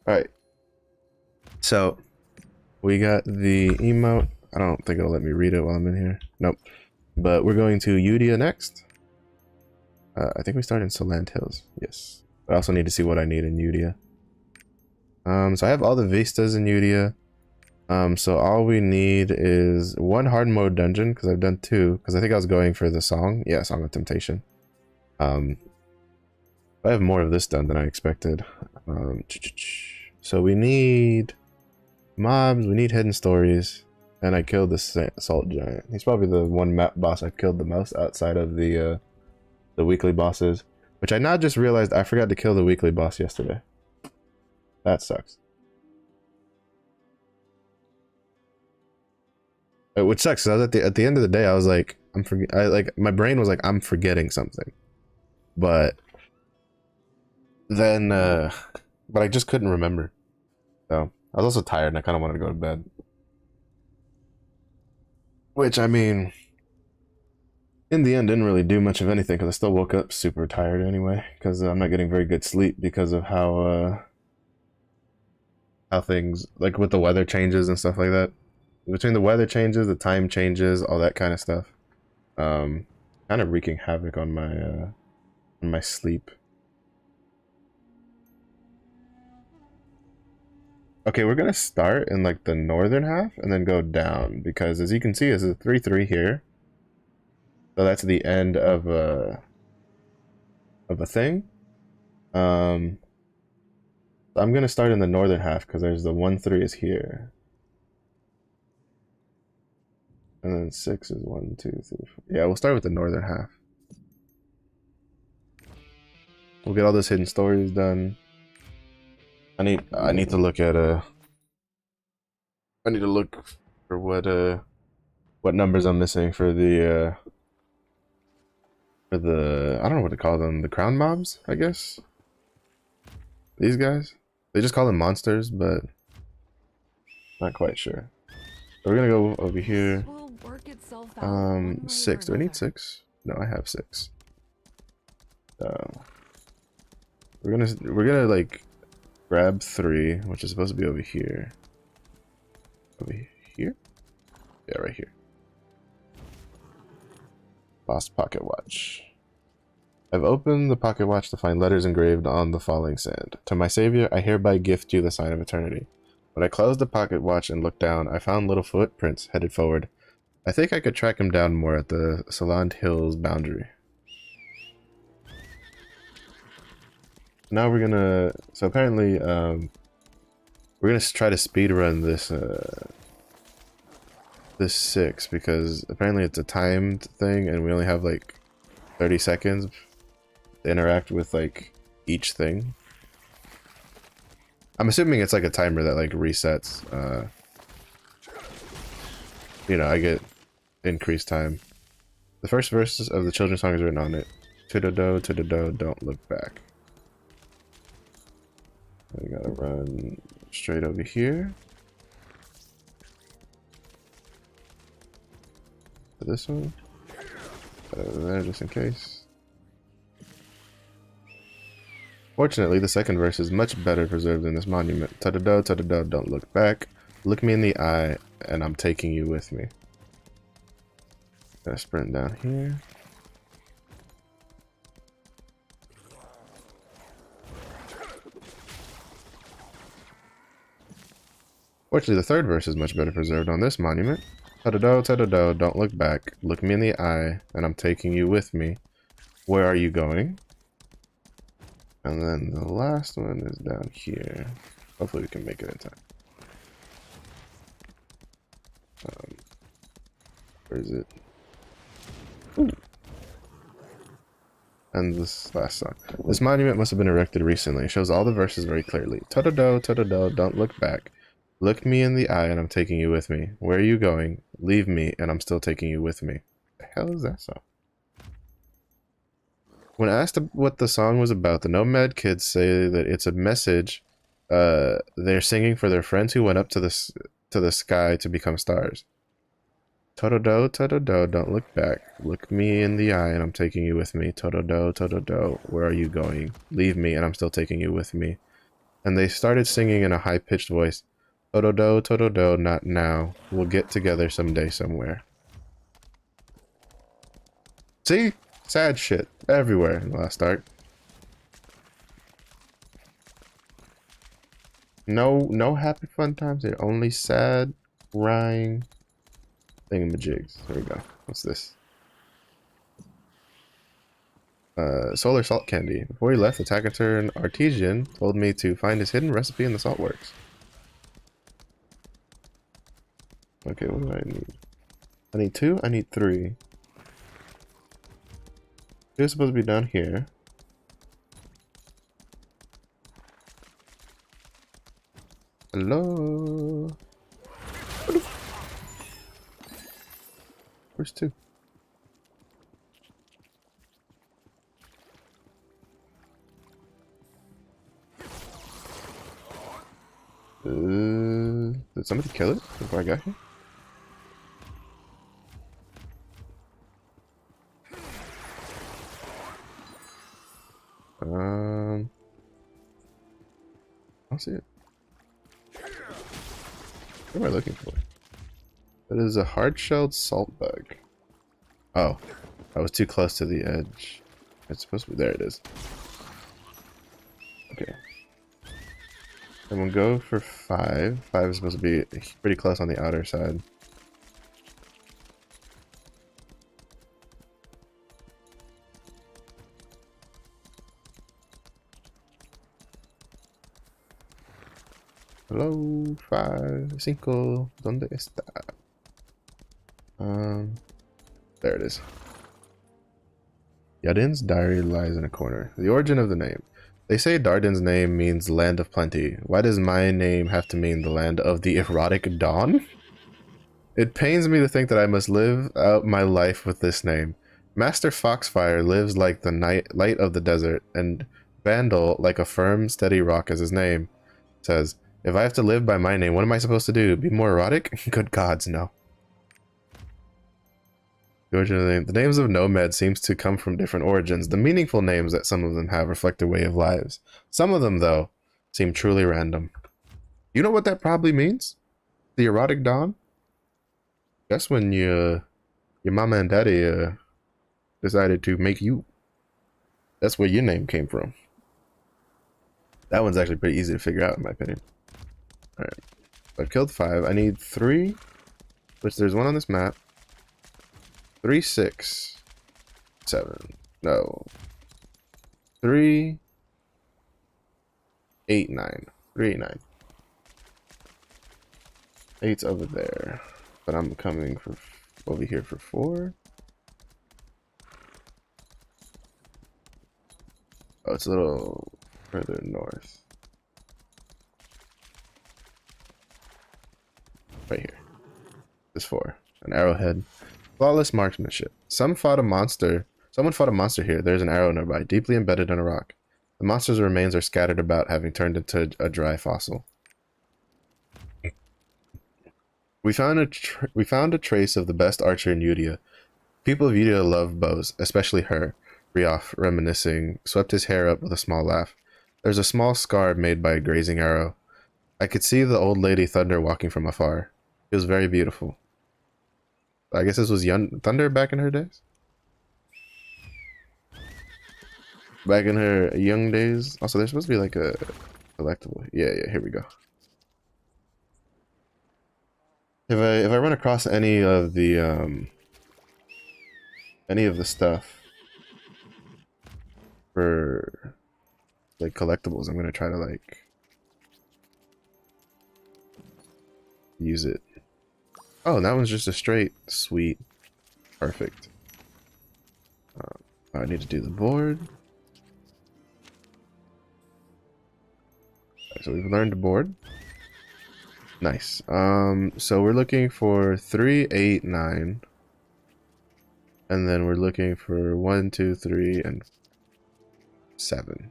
Alright. So, we got the emote. I don't think it'll let me read it while I'm in here. Nope. But we're going to Udia next. I think we start in Soland Hills. Yes. I also need to see what I need in Udia. So I have all the vistas in Udia. So all we need is 1 hard mode dungeon, because I've done 2, because I think I was going for the song. Yeah, Song of Temptation. I have more of this done than I expected. So we need mobs, we need hidden stories, and I killed the Salt Giant. He's probably the one map boss I've killed the most outside of the weekly bosses, which I now just realized I forgot to kill the weekly boss yesterday. That sucks. Which sucks. I was at the end of the day, I was like, my brain was like, I'm forgetting something, but then, but I just couldn't remember. So I was also tired, and I kind of wanted to go to bed. Which I mean, in the end, didn't really do much of anything because I still woke up super tired anyway. Because I'm not getting very good sleep because of how things like with the weather changes and stuff like that. Between the weather changes, the time changes, all that kind of stuff, kind of wreaking havoc on my sleep. Okay, we're gonna start in like the northern half and then go down because as you can see, it's a 3-3 here. So that's the end of a thing. I'm gonna start in the northern half because there's the 1-3 is here. And then 6 is 1, 2, 3, 4. Yeah, we'll start with the northern half. We'll get all those hidden stories done. I need to look at I need to look for what numbers I'm missing for the I don't know what to call them, the crown mobs, I guess. These guys. They just call them monsters, but not quite sure. So we're gonna go over here. Will work itself out one way 6. or Do I need another. 6? No, I have 6. We're gonna like grab 3, which is supposed to be over here. Over here? Yeah, right here. Lost pocket watch. I've opened the pocket watch to find letters engraved on the falling sand. To my savior, I hereby gift you the sign of eternity. When I closed the pocket watch and looked down, I found little footprints headed forward. I think I could track him down more at the Saland Hills boundary. Now we're gonna... So apparently, we're gonna try to speedrun this, this 6, because apparently it's a timed thing and we only have like 30 seconds to interact with like each thing. I'm assuming it's like a timer that like resets. You know, I get increased time. The first verse of the children's song is written on it. To-do-do, don't look back. We gotta run straight over here. To this one. Put it over there just in case. Fortunately, the second verse is much better preserved in this monument. To-do-do, don't look back. Look me in the eye, and I'm taking you with me. Gotta sprint down here. Fortunately, the third verse is much better preserved on this monument. To-do-do, don't look back. Look me in the eye, and I'm taking you with me. Where are you going? And then the last one is down here. Hopefully we can make it in time. Where is it? Ooh. And this last song. This monument must have been erected recently. It shows all the verses very clearly. To-do-do, don't look back. Look me in the eye and I'm taking you with me. Where are you going? Leave me and I'm still taking you with me. The hell is that song? When asked what the song was about, the Nomad kids say that it's a message they're singing for their friends who went up to the sky to become stars. To-do-do, don't look back. Look me in the eye and I'm taking you with me. To-do-do, where are you going? Leave me and I'm still taking you with me. And they started singing in a high-pitched voice. To-do-do, not now. We'll get together someday somewhere. See? Sad shit everywhere in the last arc. No happy fun times here. Only sad, crying thingamajigs. There we go. What's this? Solar salt candy. Before he left, the Taciturn artisan told me to find his hidden recipe in the salt works. Okay, what do I need? I need 2, I need 3. 2 is supposed to be down here. Hello? Where's 2? Did somebody kill it before I got here? I don't see it. What am I looking for? That is a hard-shelled salt bug. Oh, I was too close to the edge. It's supposed to be there. It is. Okay. And we'll go for 5. 5 is supposed to be pretty close on the outer side. Hello, 5, 5, ¿dónde está? There it is. Yadin's diary lies in a corner. The origin of the name. They say Darden's name means land of plenty. Why does my name have to mean the land of the erotic dawn? It pains me to think that I must live out my life with this name. Master Foxfire lives like the light of the desert, and Vandal like a firm, steady rock as his name. Says, if I have to live by my name, what am I supposed to do? Be more erotic? Good gods, no. The names of nomads seems to come from different origins. The meaningful names that some of them have reflect their way of lives. Some of them, though, seem truly random. You know what that probably means? The erotic dawn? That's when your mama and daddy decided to make you. That's where your name came from. That one's actually pretty easy to figure out, in my opinion. Alright. I've killed 5. I need 3, which there's one on this map. 3, 6, 7. No. 3, 8, 9. 3, 8, 9. 8's over there. But I'm coming for over here for 4. Oh, it's a little further north. Right here. This 4. An arrowhead. Flawless marksmanship. Someone fought a monster here. There's an arrow nearby, deeply embedded in a rock. The monster's remains are scattered about, having turned into a dry fossil. We found a trace of the best archer in Udia. People of Udia love bows, especially her. Rioff, reminiscing, swept his hair up with a small laugh. There's a small scar made by a grazing arrow. I could see the old lady Thunder walking from afar. It was very beautiful. I guess this was young Thunder back in her days? Back in her young days? Also, there's supposed to be like a collectible. Yeah, here we go. If I run across any of the stuff for like collectibles, I'm gonna try to like use it. Oh, that one's just a straight. Sweet. Perfect. I need to do the board. So we've learned the board. Nice. So we're looking for 3, 8, 9. And then we're looking for 1, 2, 3, and 7.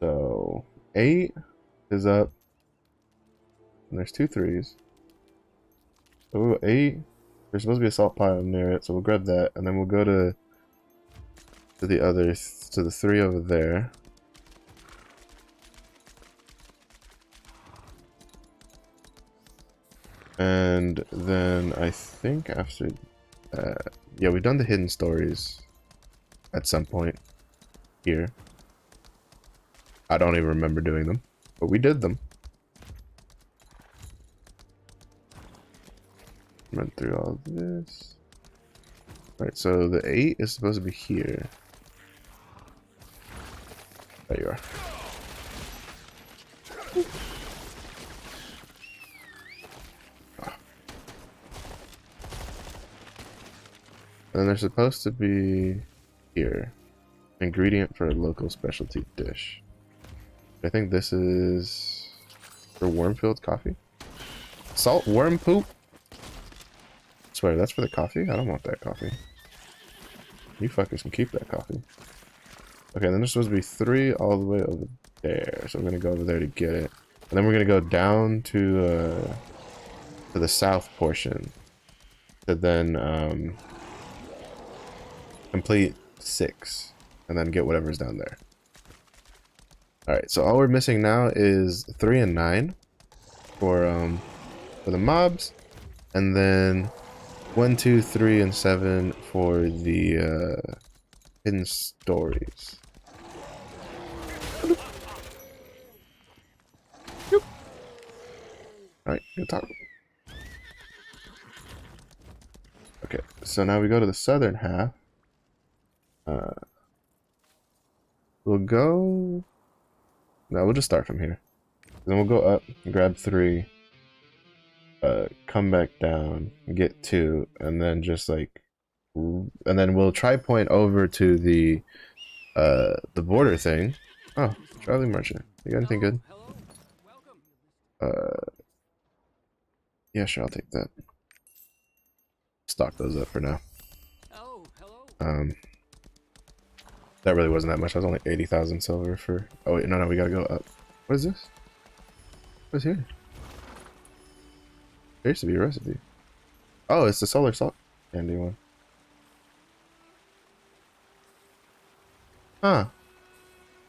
So 8 is up. And there's 2 3s. So 8. There's supposed to be a salt pile near it, so we'll grab that, and then we'll go to the other, to the 3 over there. And then I think after that, yeah, we've done the hidden stories at some point here. I don't even remember doing them, but we did them. Run through all of this. Alright, so the 8 is supposed to be here. There you are. And then they're supposed to be here. Ingredient for a local specialty dish. I think this is for worm-filled coffee. Salt worm poop? I swear, that's for the coffee? I don't want that coffee. You fuckers can keep that coffee. Okay, then there's supposed to be 3 all the way over there. So we're gonna go over there to get it. And then we're gonna go down to the south portion. To then complete 6. and then get whatever's down there. Alright, so all we're missing now is 3 and 9 for the mobs, and then 1, 2, 3, and 7 for the hidden stories. Alright, good talk. Okay, so now we go to the southern half. We'll go... No, we'll just start from here. Then we'll go up, grab 3, come back down, get 2, and then just like... And then we'll try point over to the border thing. Oh, traveling merchant. You got anything good? Yeah, sure, I'll take that. Stock those up for now. That really wasn't that much. I was only 80,000 silver for... Oh wait, no, we gotta go up. What is this? What's here? There used to be a recipe. Oh, it's the solar salt candy one. Huh.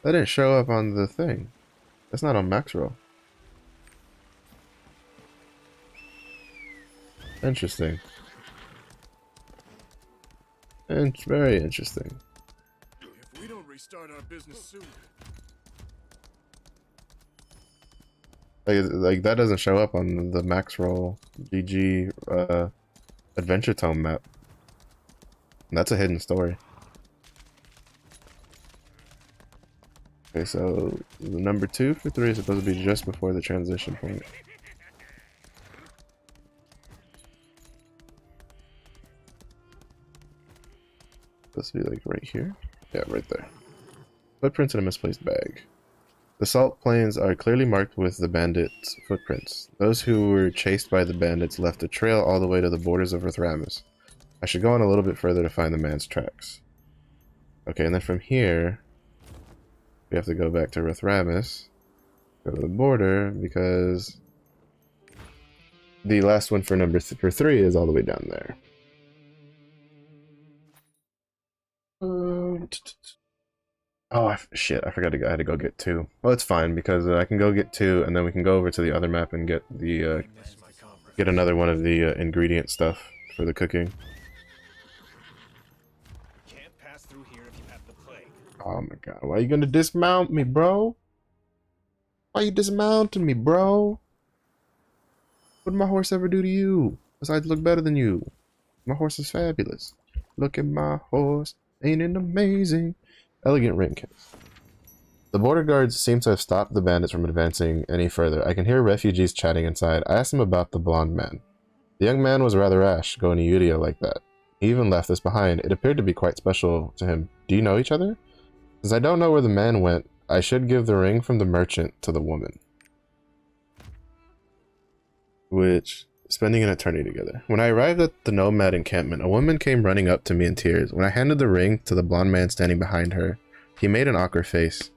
That didn't show up on the thing. That's not on max roll. Interesting. And very interesting. If we don't restart our business soon. Like that doesn't show up on the max roll GG adventure tome map. And that's a hidden story. Okay, so the number 2 for 3 is supposed to be just before the transition point. Supposed to be like right here? Yeah, right there. Footprints in a misplaced bag. The salt plains are clearly marked with the bandits' footprints. Those who were chased by the bandits left a trail all the way to the borders of Rathramus. I should go on a little bit further to find the man's tracks. Okay, and then from here, we have to go back to Rathramus, go to the border, because the last one for for 3 is all the way down there. Oh, shit, I forgot I had to go get 2. Well, it's fine, because I can go get 2, and then we can go over to the other map and get the, get another one of the ingredient stuff for the cooking. Can't pass through here if you have the plague. Oh my god, why are you gonna dismount me, bro? Why you dismounting me, bro? What did my horse ever do to you? Besides look better than you. My horse is fabulous. Look at my horse, ain't it amazing? Elegant ring case. The border guards seem to have stopped the bandits from advancing any further. I can hear refugees chatting inside. I asked them about the blonde man. The young man was rather rash, going to Udia like that. He even left this behind. It appeared to be quite special to him. Do you know each other? Since I don't know where the man went, I should give the ring from the merchant to the woman. Which, spending an eternity together. When I arrived at the nomad encampment, a woman came running up to me in tears. When I handed the ring to the blonde man standing behind her, he made an awkward face.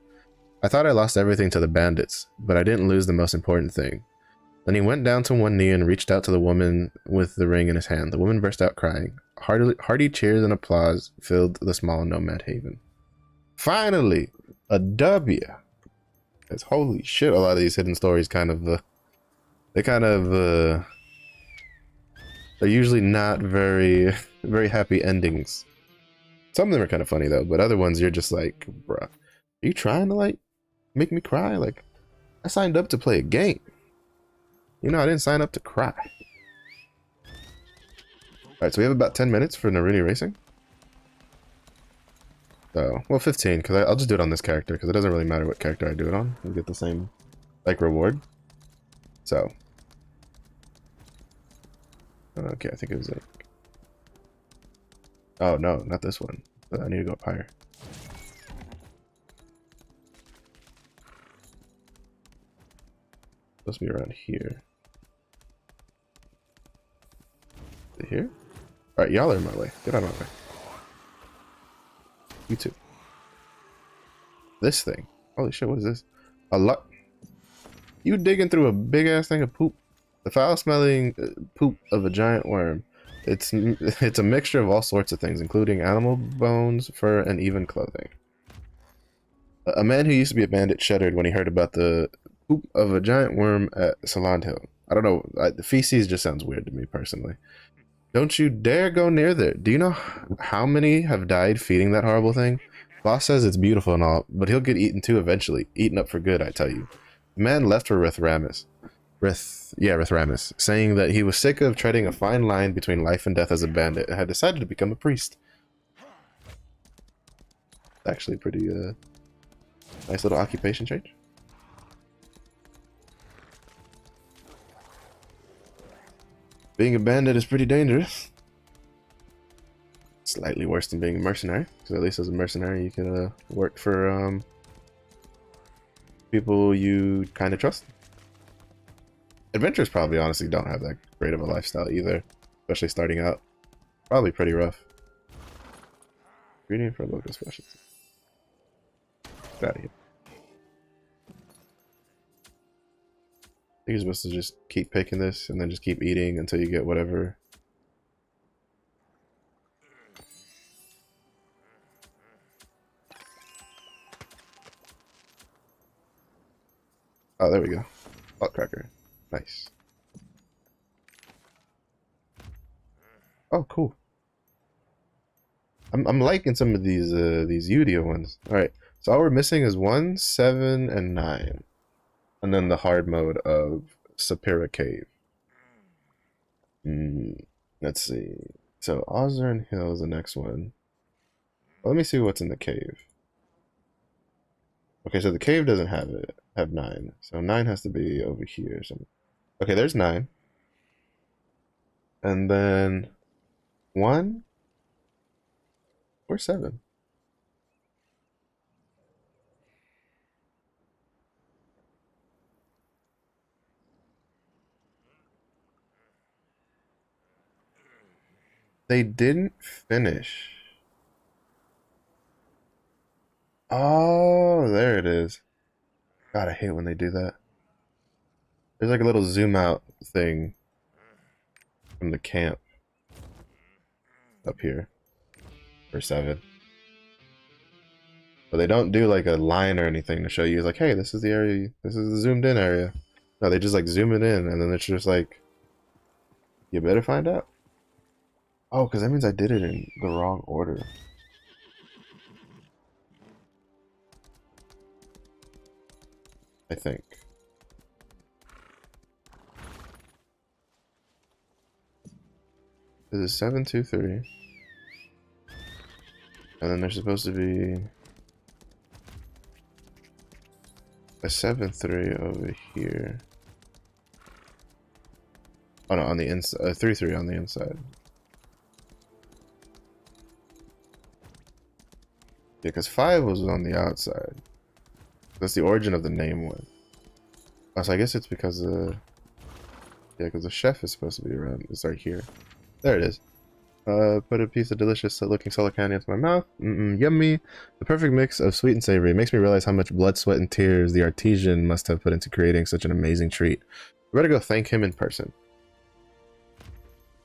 I thought I lost everything to the bandits, but I didn't lose the most important thing. Then he went down to one knee and reached out to the woman with the ring in his hand. The woman burst out crying. Hearty cheers and applause filled the small nomad haven. Finally, a W. It's holy shit, a lot of these hidden stories they're usually not very happy endings. Some of them are kind of funny though, but other ones you're just like, bruh, are you trying to like make me cry? Like, I signed up to play a game. You know, I didn't sign up to cry. Alright, so we have about 10 minutes for Naruni Racing. So, well, 15, because I'll just do it on this character, because it doesn't really matter what character I do it on. We'll get the same, like, reward. So. Okay, I think it was like... Oh, no, not this one. I need to go up higher. Supposed to be around here. Is it here? Alright, y'all are in my way. Get out of my way. You too. This thing. Holy shit, what is this? A lot. You digging through a big ass thing of poop. The foul smelling poop of a giant worm. It's a mixture of all sorts of things, including animal bones, fur, and even clothing. A man who used to be a bandit shuddered when he heard about the poop of a giant worm at Salon Hill. I don't know. The feces just sounds weird to me personally. Don't you dare go near there. Do you know how many have died feeding that horrible thing? Boss says it's beautiful and all, but he'll get eaten too eventually. Eaten up for good, I tell you. The man left for Rithramus, saying that he was sick of treading a fine line between life and death as a bandit and had decided to become a priest. Actually pretty nice little occupation change. Being a bandit is pretty dangerous. Slightly worse than being a mercenary, because at least as a mercenary you can work for people you kind of trust. Adventurers probably honestly don't have that great of a lifestyle either, especially starting out. Probably pretty rough. Ingredient for local specialty. Get out of here. You're supposed to just keep picking this and then just keep eating until you get whatever. Oh, there we go. Salt cracker. Nice. Oh, cool. I'm liking some of these Udia ones. All right. So all we're missing is 1, 7, and 9. And then the hard mode of Sapira Cave. Let's see. So Ozern Hill is the next one. Well, let me see what's in the cave. Okay, so the cave doesn't have 9. So 9 has to be over here or something. Okay, there's 9. And then 1 or 7. They didn't finish. Oh, there it is. God, I hate when they do that. There's like a little zoom out thing from the camp up here for 7. But they don't do like a line or anything to show you like, hey, this is the area, this is the zoomed in area. No, they just like zoom it in and then it's just like, you better find out. Oh, because that means I did it in the wrong order. I think. This is 7, 2, 3. And then there's supposed to be a 7, 3 over here. Oh no, on the inside. 3, 3 on the inside. Yeah, because 5 was on the outside. That's the origin of the name one. Oh, so I guess it's because yeah, because the chef is supposed to be around. It's right here. There it is. Put a piece of delicious looking solar candy into my mouth. Yummy. The perfect mix of sweet and savory. It makes me realize how much blood, sweat, and tears the artisan must have put into creating such an amazing treat. We better go thank him in person.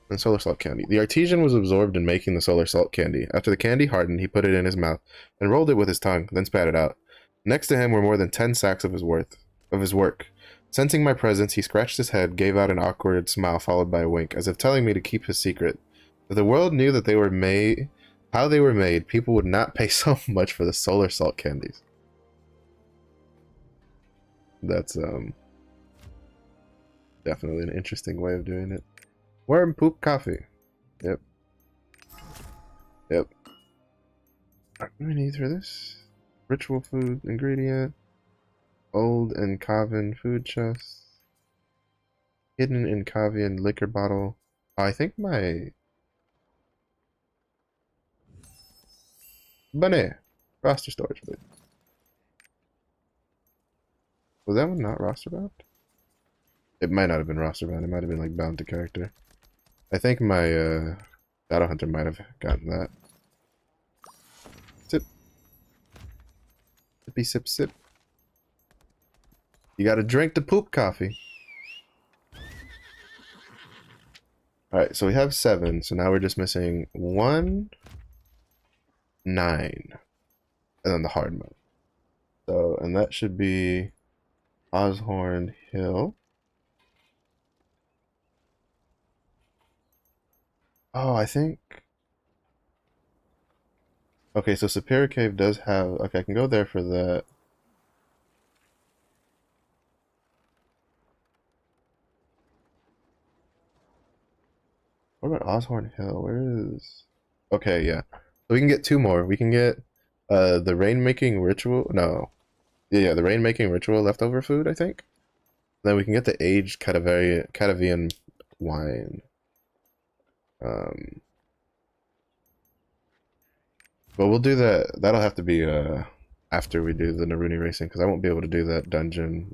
And solar salt candy. The artisan was absorbed in making the solar salt candy. After the candy hardened, he put it in his mouth and rolled it with his tongue, then spat it out. Next to him were more than 10 sacks of his work. Sensing my presence, he scratched his head, gave out an awkward smile followed by a wink, as if telling me to keep his secret. If the world knew that they were made, how they were made, people would not pay so much for the solar salt candies. That's definitely an interesting way of doing it. Worm poop coffee. Yep. What do we need for this? Ritual food ingredient. Old and Kavian food chest. Hidden in Kavian liquor bottle. Oh, I think my Bunny. Roster storage, please. Was that one not roster bound? It might not have been roster bound. It might have been like bound to character. I think my Battle Hunter might have gotten that. Sip. Sippy sip sip. You gotta drink the poop coffee. Alright, so we have 7, so now we're just missing 1, 9, and then the hard mode. So, and that should be Oshorn Hill. Oh, I think. Okay, so Superior Cave does have. Okay, I can go there for that. What about Oshorn Hill? Where is? Okay, yeah. So we can get two more. We can get the rainmaking ritual. No. Yeah, the rainmaking ritual leftover food, I think. Then we can get the aged Catavian wine. But we'll do that. That'll have to be after we do the Naruni racing, because I won't be able to do that dungeon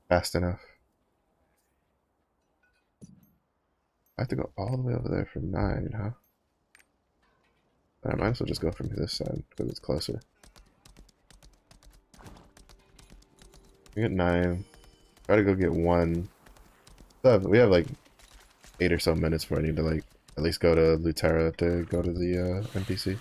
fast enough. I have to go all the way over there for 9, huh? I might as well just go from this side, because it's closer. We get 9. Try to go get 1. So we have like 8 or so minutes before I need to like at least go to Lutera to go to the NPC.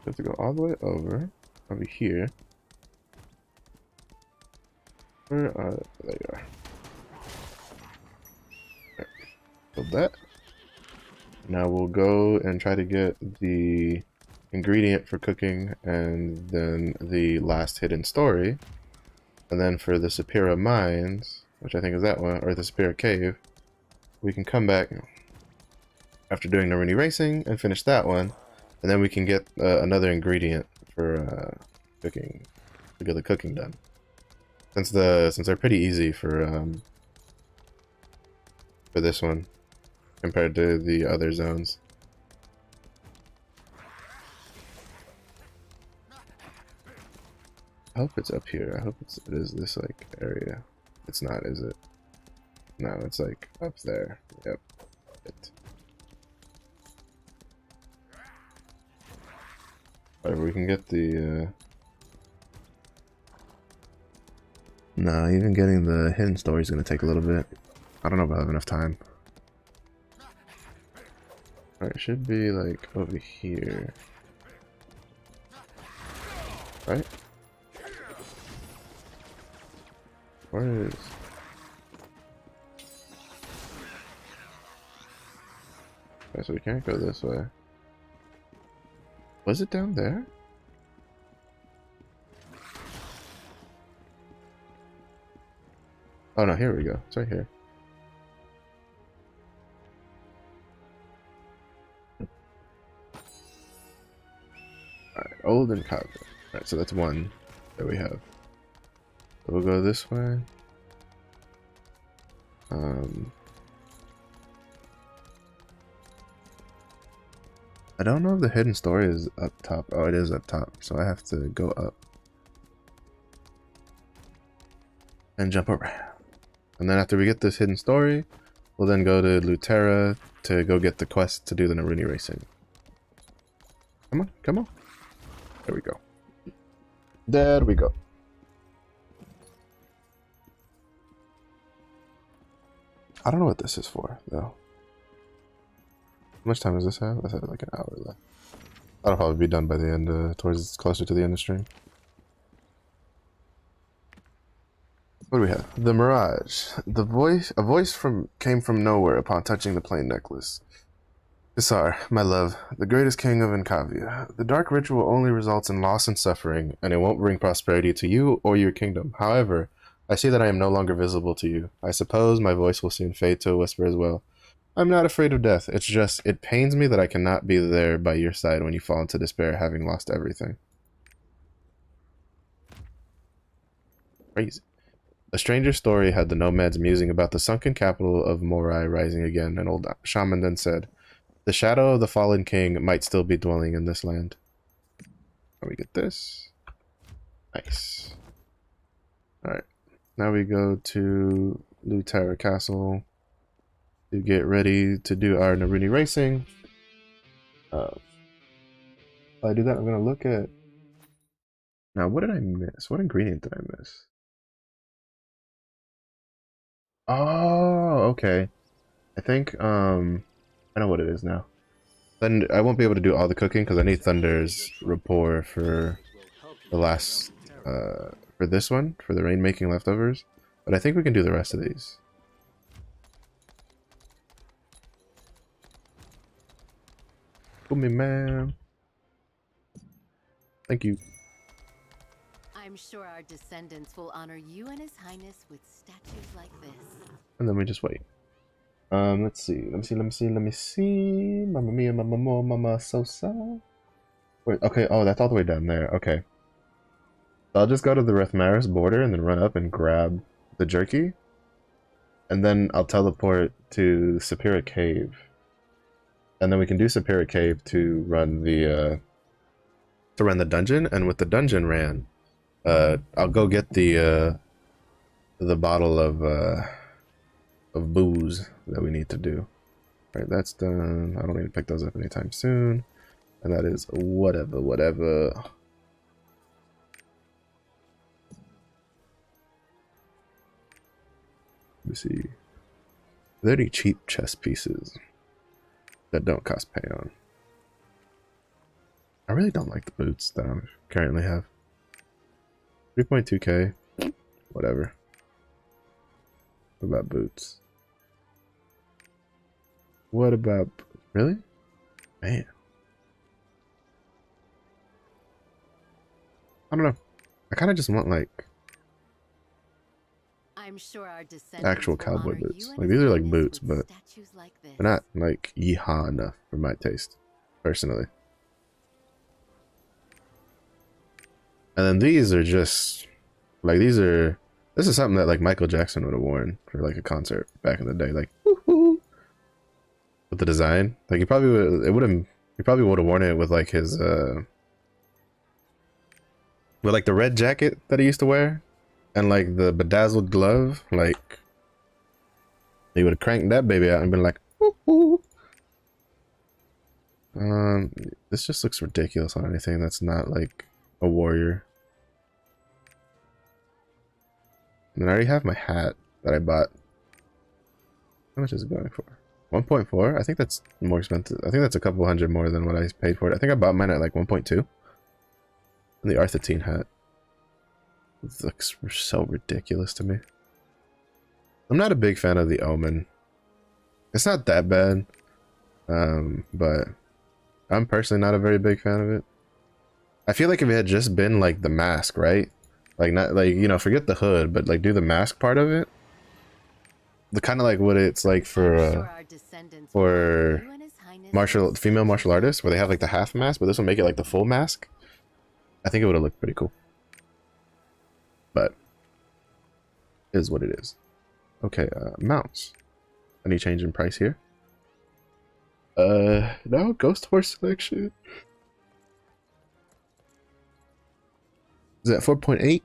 Have to go all the way over here. Where are there you are. Right. Build that. Now we'll go and try to get the ingredient for cooking and then the last hidden story. And then for the Sapira Mines, which I think is that one, or the Sapira Cave, we can come back after doing Naruni Racing and finish that one. And then we can get another ingredient for cooking, to get the cooking done. Since they're pretty easy for this one compared to the other zones. I hope it's up here. I hope it is this like area. It's not, is it? No, it's like up there. Yep. Whatever, we can get the No, even getting the hidden story is gonna take a little bit. I don't know if I have enough time. Alright, it should be like over here. Right? Where is... Okay, so we can't go this way. Was it down there? Oh no, here we go. It's right here. Alright, old and copper. Alright, so that's one that we have. So we'll go this way. I don't know if the hidden story is up top. Oh, it is up top, so I have to go up and jump around. And then after we get this hidden story, we'll then go to Lutera to go get the quest to do the Naruni racing. Come on, come on. There we go. There we go. I don't know what this is for, though. How much time does this have? This has like an hour left. That'll probably be done by the end, towards closer to the end of stream. What do we have? The Mirage. A voice came from nowhere upon touching the plain necklace. Isar, my love, the greatest king of Enkavia. The dark ritual only results in loss and suffering, and it won't bring prosperity to you or your kingdom. However, I see that I am no longer visible to you. I suppose my voice will soon fade to a whisper as well. I'm not afraid of death. It's just, it pains me that I cannot be there by your side when you fall into despair, having lost everything. Crazy. A stranger's story had the nomads musing about the sunken capital of Morai rising again. An old shaman then said, The shadow of the fallen king might still be dwelling in this land. Let me get this. Nice. Alright. Now we go to Blue Tower Castle to get ready to do our Naruni racing. While I do that, I'm going to look at... Now, what did I miss? What ingredient did I miss? Oh, okay. I think, I know what it is now. Then I won't be able to do all the cooking because I need Thunder's rapport for the last, for this one, for the rain-making leftovers. But I think we can do the rest of these. Boom, man. Thank you. I'm sure our descendants will honor you and His Highness with statues like this. And then we just wait. Let's see. Let me see. Mamma mia, mamma mo, mamma sosa. Wait, okay, oh, that's all the way down there. Okay. So I'll just go to the Rethmaris border and then run up and grab the jerky. And then I'll teleport to Sapira Cave. And then we can do Sapira Cave to run the dungeon. And with the dungeon ran, I'll go get the bottle of booze that we need to do. All right, that's done. I don't need to pick those up anytime soon. And that is whatever. Let me see. Are there any cheap chess pieces that don't cost payon? I really don't like the boots that I currently have. 3.2k. Whatever. What about boots? What about... Really? Man. I don't know. I kind of just want, like... I'm sure our descendants actual will cowboy honor boots. you and Like, His these are like Highness boots, with but statues like this. they're not, like, yeehaw enough for my taste. Personally. And then these are just... Like, these are... This is something that, like, Michael Jackson would have worn for, like, a concert back in the day. Like, woo-hoo! With the design. Like, he probably would... It would have... He probably would have worn it with, like, his, with, like, the red jacket that he used to wear. And, like, the bedazzled glove. Like... He would have cranked that baby out and been like, woo-hoo! This just looks ridiculous on anything that's not, like, a warrior. And I already have my hat that I bought. How much is it going for? 1.4? I think that's more expensive. I think that's a couple hundred more than what I paid for it. I think I bought mine at like 1.2. And the Arthurine hat. It looks so ridiculous to me. I'm not a big fan of the Omen. It's not that bad. But I'm personally not a very big fan of it. I feel like if it had just been like the mask, right? Like, not like, you know, forget the hood, but like do the mask part of it. The kind of like what it's like for female martial artists, where they have like the half mask, but this will make it like the full mask. I think it would have looked pretty cool. But it is what it is. Okay, mounts. Any change in price here? No, ghost horse selection. Is that 4.8?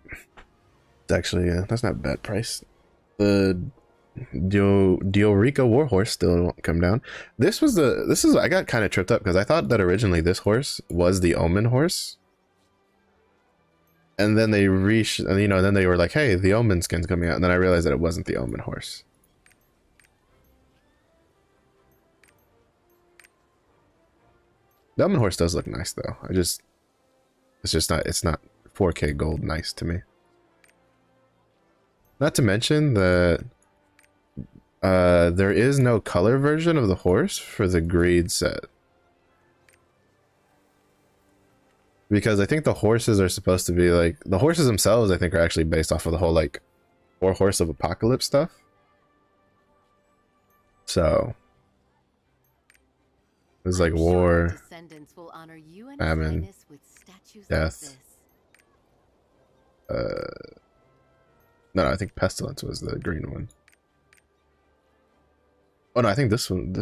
It's actually, that's not a bad price. The Diorica Warhorse still won't come down. I got kind of tripped up because I thought that originally this horse was the Omen horse. And then they then they were like, hey, the Omen skin's coming out. And then I realized that it wasn't the Omen horse. The Omen horse does look nice though. It's not 4K gold nice to me. Not to mention that there is no color version of the horse for the greed set. Because I think the horses are supposed to be like... The horses themselves, I think, are actually based off of the whole, like, 4 Horse of Apocalypse stuff. So... There's like war, famine, death. No, I think pestilence was the green one. Oh no, I think this one.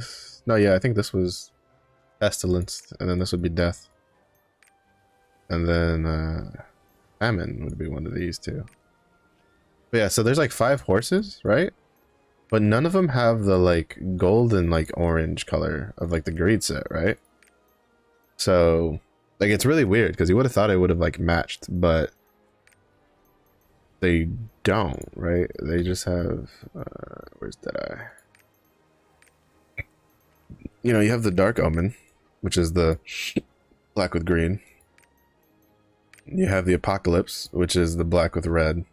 No, yeah, I think this was pestilence, and then this would be death. And then famine would be one of these two. But yeah, so there's like 5 horses, right? But none of them have the like golden like orange color of like the greed set, right? So like it's really weird because you would have thought it would have like matched, but they don't, right? They just have where's that eye? You know, you have the Dark Omen, which is the black with green. You have the Apocalypse, which is the black with red.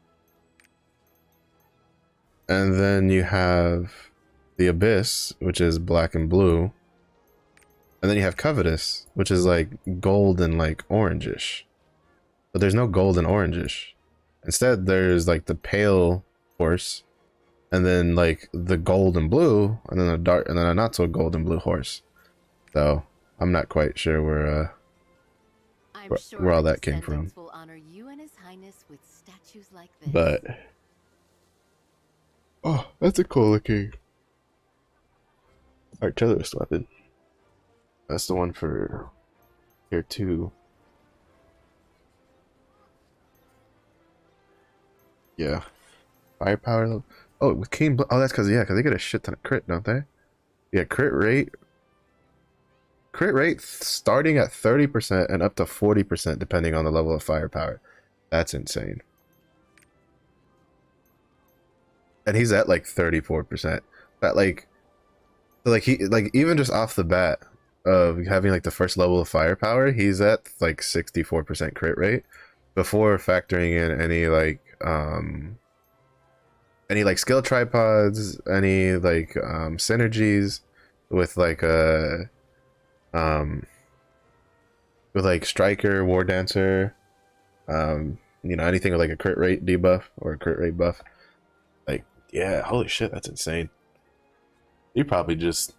And then you have the Abyss, which is black and blue. And then you have Covetous, which is like gold and like orangish. But there's no gold and orangish. Instead, there's like the pale horse, and then like the gold and blue, and then a dark, and then a not so gold and blue horse. So I'm not quite sure where where all that came from. Will honor you and His Highness with statues like this. But oh, that's a cool looking artillerist weapon. That's the one for tier 2. Yeah. Firepower level. Oh, with Keen Blood. Oh, that's because, yeah, because they get a shit ton of crit, don't they? Yeah, crit rate. Crit rate starting at 30% and up to 40% depending on the level of firepower. That's insane. And he's at like 34%. That like he like even just off the bat of having like the first level of firepower, he's at like 64% crit rate before factoring in any like skill tripods, any like synergies with like with like striker, war dancer, you know, anything with like a crit rate debuff or a crit rate buff. Like, yeah, holy shit, that's insane. He probably just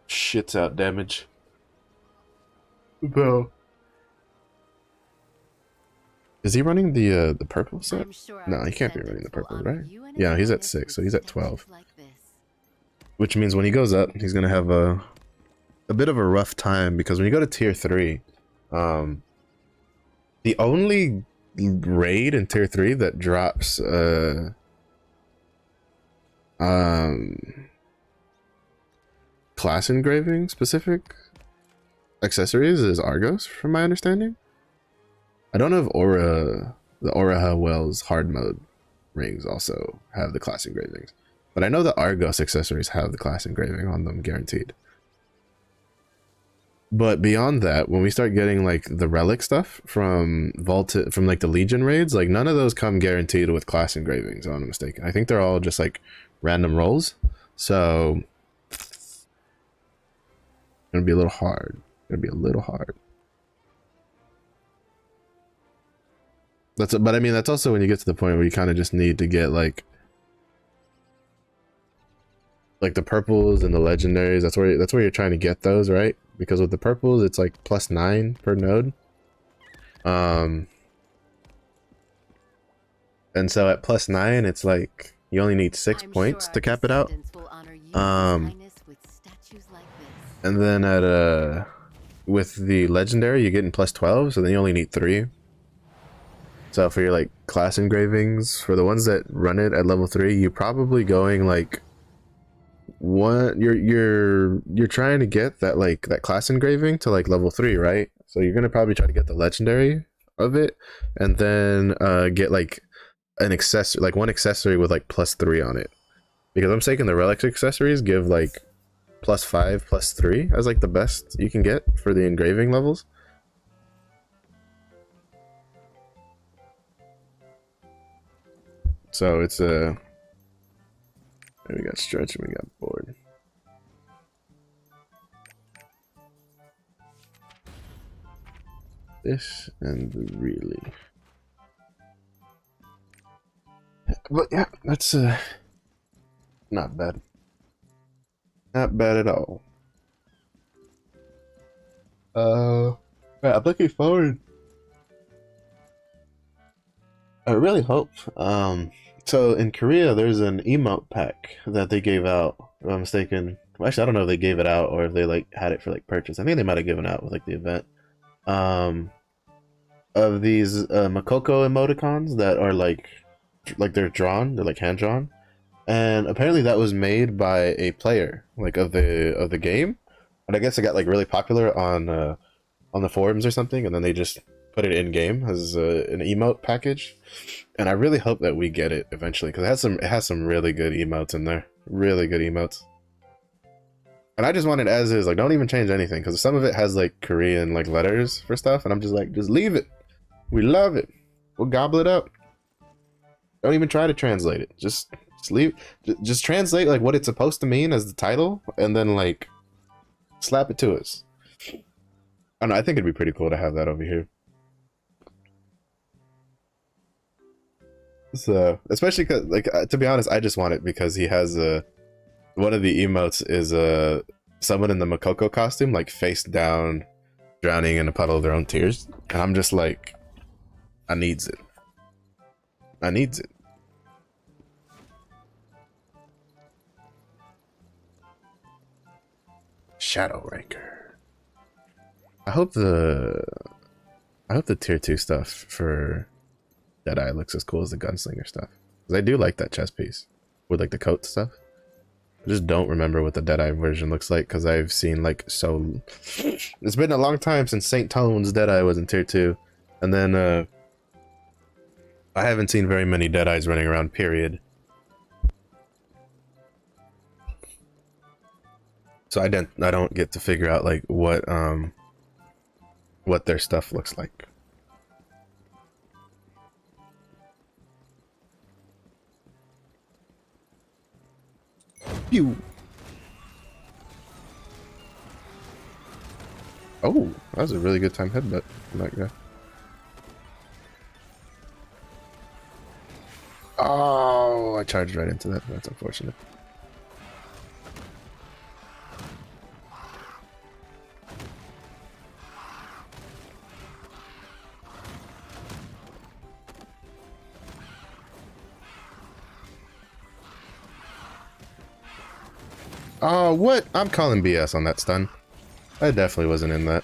shits out damage. Bro. Is he running the purple set? No, he can't be running the purple, right? Yeah, he's at 6, so he's at 12. Which means when he goes up, he's gonna have a bit of a rough time, because when you go to tier 3, the only raid in tier 3 that drops class engraving specific accessories is Argos, from my understanding. I don't know if the Aura Wells hard mode rings also have the class engravings, but I know the Argos accessories have the class engraving on them guaranteed. But beyond that, when we start getting like the relic stuff from from like the Legion raids, like none of those come guaranteed with class engravings, if I'm not mistaken. I think they're all just like random rolls. So it's gonna be a little hard. But I mean, that's also when you get to the point where you kind of just need to get like the purples and the legendaries. That's where you're trying to get those, right? Because with the purples, it's like +9 per node. And so at +9, it's like you only need 6 points to cap it out. And then at with the legendary, you're getting +12, so then you only need 3. So for your like class engravings, for the ones that run it at level 3, you're probably going like you're trying to get that like that class engraving to like level 3, right? So you're gonna probably try to get the legendary of it, and then get like an accessory, like one accessory with like +3 on it, because I'm taking the relic accessories give like +5 +3 as like the best you can get for the engraving levels. So it's we got stretch and we got board. This and really, but yeah, that's not bad. Not bad at all. Yeah, I'm looking forward. I really hope. So in Korea, there's an emote pack that they gave out, if I'm mistaken, Well, actually, I don't know if they gave it out or if they like had it for like purchase. I think they might have given out with like the event. Of these Makoko emoticons that are like they're drawn, they're like hand drawn, and apparently that was made by a player like of the game, and I guess it got like really popular on the forums or something, and then they just put it in game as an emote package, and I really hope that we get it eventually because it has some really good emotes in there, really good emotes. And I just want it as is, like don't even change anything because some of it has like Korean like letters for stuff, and I'm just like, just leave it. We love it. We'll gobble it up. Don't even try to translate it. Just leave. Just translate like what it's supposed to mean as the title, and then like slap it to us. I don't know. I think it'd be pretty cool to have that over here. So, especially because, like, to be honest, I just want it because he has one of the emotes is someone in the Makoko costume, like face down, drowning in a puddle of their own tears, and I'm just like, I needs it. I needs it. Shadow Ranker. I hope the tier 2 stuff for Deadeye looks as cool as the gunslinger stuff. Because I do like that chest piece with like the coat stuff. I just don't remember what the Deadeye version looks like because I've seen like so. It's been a long time since St. Tone's Deadeye was in tier 2, and then I haven't seen very many Deadeyes running around. Period. So I don't get to figure out like what their stuff looks like. Pew. Oh, that was a really good time headbutt from that guy. Oh, I charged right into that. That's unfortunate. Oh, what? I'm calling BS on that stun. I definitely wasn't in that.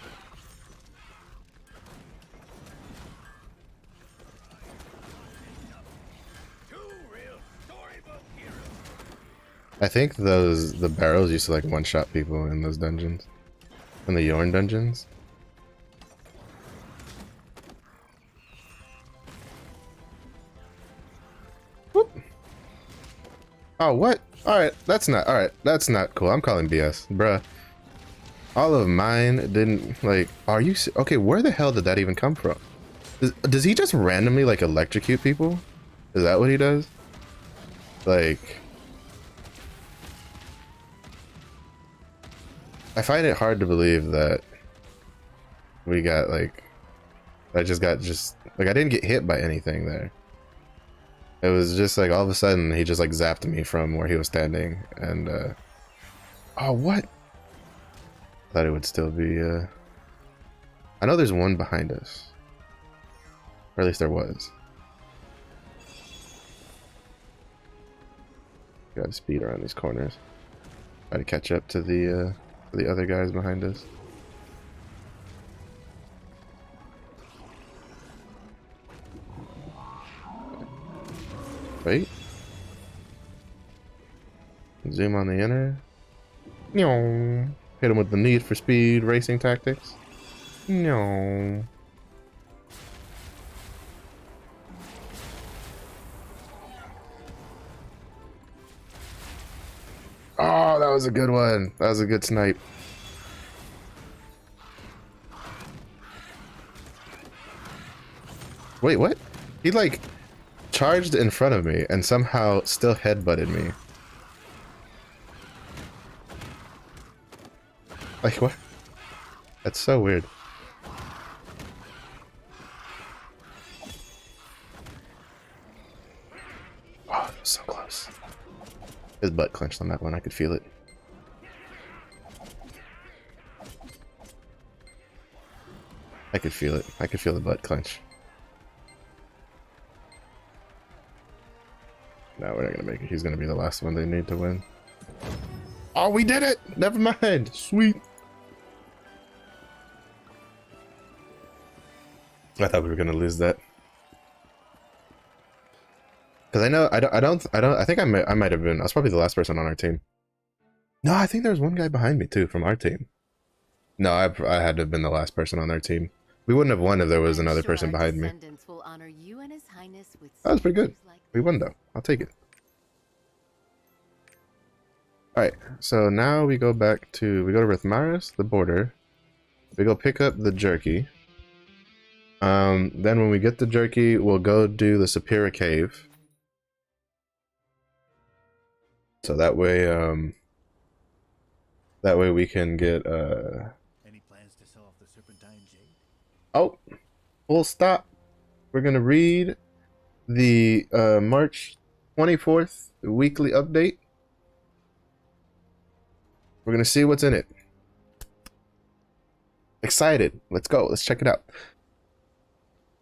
I think the barrels used to like one-shot people in those dungeons. In the Yorn dungeons. Whoop. Oh, what? Alright, that's not cool. I'm calling BS. Bruh. All of mine didn't, like, are you, okay, where the hell did that even come from? Does he just randomly, like, electrocute people? Is that what he does? Like, I find it hard to believe that we got, like, I didn't get hit by anything there. It was just, like, all of a sudden, he just, like, zapped me from where he was standing, and, oh, what? Thought it would still be, I know there's one behind us. Or at least there was. Gotta speed around these corners. Try to catch up to the other guys behind us. Wait. Zoom on the inner. No. Hit him with the Need for Speed racing tactics. No. Oh, that was a good one. That was a good snipe. Wait, what? He like charged in front of me and somehow still headbutted me. Like, what? That's so weird. Oh, it was so close. His butt clenched on that one. I could feel it. I could feel it. I could feel the butt clench. No, we're not gonna make it. He's gonna be the last one they need to win. Oh, we did it! Never mind. Sweet. I thought we were gonna lose that. Because I know I think I might have been. I was probably the last person on our team. No, I think there was one guy behind me too from our team. No, I had to have been the last person on their team. We wouldn't have won if there was I'm another sure person our behind me. descendants will honor you and His Highness with That was pretty good. statues like We won this. though. I'll take it. Alright, so now we go back to, we go to Rithmaris, the border. We go pick up the jerky. Then when we get the jerky, we'll go do the Sapira Cave. So that way we can get, Any plans to sell off the Serpentine Jade? oh, full stop. We're gonna read the March 24th weekly update. We're gonna see what's in it. Excited. Let's go. Let's check it out.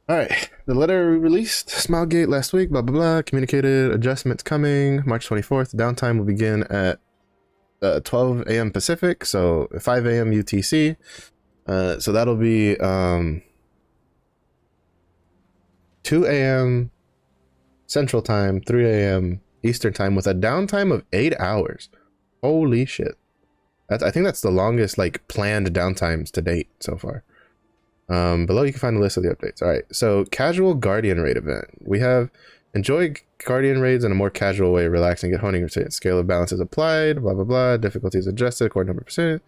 Alright. The letter we released, Smilegate last week, blah blah blah. Communicated adjustments coming. March 24th. Downtime will begin at 12 a.m. Pacific, so 5 a.m. UTC. So that'll be 2 a.m. Central Time, 3 a.m. Eastern Time, with a downtime of 8 hours. Holy shit. I think that's the longest like planned downtimes to date so far. Below you can find a list of the updates. Alright, so casual Guardian Raid event. We have enjoy Guardian Raids in a more casual way, relax and get honing. Scale of balance is applied, blah blah blah, difficulty is adjusted according to number percent,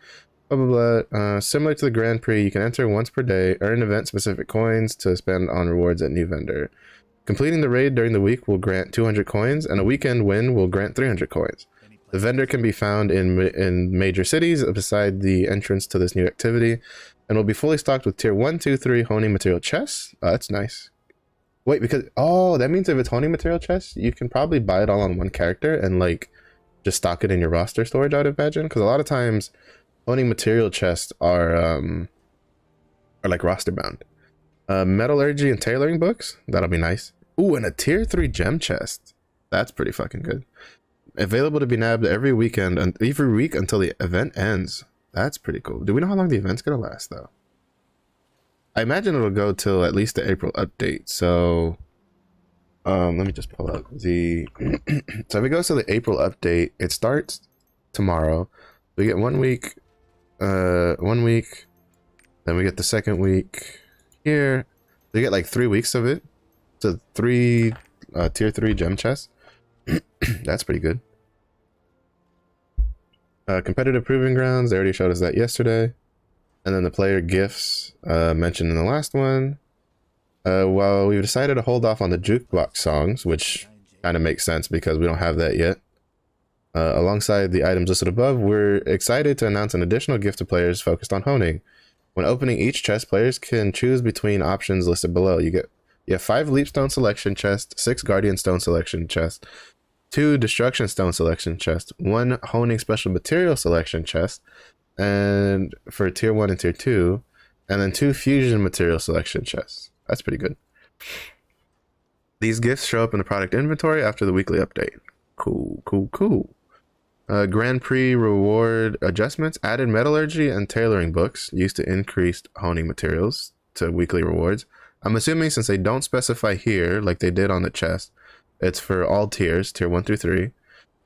blah blah blah. Similar to the Grand Prix, you can enter once per day, earn event specific coins to spend on rewards at new vendor. Completing the raid during the week will grant 200 coins, and a weekend win will grant 300 coins. The vendor can be found in major cities beside the entrance to this new activity, and will be fully stocked with tier 1, 2, 3 honing material chests. That's nice. Wait, because, oh, that means if it's honing material chests, you can probably buy it all on one character and like just stock it in your roster storage, I'd imagine. Because a lot of times honing material chests are like roster bound. Metallurgy and tailoring books, that'll be nice. Ooh, and a tier 3 gem chest. That's pretty fucking good. Available to be nabbed every weekend and every week until the event ends. That's pretty cool. Do we know how long the event's gonna last though? I imagine it'll go till at least the April update. So let me just pull up the so if it goes to the April update, it starts tomorrow. We get 1 week, 1 week, then we get the second week here. We get like 3 weeks of it. So 3 tier 3 gem chests. That's pretty good. Competitive proving grounds, they already showed us that yesterday. And then the player gifts mentioned in the last one. Well, we've decided to hold off on the jukebox songs, which kind of makes sense because we don't have that yet. Alongside the items listed above, we're excited to announce an additional gift to players focused on honing. When opening each chest, players can choose between options listed below. You have 5 Leapstone selection chests, 6 Guardian Stone selection chests, 2 Destruction Stone selection chests, 1 Honing Special Material selection chest, and for tier 1 and tier 2, and then 2 Fusion Material selection chests. That's pretty good. These gifts show up in the product inventory after the weekly update. Cool, cool, cool. Grand Prix reward adjustments, added metallurgy and tailoring books used to increase honing materials to weekly rewards. I'm assuming since they don't specify here, like they did on the chest, it's for all tiers, tier 1 through 3.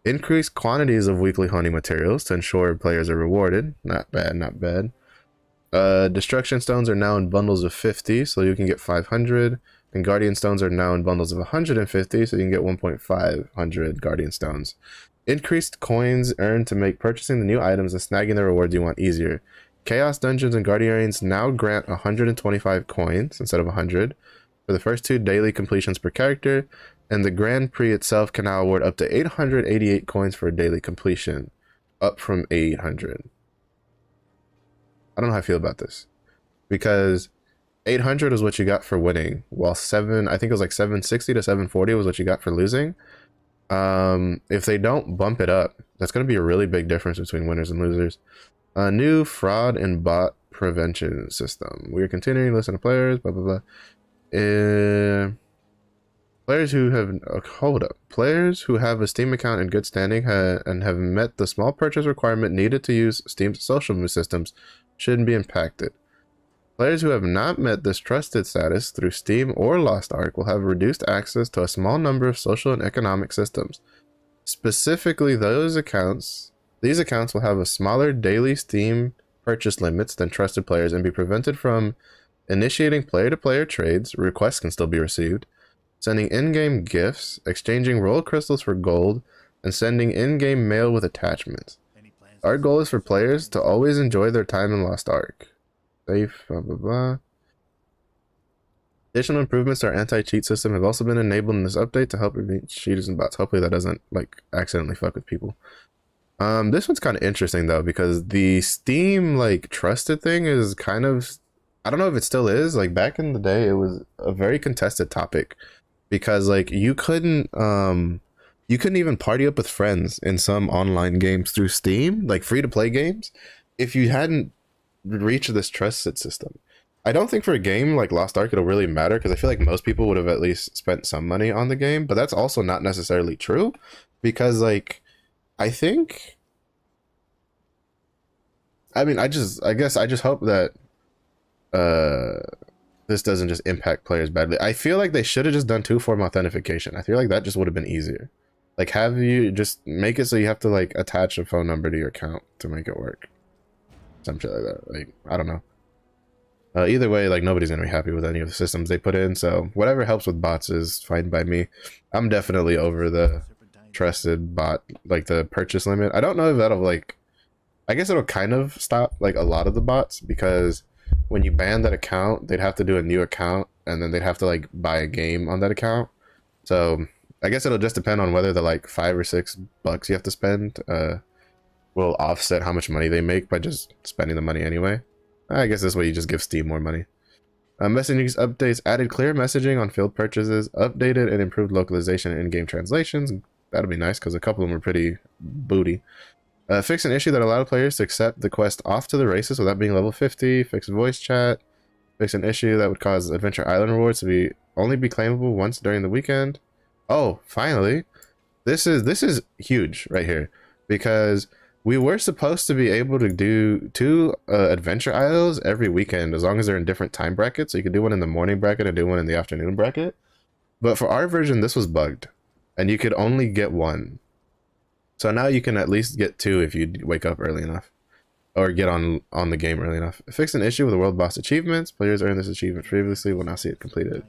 Increased quantities of weekly honing materials to ensure players are rewarded. Not bad, not bad. Destruction stones are now in bundles of 50, so you can get 500. And Guardian stones are now in bundles of 150, so you can get 1,500 Guardian stones. Increased coins earned to make purchasing the new items and snagging the rewards you want easier. Chaos Dungeons and Guardians now grant 125 coins instead of 100 for the first 2 daily completions per character, and the Grand Prix itself can now award up to 888 coins for a daily completion, up from 800. I don't know how I feel about this, because 800 is what you got for winning, while I think it was like 760 to 740 was what you got for losing. If they don't bump it up, that's going to be a really big difference between winners and losers. A new fraud and bot prevention system. We are continuing to listen to players, blah, blah, blah. Players who have Players who have a Steam account in good standing and have met the small purchase requirement needed to use Steam's social systems shouldn't be impacted. Players who have not met this trusted status through Steam or Lost Ark will have reduced access to a small number of social and economic systems. Specifically, these accounts will have a smaller daily Steam purchase limits than trusted players and be prevented from initiating player-to-player trades. Requests can still be received, sending in-game gifts, exchanging royal crystals for gold, and sending in-game mail with attachments. Our goal is for players to always enjoy their time in Lost Ark. Safe, blah blah blah. Additional improvements to our anti-cheat system have also been enabled in this update to help prevent cheaters and bots. Hopefully that doesn't like accidentally fuck with people. This one's kind of interesting though, because the Steam like trusted thing is kind of, I don't know if it still is, like back in the day it was a very contested topic, because like you couldn't even party up with friends in some online games through Steam, like free to play games, if you hadn't reached this trusted system. I don't think for a game like Lost Ark it'll really matter, because I feel like most people would have at least spent some money on the game, but that's also not necessarily true, because like I think, I mean, I guess I just hope that this doesn't just impact players badly. I feel like they should have just done two-form authentication. I feel like that just would have been easier. Like have you just make it so you have to like attach a phone number to your account to make it work. Some shit like that. Like, I don't know. Either way, like nobody's gonna be happy with any of the systems they put in, so whatever helps with bots is fine by me. I'm definitely over the trusted bot, like the purchase limit. I don't know if that'll like, I guess it'll kind of stop like a lot of the bots, because when you ban that account, they'd have to do a new account, and then they'd have to like buy a game on that account. So I guess it'll just depend on whether the like $5 or $6 you have to spend will offset how much money they make by just spending the money anyway. I guess this way you just give Steam more money. Messaging updates added clear messaging on field purchases, updated and improved localization and in-game translations. That'll be nice because a couple of them were pretty booty. Fix an issue that allowed players to accept the quest off to the races without being level 50. Fix voice chat. Fix an issue that would cause Adventure Island rewards to only be claimable once during the weekend. Oh, finally. This is huge right here, because we were supposed to be able to do 2 Adventure Isles every weekend as long as they're in different time brackets. So you could do one in the morning bracket and do one in the afternoon bracket. But for our version, this was bugged, and you could only get 1. So now you can at least get 2 if you wake up early enough, or get on the game early enough. Fix an issue with the world boss achievements. Players earned this achievement previously will now see it completed.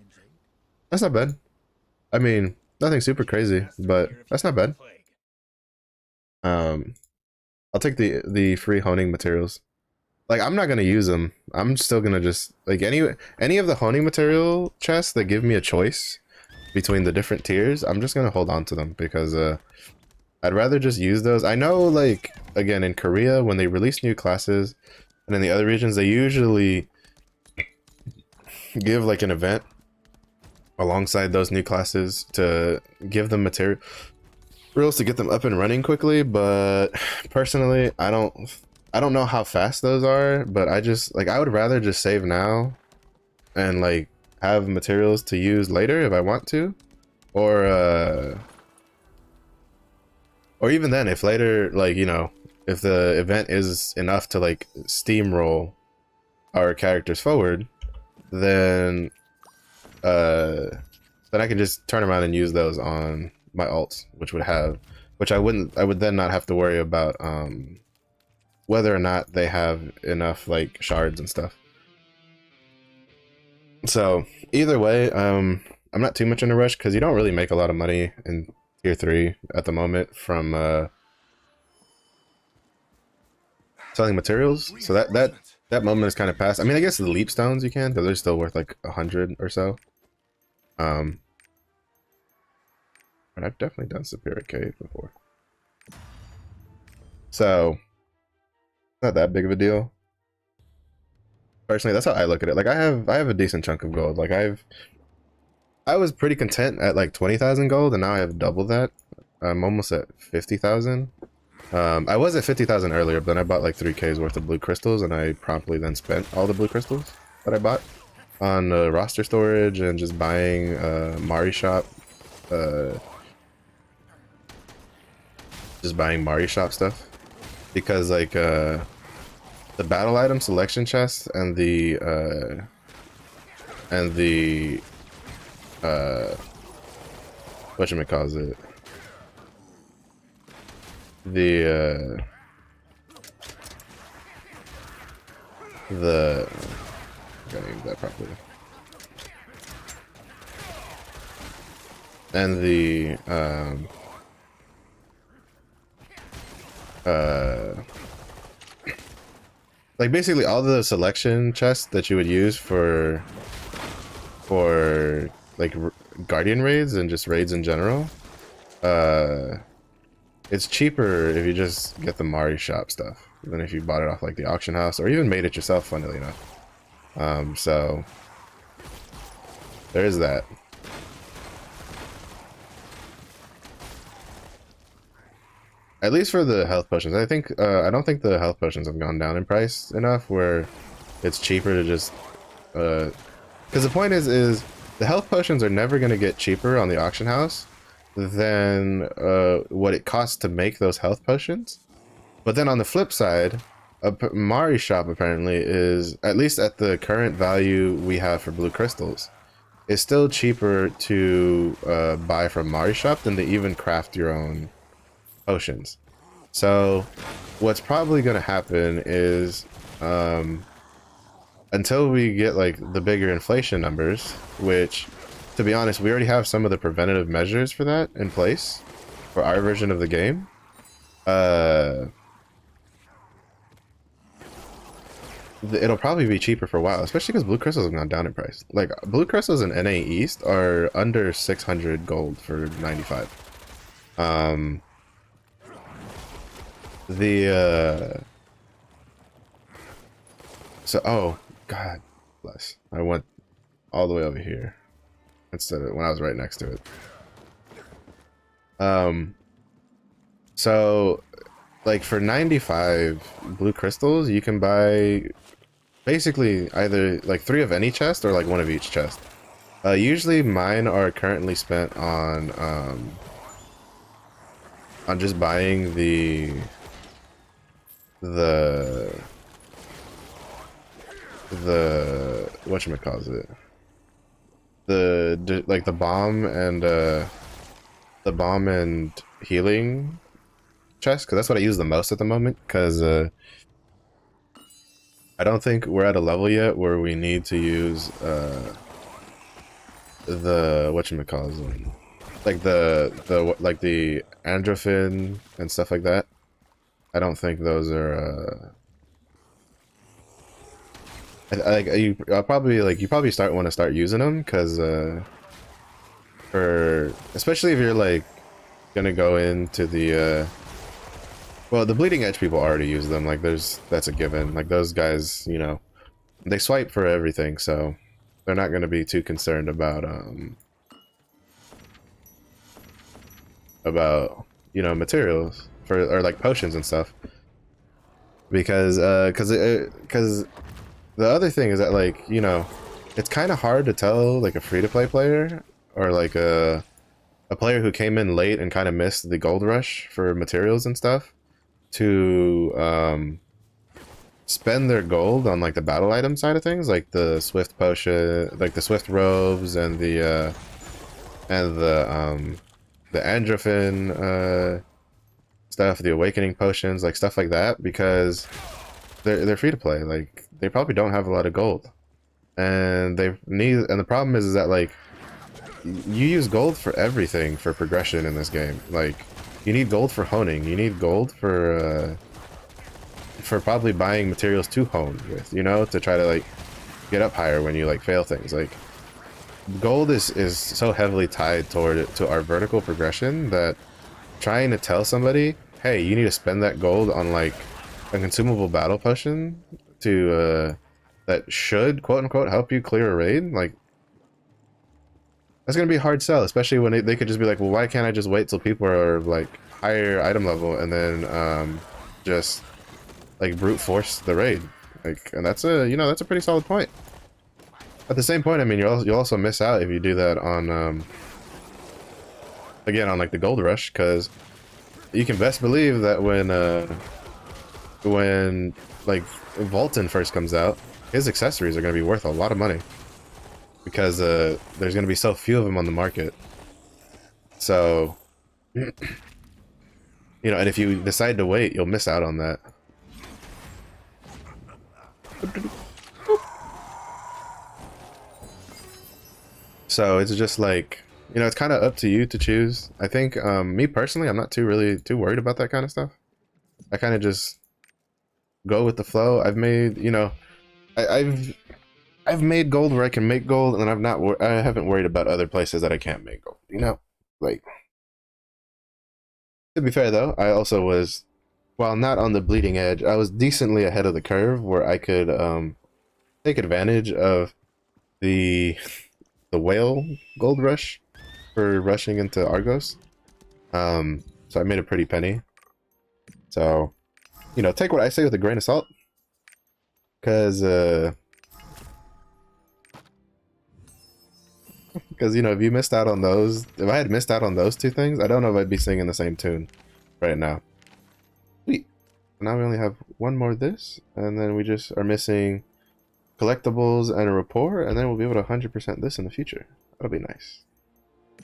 That's not bad. I mean, nothing super crazy, but that's not bad. I'll take the free honing materials. Like, I'm not gonna use them. I'm still gonna just like any of the honing material chests that give me a choice between the different tiers. I'm just gonna hold on to them, because I'd rather just use those. I know, like, again, in Korea when they release new classes, and in the other regions they usually give like an event alongside those new classes to give them materials to get them up and running quickly. But personally, I don't know how fast those are, but I just like, I would rather just save now and like have materials to use later if I want to, or even then, if later, like, you know, if the event is enough to like steamroll our characters forward, then I can just turn around and use those on my alts, which I would then not have to worry about whether or not they have enough like shards and stuff. So either way, I'm not too much in a rush, because you don't really make a lot of money in tier 3 at the moment from selling materials. So that moment is kind of past. I mean, I guess the leap stones you can, because they're still worth like 100 or so. But I've definitely done Superior Cave before, so not that big of a deal. Personally, that's how I look at it. Like, I have a decent chunk of gold. Like, I was pretty content at like 20,000 gold, and now I have double that. I'm almost at 50,000. I was at 50,000 earlier, but then I bought like 3K's worth of blue crystals, and I promptly then spent all the blue crystals that I bought on roster storage and just buying Mari shop just buying Mari shop stuff, because like the battle item selection chest and the whatchamacalls it, the gotta use that properly, and the like basically all the selection chests that you would use for like guardian raids and just raids in general, it's cheaper if you just get the Mari shop stuff than if you bought it off like the auction house or even made it yourself, funnily enough. So there is that. At least for the health potions, I think I don't think the health potions have gone down in price enough where it's cheaper to just because the point is the health potions are never going to get cheaper on the auction house than what it costs to make those health potions. But then on the flip side, a Mari shop apparently is, at least at the current value we have for blue crystals, is still cheaper to buy from Mari shop than to even craft your own potions. So what's probably going to happen is until we get like the bigger inflation numbers, which to be honest we already have some of the preventative measures for that in place for our version of the game, it'll probably be cheaper for a while, especially because blue crystals have gone down in price. Like blue crystals in NA East are under 600 gold for 95. So oh god bless, I went all the way over here instead of when I was right next to it. So like for 95 blue crystals you can buy basically either like 3 of any chest or like 1 of each chest. Usually mine are currently spent on just buying the whatchamacalls it, like the bomb and healing chest, because that's what I use the most at the moment, because I don't think we're at a level yet where we need to use the whatchamacalls, like the androphyn and stuff like that. I don't think those are you probably want to start using them, because for especially if you're like gonna go into the well, the bleeding edge people already use them, like that's a given, like those guys, you know, they swipe for everything, so they're not going to be too concerned about you know, materials for, or like potions and stuff, because the other thing is that, like, you know, it's kind of hard to tell like a free-to-play player or like a player who came in late and kind of missed the gold rush for materials and stuff to spend their gold on like the battle item side of things, like the swift potion, like the swift robes and the androphyn stuff, the awakening potions, like stuff like that, because they're free to play. Like they probably don't have a lot of gold, and the problem is that like you use gold for everything for progression in this game. Like you need gold for honing, you need gold for probably buying materials to hone with, you know, to try to like get up higher when you like fail things. Like gold is so heavily tied to our vertical progression that trying to tell somebody, hey, you need to spend that gold on like a consumable battle potion to that should quote unquote help you clear a raid, like that's gonna be a hard sell, especially when they could just be like, well, why can't I just wait till people are like higher item level and then just like brute force the raid, like, and that's a, you know, that's a pretty solid point. At the same point, I mean, you'll also miss out if you do that on again on like the gold rush, because you can best believe that when like Volton first comes out, his accessories are going to be worth a lot of money because there's going to be so few of them on the market. So you know, and if you decide to wait, you'll miss out on that. So it's just like, you know, it's kind of up to you to choose. I think me personally, I'm not really too worried about that kind of stuff. I kind of just go with the flow. I've made, you know, I've made gold where I can make gold, and I haven't worried about other places that I can't make gold. You know, like, to be fair though, I also was, while not on the bleeding edge, I was decently ahead of the curve where I could take advantage of the whale gold rush for rushing into Argos. So I made a pretty penny. So, you know, take what I say with a grain of salt, because you know, if you missed out on those, if I had missed out on those two things, I don't know if I'd be singing the same tune right now. Sweet. Now we only have one more of this, and then we just are missing collectibles and a rapport, and then we'll be able to 100% this in the future. That'll be nice.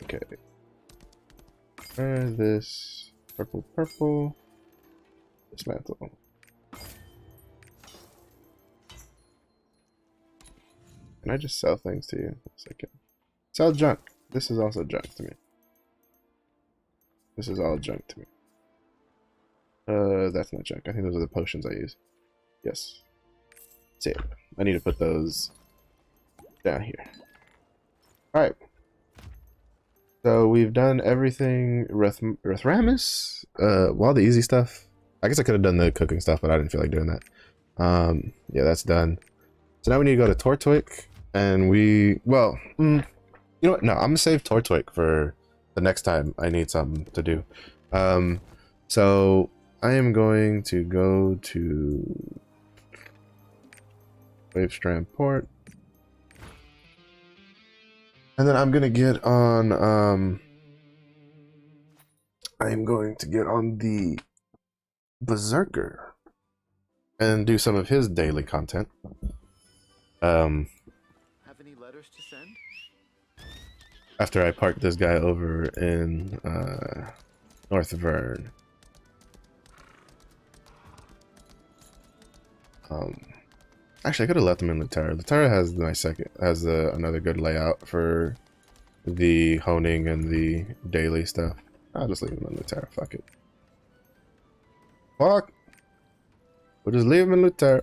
Okay. This purple. Dismantle. Can I just sell things to you? Yes, I can. Sell junk. This is also junk to me. This is all junk to me. That's not junk. I think those are the potions I use. Yes. Save. I need to put those down here. Alright. So we've done everything. Rathramus. All the easy stuff. I guess I could have done the cooking stuff, but I didn't feel like doing that. Yeah, that's done. So now we need to go to Tortwick, and well, you know what? No, I'm gonna save Tortwick for the next time I need something to do. So I am going to go to Wavestrand Port, and then I'm gonna get on. I am going to get on the Berserker and do some of his daily content. Have any letters to send? After I park this guy over in North Vern. Actually, I could have left him in Lutera. Lutera has another good layout for the honing and the daily stuff. I'll just leave him in Lutera. Fuck it. Fuck. We'll just leave him in Lutera.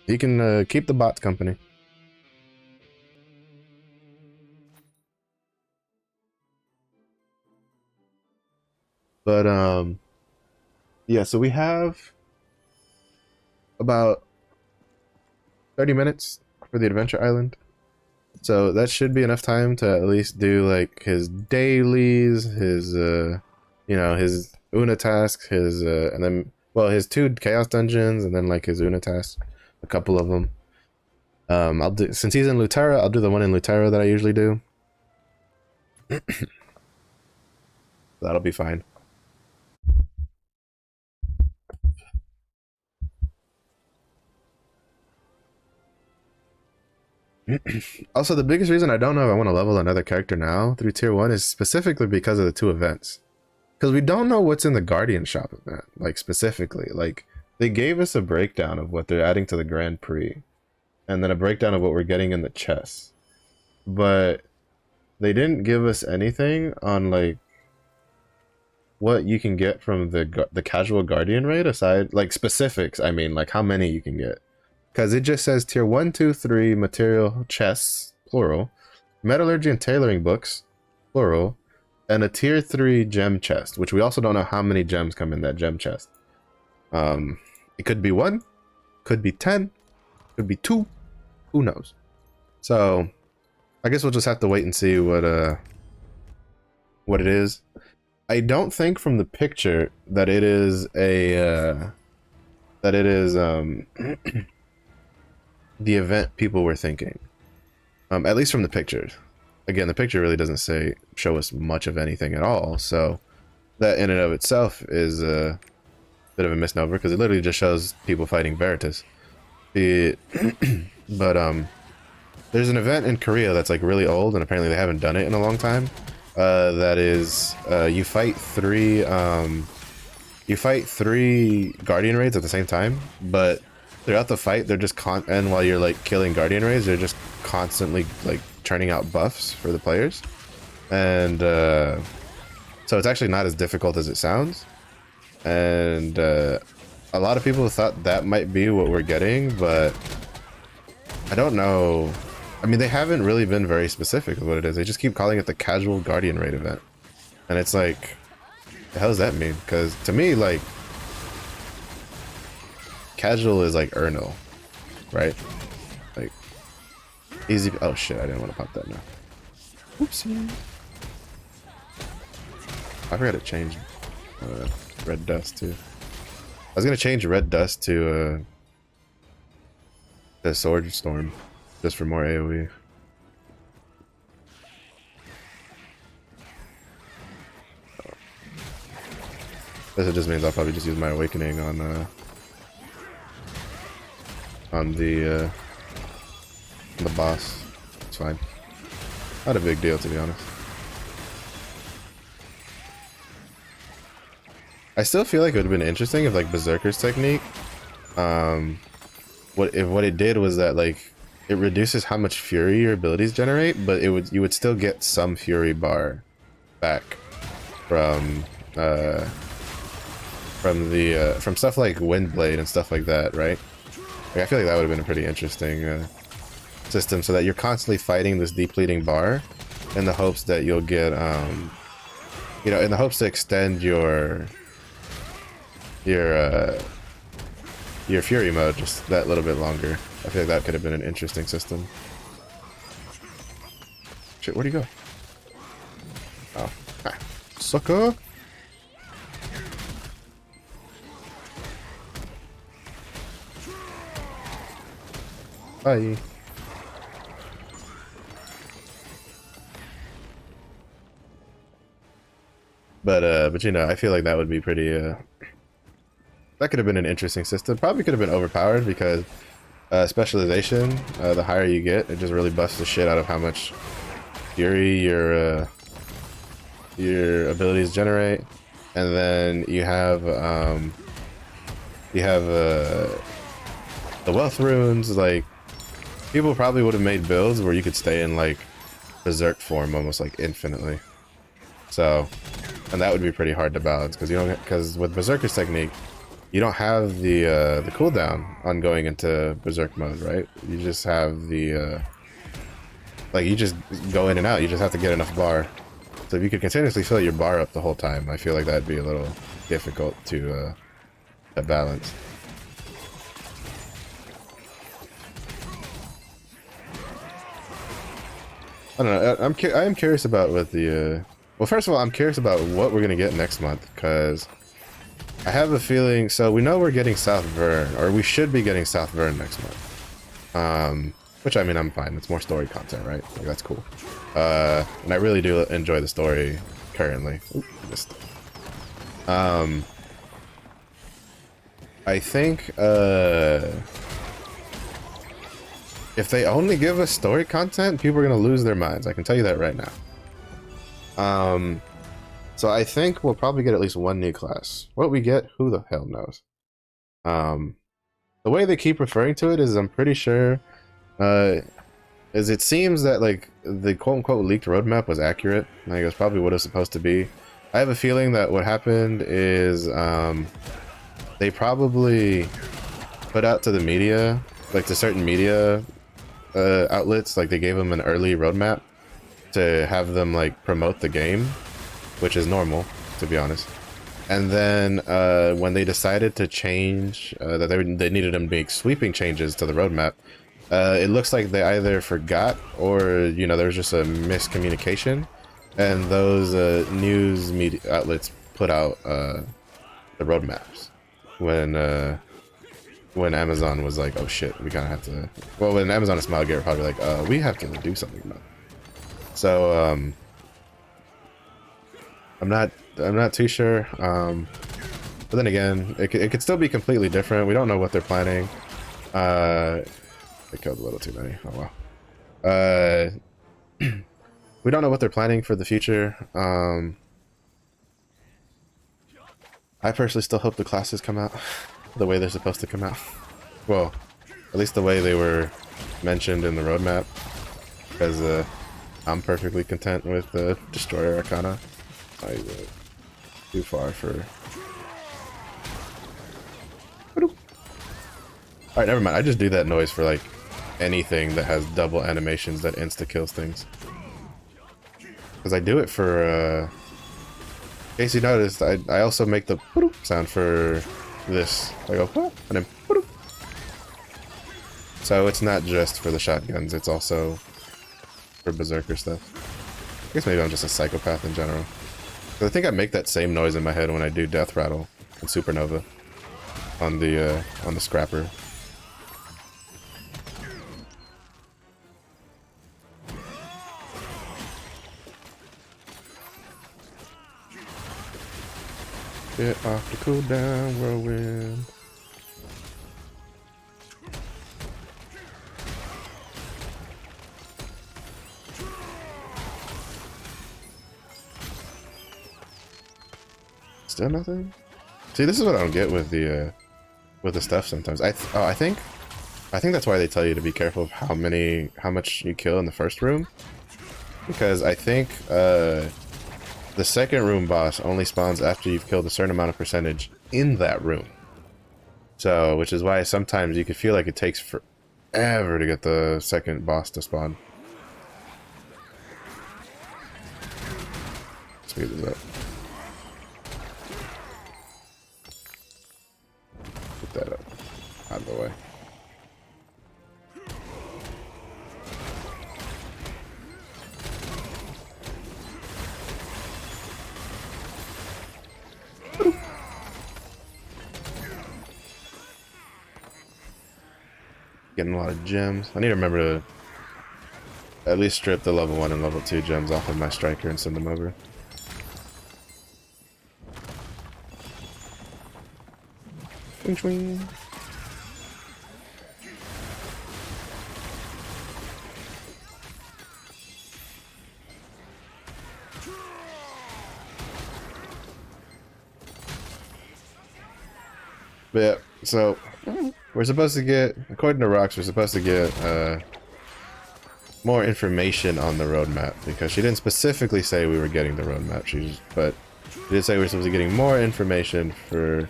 He can keep the bots company. But yeah, so we have about 30 minutes for the adventure island. So that should be enough time to at least do like his dailies, his you know, his Una tasks, his and then, well, his 2 chaos dungeons, and then like his Una tasks, a couple of them. I'll do, since he's in Lutera, I'll do the one in Lutera that I usually do. That'll be fine. Also, the biggest reason I don't know if I want to level another character now through tier 1 is specifically because of the 2 events. Because we don't know what's in the Guardian shop event, like specifically. Like, they gave us a breakdown of what they're adding to the Grand Prix, and then a breakdown of what we're getting in the chests. But they didn't give us anything on like what you can get from the casual Guardian raid, aside like specifics. I mean, like how many you can get. Because it just says tier 1, 2, 3 material chests, plural, metallurgy and tailoring books, plural, and a tier 3 gem chest, which we also don't know how many gems come in that gem chest. It could be 1, could be 10, could be 2, who knows? So I guess we'll just have to wait and see what it is. I don't think from the picture that it is the event people were thinking. At least from the pictures. again, the picture really doesn't show us much of anything at all. So that in and of itself is a bit of a misnomer because it literally just shows people fighting Veritas. But there's an event in Korea that's like really old, and apparently they haven't done it in a long time. That is, you fight three Guardian raids at the same time, but throughout the fight, they're just and while you're like killing Guardian raids, they're just constantly like churning out buffs for the players, and so it's actually not as difficult as it sounds. And a lot of people thought that might be what we're getting, but I don't know. I mean, they haven't really been very specific of what it is. They just keep calling it the casual Guardian raid event, and it's like, the hell does that mean? Because to me, like, casual is like Urnal, right? Like, easy. Oh shit, I didn't want to pop that now. Oopsie. I forgot to change red dust too. I was gonna change red dust to the sword storm just for more AoE. This just means I'll probably just use my awakening on the boss. It's fine. Not a big deal, to be honest. I still feel like it would have been interesting if like Berserker's technique, what it did was that like it reduces how much fury your abilities generate, but you would still get some fury bar back from stuff like Windblade and stuff like that, right? Like, I feel like that would have been a pretty interesting system, so that you're constantly fighting this depleting bar in the hopes that you'll get, you know, in the hopes to extend your fury mode just that little bit longer. I feel like that could have been an interesting system. Shit, where'd he go? Oh, ah, sucker! Bye. But you know, I feel like that would be pretty that could have been an interesting system. Probably could have been overpowered because specialization, the higher you get, it just really busts the shit out of how much fury your abilities generate. And then you have the wealth runes. Like, people probably would have made builds where you could stay in like berserk form almost like infinitely. So, and that would be pretty hard to balance because with Berserker's technique, you don't have the cooldown on going into berserk mode, right? You just have the like, you just go in and out. You just have to get enough bar. So if you could continuously fill your bar up the whole time, I feel like that'd be a little difficult to balance. I don't know. I am curious about what the well, first of all, I'm curious about what we're gonna get next month, because I have a feeling. So we know we're getting South Vern, or we should be getting South Vern next month. Which, I mean, I'm fine. It's more story content, right? Like, that's cool. And I really do enjoy the story currently. Oop, missed. I think if they only give us story content, people are gonna lose their minds. I can tell you that right now. So I think we'll probably get at least one new class. What we get, who the hell knows? The way they keep referring to it is, I'm pretty sure, is it seems that like the quote-unquote leaked roadmap was accurate. Like, it was probably what it was supposed to be. I have a feeling that what happened is they probably put out to the media, like to certain media outlets, like they gave them an early roadmap to have them like promote the game, which is normal, to be honest. And then when they decided to change, that they needed them to make sweeping changes to the roadmap, it looks like they either forgot, or, you know, there was just a miscommunication, and those news media outlets put out the roadmaps when Amazon was like, oh shit, we kind of have to. Well, when Amazon and Smilegate were probably like, we have to do something about it. So I'm not too sure. But then again, it could still be completely different. We don't know what they're planning. They killed a little too many. Oh well. We don't know what they're planning for the future. I personally still hope the classes come out the way they're supposed to come out. Well, at least the way they were mentioned in the roadmap. Because I'm perfectly content with the Destroyer Arcana. I went too far for... Alright, never mind. I just do that noise for like anything that has double animations that insta-kills things. Because I do it for, in case you noticed, I also make the sound for this. I go, and then so it's not just for the shotguns, it's also for berserker stuff. I guess maybe I'm just a psychopath in general. But I think I make that same noise in my head when I do Death Rattle and Supernova on the Scrapper. Get off the cooldown, whirlwind. Still nothing? See, this is what I don't get with the stuff sometimes. I think that's why they tell you to be careful of how much you kill in the first room. Because I think the second room boss only spawns after you've killed a certain amount of percentage in that room. So, which is why sometimes you could feel like it takes forever to get the second boss to spawn. Speed this up. Put that up. Out of the way. Getting a lot of gems. I need to remember to at least strip the level 1 and level 2 gems off of my striker and send them over. Swing, swing. But yeah, so we're supposed to get, according to Rox, we're supposed to get more information on the roadmap, because she didn't specifically say we were getting the roadmap, but she did say we were supposed to be getting more information for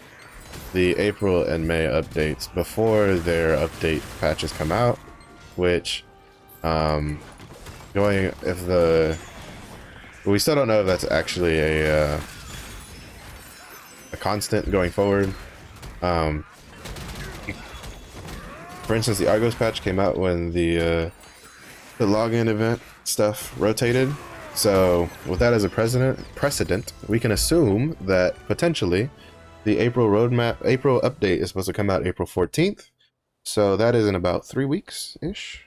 the April and May updates before their update patches come out, which we still don't know if that's actually a constant going forward. For instance, the Argos patch came out when the login event stuff rotated. So with that as a precedent, we can assume that potentially the April update is supposed to come out April 14th. So that is in about 3 weeks-ish.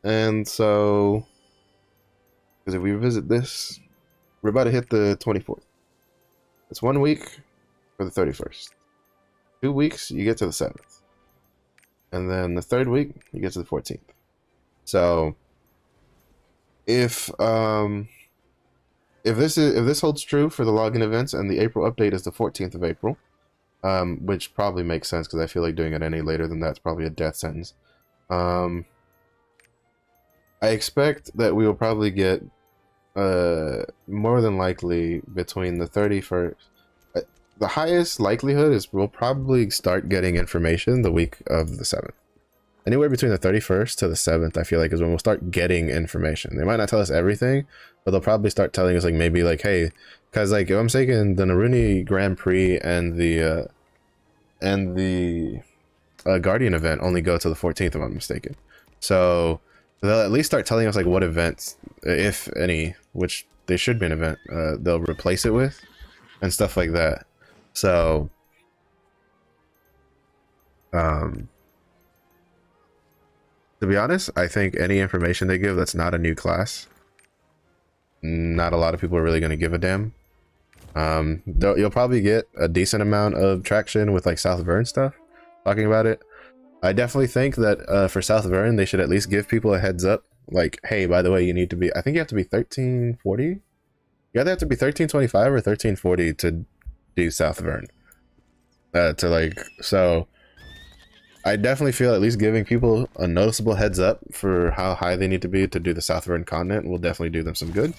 And so, because if we revisit this, we're about to hit the 24th. It's 1 week for the 31st. 2 weeks, you get to the 7th. And then the 3rd week, you get to the 14th. So, if this holds true for the login events and the April update is the 14th of April, which probably makes sense because I feel like doing it any later than that's probably a death sentence. I expect that we will probably get more than likely between the 31st. The highest likelihood is we'll probably start getting information the week of the 7th. Anywhere between the 31st to the 7th, I feel like, is when we'll start getting information. They might not tell us everything, but they'll probably start telling us, like, maybe, like, hey, because, like, if I'm mistaken, the Naruni Grand Prix and the Guardian event only go to the 14th, if I'm mistaken. So they'll at least start telling us, like, what events, if any, which they should be an event, they'll replace it with, and stuff like that. So, to To be honest, I think any information they give that's not a new class, not a lot of people are really going to give a damn. You'll probably get a decent amount of traction with like South Vern stuff talking about it. I definitely think that for South Vern, they should at least give people a heads up. Like, hey, by the way, you need to be, I think you have to be 1340. You either have to be 1325 or 1340 to do South Vern. So I definitely feel at least giving people a noticeable heads up for how high they need to be to do the South Vern continent will definitely do them some good.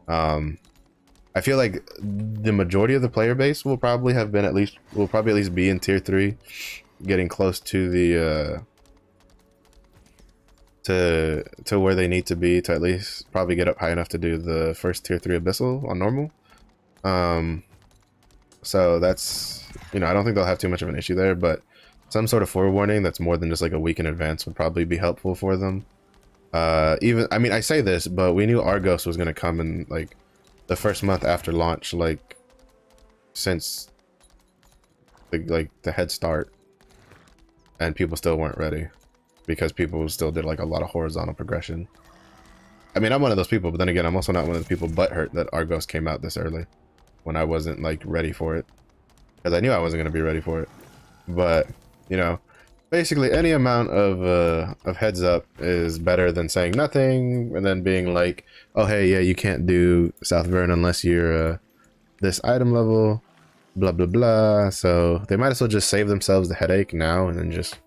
I feel like the majority of the player base will probably at least be in tier 3, getting close to the to where they need to be to at least probably get up high enough to do the first tier 3 abyssal on normal. So that's, I don't think they'll have too much of an issue there, but some sort of forewarning that's more than just like a week in advance would probably be helpful for them. I say this, but we knew Argos was going to come in like the first month after launch, like since the head start, and people still weren't ready because people still did like a lot of horizontal progression. I mean, I'm one of those people, but then again, I'm also not one of the people butthurt that Argos came out this early when I wasn't like ready for it, because I knew I wasn't going to be ready for it. But basically any amount of heads up is better than saying nothing and then being like, oh hey, yeah, you can't do South Vern unless you're this item level, blah blah blah. So they might as well just save themselves the headache now and then just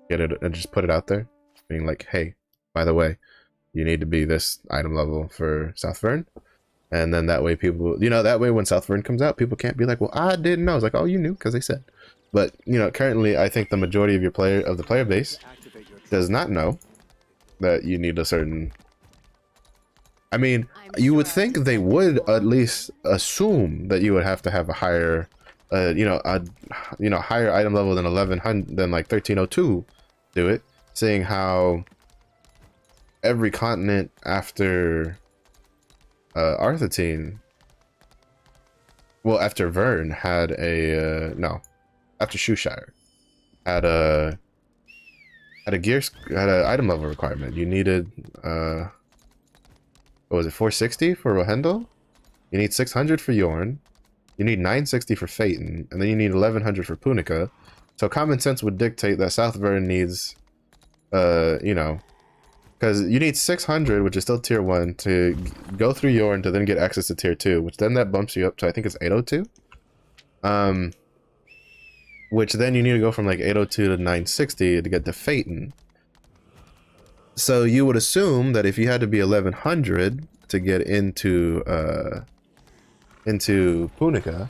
get it and just put it out there, being like, hey, by the way, you need to be this item level for South Vern. And then that way people, that way when South Vern comes out, people can't be like, well, I didn't know. It's like, oh, you knew because they said. But currently I think the majority of the player base does not know that you need a certain. I mean, you would think they would at least assume that you would have to have a higher, higher item level than 1100 than like 1302. Do it, seeing how every continent after Arthurtine, well, after Vern had a after Shoeshire had an item level requirement. You needed what was it, 460 for Rohendel? You need 600 for Yorn. You need 960 for Phaeton, and then you need 1100 for Punica. So common sense would dictate that South Vern needs because you need 600, which is still tier 1, to go through Yorn to then get access to tier 2, which then that bumps you up to, I think it's 802. Which then you need to go from like 802 to 960 to get to Phaeton. So you would assume that if you had to be 1100 to get into Punica,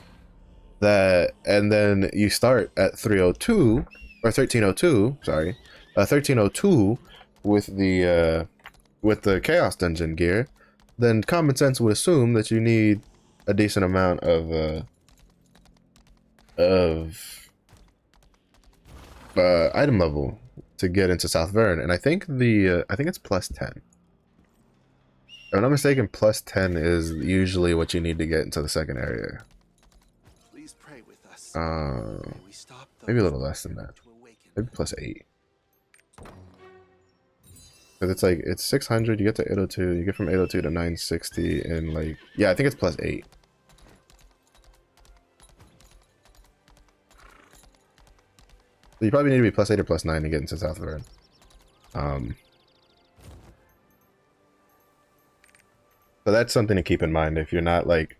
and then you start at 302 or 1302, sorry, 1302 with the Chaos Dungeon gear, then common sense would assume that you need a decent amount of item level to get into South Vern, and I think it's plus 10. If I'm not mistaken, plus 10 is usually what you need to get into the second area. Please pray with us. Maybe a little less than that. Maybe plus 8. Because it's 600, you get to 802, you get from 802 to 960, and like, yeah, I think it's plus 8. So you probably need to be plus 8 or plus 9 to get into South Vern. So that's something to keep in mind if you're not like,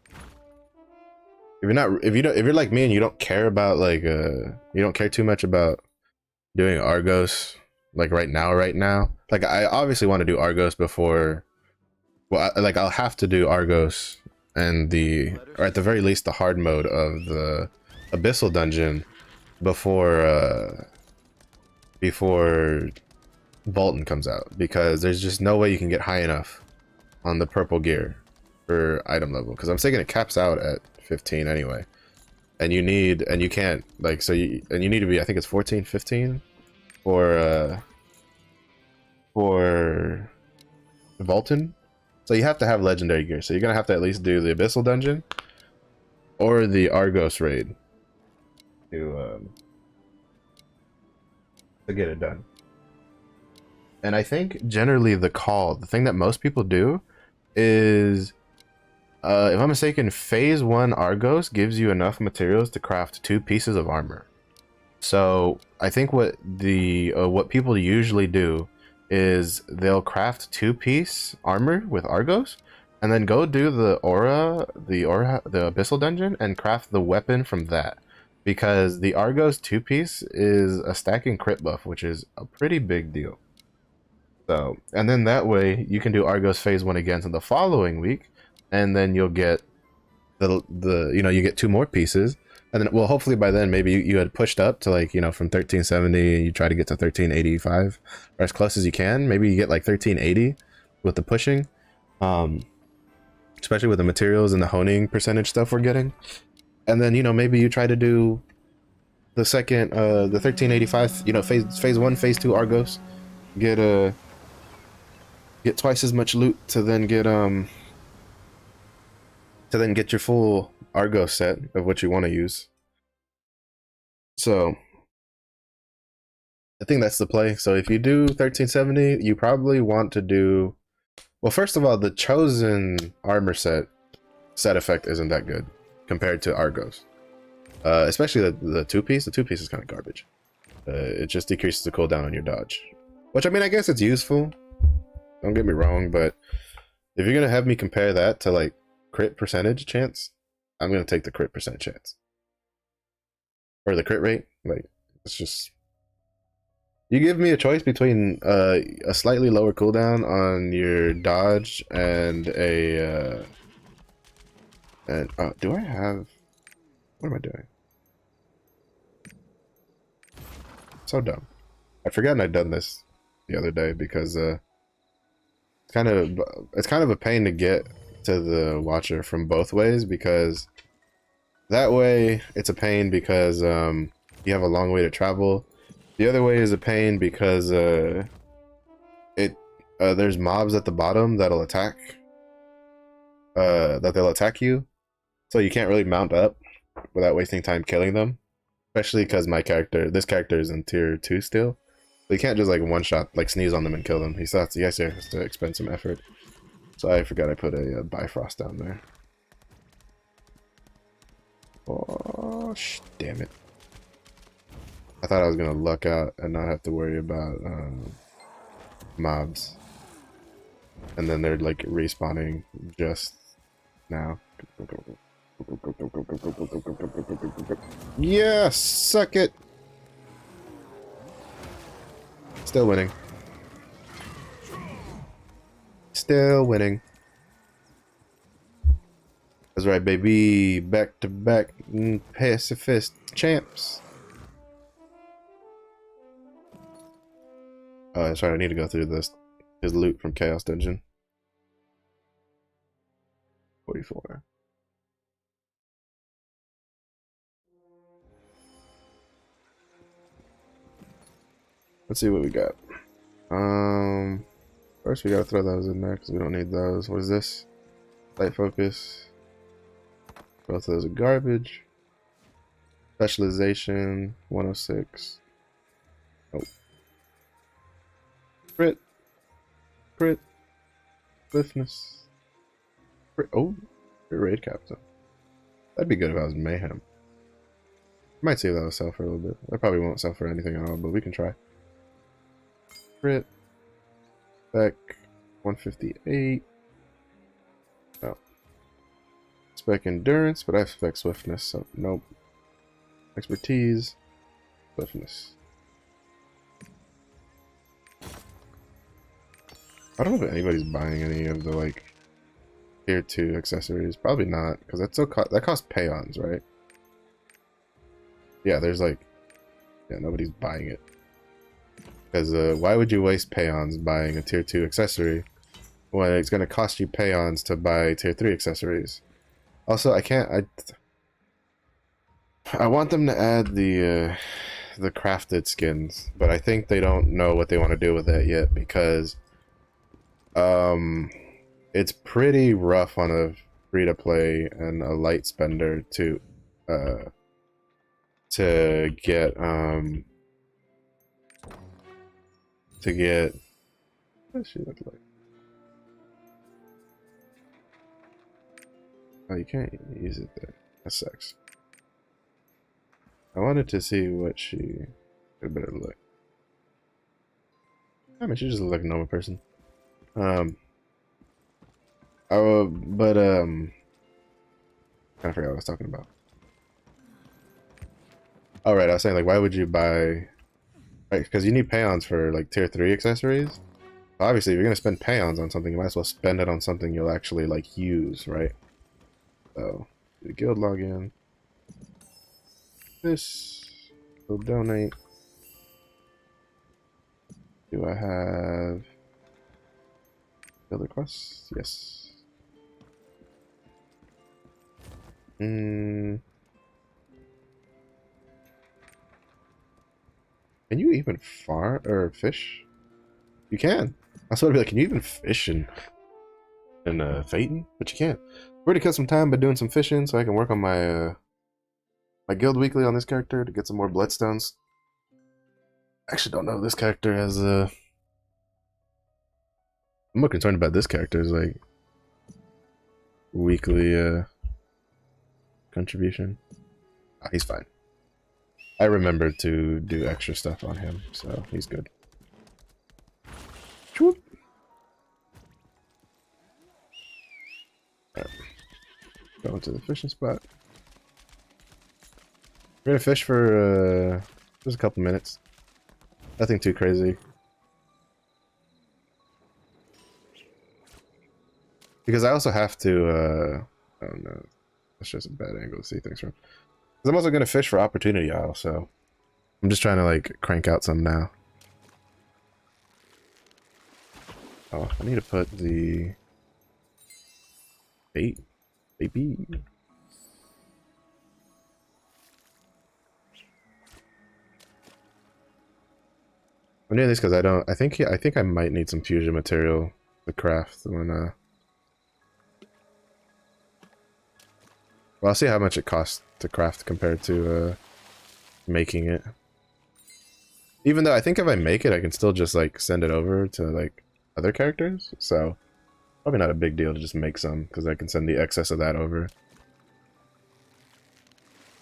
if you're like me and you don't care about like you don't care too much about doing Argos like right now. Like I obviously want to do Argos before, well, I'll have to do Argos and or at the very least the hard mode of the Abyssal Dungeon before Bolton comes out, because there's just no way you can get high enough on the purple gear for item level, because I'm thinking it caps out at 15 anyway, and you need to be, I think it's 14, 15 for Bolton. So you have to have legendary gear, so you're gonna have to at least do the Abyssal Dungeon or the Argos raid to get it done. And I think generally the thing that most people do is, if I'm mistaken, phase 1 Argos gives you enough materials to craft 2 pieces of armor. So I think what people usually do is they'll craft 2-piece armor with Argos, and then go do the Abyssal Dungeon and craft the weapon from that. Because the Argos 2-piece is a stacking crit buff, which is a pretty big deal. So, and then that way you can do Argos phase 1 again in the following week, and then you'll get you get 2 more pieces, and then, well, hopefully by then maybe you had pushed up to, like, from 1370, you try to get to 1385 or as close as you can. Maybe you get like 1380 with the pushing, especially with the materials and the honing percentage stuff we're getting. And then maybe you try to do the second the 1385, phase 1 phase 2 Argos, get twice as much loot to then get your full Argos set of what you want to use. So I think that's the play. So if you do 1370, you probably want to do, well, first of all, the chosen armor set effect isn't that good compared to Argos, especially the 2-piece. The 2-piece is kind of garbage. It just decreases the cooldown on your dodge, which, I mean, I guess it's useful, don't get me wrong, but if you're gonna have me compare that to like crit percentage chance, I'm gonna take the crit percent chance or the crit rate. Like, it's just, you give me a choice between a slightly lower cooldown on your dodge and do I have, what am I doing? So dumb. I'd forgotten I'd done this the other day because it's kind of a pain to get to the Watcher from both ways, because that way it's a pain because you have a long way to travel. The other way is a pain because there's mobs at the bottom that'll attack they'll attack you, so you can't really mount up without wasting time killing them, especially because this character is in tier 2 still. So you can't just like one shot, like sneeze on them and kill them. He has to expend some effort. So I forgot I put a Bifrost down there. Oh, damn it. I thought I was gonna luck out and not have to worry about mobs. And then they're like respawning just now. Yes, suck it. Still winning. Still winning. That's right, baby. Back to back pacifist champs. Oh, that's right. I need to go through his loot from Chaos Dungeon. 44. Let's see what we got. First we gotta throw those in there because we don't need those. What is this? Light focus. Both of those are garbage. Specialization 106. Oh. Crit. Swiftness. Oh, your raid captain. That'd be good if I was mayhem. Might see if that'll sell for a little bit. I probably won't sell for anything at all, but we can try. Crit. Spec 158. Oh. Spec endurance, but I have spec swiftness, so nope. Expertise. Swiftness. I don't know if anybody's buying any of the like tier 2 accessories. Probably not, because that costs peons, right? Yeah, there's like, yeah, nobody's buying it. Because why would you waste peons buying a tier 2 accessory when it's going to cost you peons to buy tier 3 accessories? Also, I want them to add the crafted skins, but I think they don't know what they want to do with that yet, because it's pretty rough on a free-to-play and a light spender to get What does she look like? Oh, you can't use it there. That sucks. I wanted to see what she could better look. I mean, she just looked like a normal person. I forgot what I was talking about. Oh, right, I was saying, like, why would you buy... Right, because you need pay-ons for, like, tier 3 accessories. Obviously, if you're going to spend pay-ons on something, you might as well spend it on something you'll actually, like, use, right? So, the guild login. This will donate. Do I have guild requests? Yes. Can you even farm or fish? You can. I was about to be like, can you even fish in Phaeton? But you can't. I've already cut some time by doing some fishing so I can work on my my guild weekly on this character to get some more bloodstones. I actually don't know if this character has I'm more concerned about this character's like weekly contribution. Oh, he's fine. I remembered to do extra stuff on him, so he's good. Choop. Alright. Go into the fishing spot. We're gonna fish for just a couple minutes. Nothing too crazy. Because I also have to oh no. That's just a bad angle to see things from. Because I'm also gonna fish for opportunity isle, so I'm just trying to like crank out some now. Oh, I need to put the bait, baby. I'm doing this because I think I might need some fusion material to craft when well, I'll see how much it costs to craft compared to making it. Even though I think if I make it, I can still just like send it over to like other characters, so probably not a big deal to just make some because I can send the excess of that over.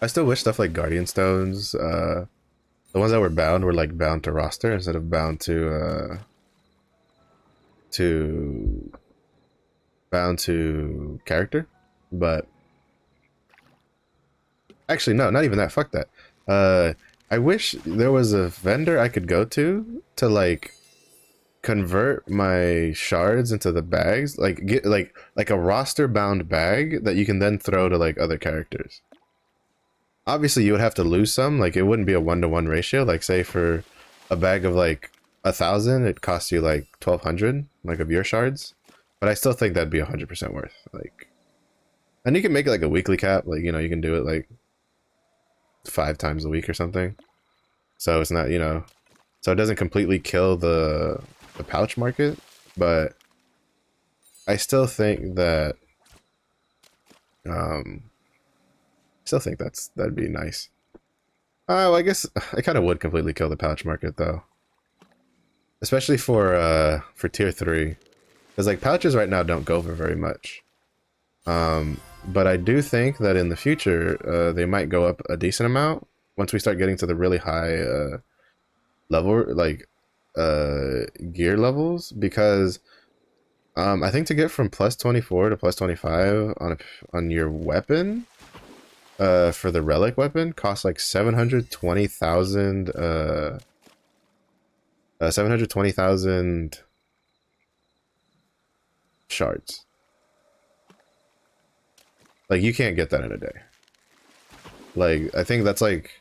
I still wish stuff like Guardian Stones, the ones that were like bound to roster instead of bound to character, but actually no, not even that. Fuck that. I wish there was a vendor I could go to like convert my shards into the bags, like get like a roster bound bag that you can then throw to like other characters. Obviously you would have to lose some, like it wouldn't be a 1-to-1 ratio. Like say for a bag of like 1,000 it costs you like 1,200 like of your shards, but I still think that'd be 100% worth. Like, and you can make it like a weekly cap, like, you know, you can do it like 5 times a week or something, so it's not, you know, so it doesn't completely kill the pouch market, but I still think that that'd be nice. Oh, I guess I kind of would completely kill the pouch market though, especially for tier 3, because like pouches right now don't go for very much. But I do think that in the future they might go up a decent amount once we start getting to the really high level, like gear levels, because I think to get from plus 24 to plus 25 on your weapon for the relic weapon costs like 720,000 720,000 shards. Like, you can't get that in a day. Like, I think that's like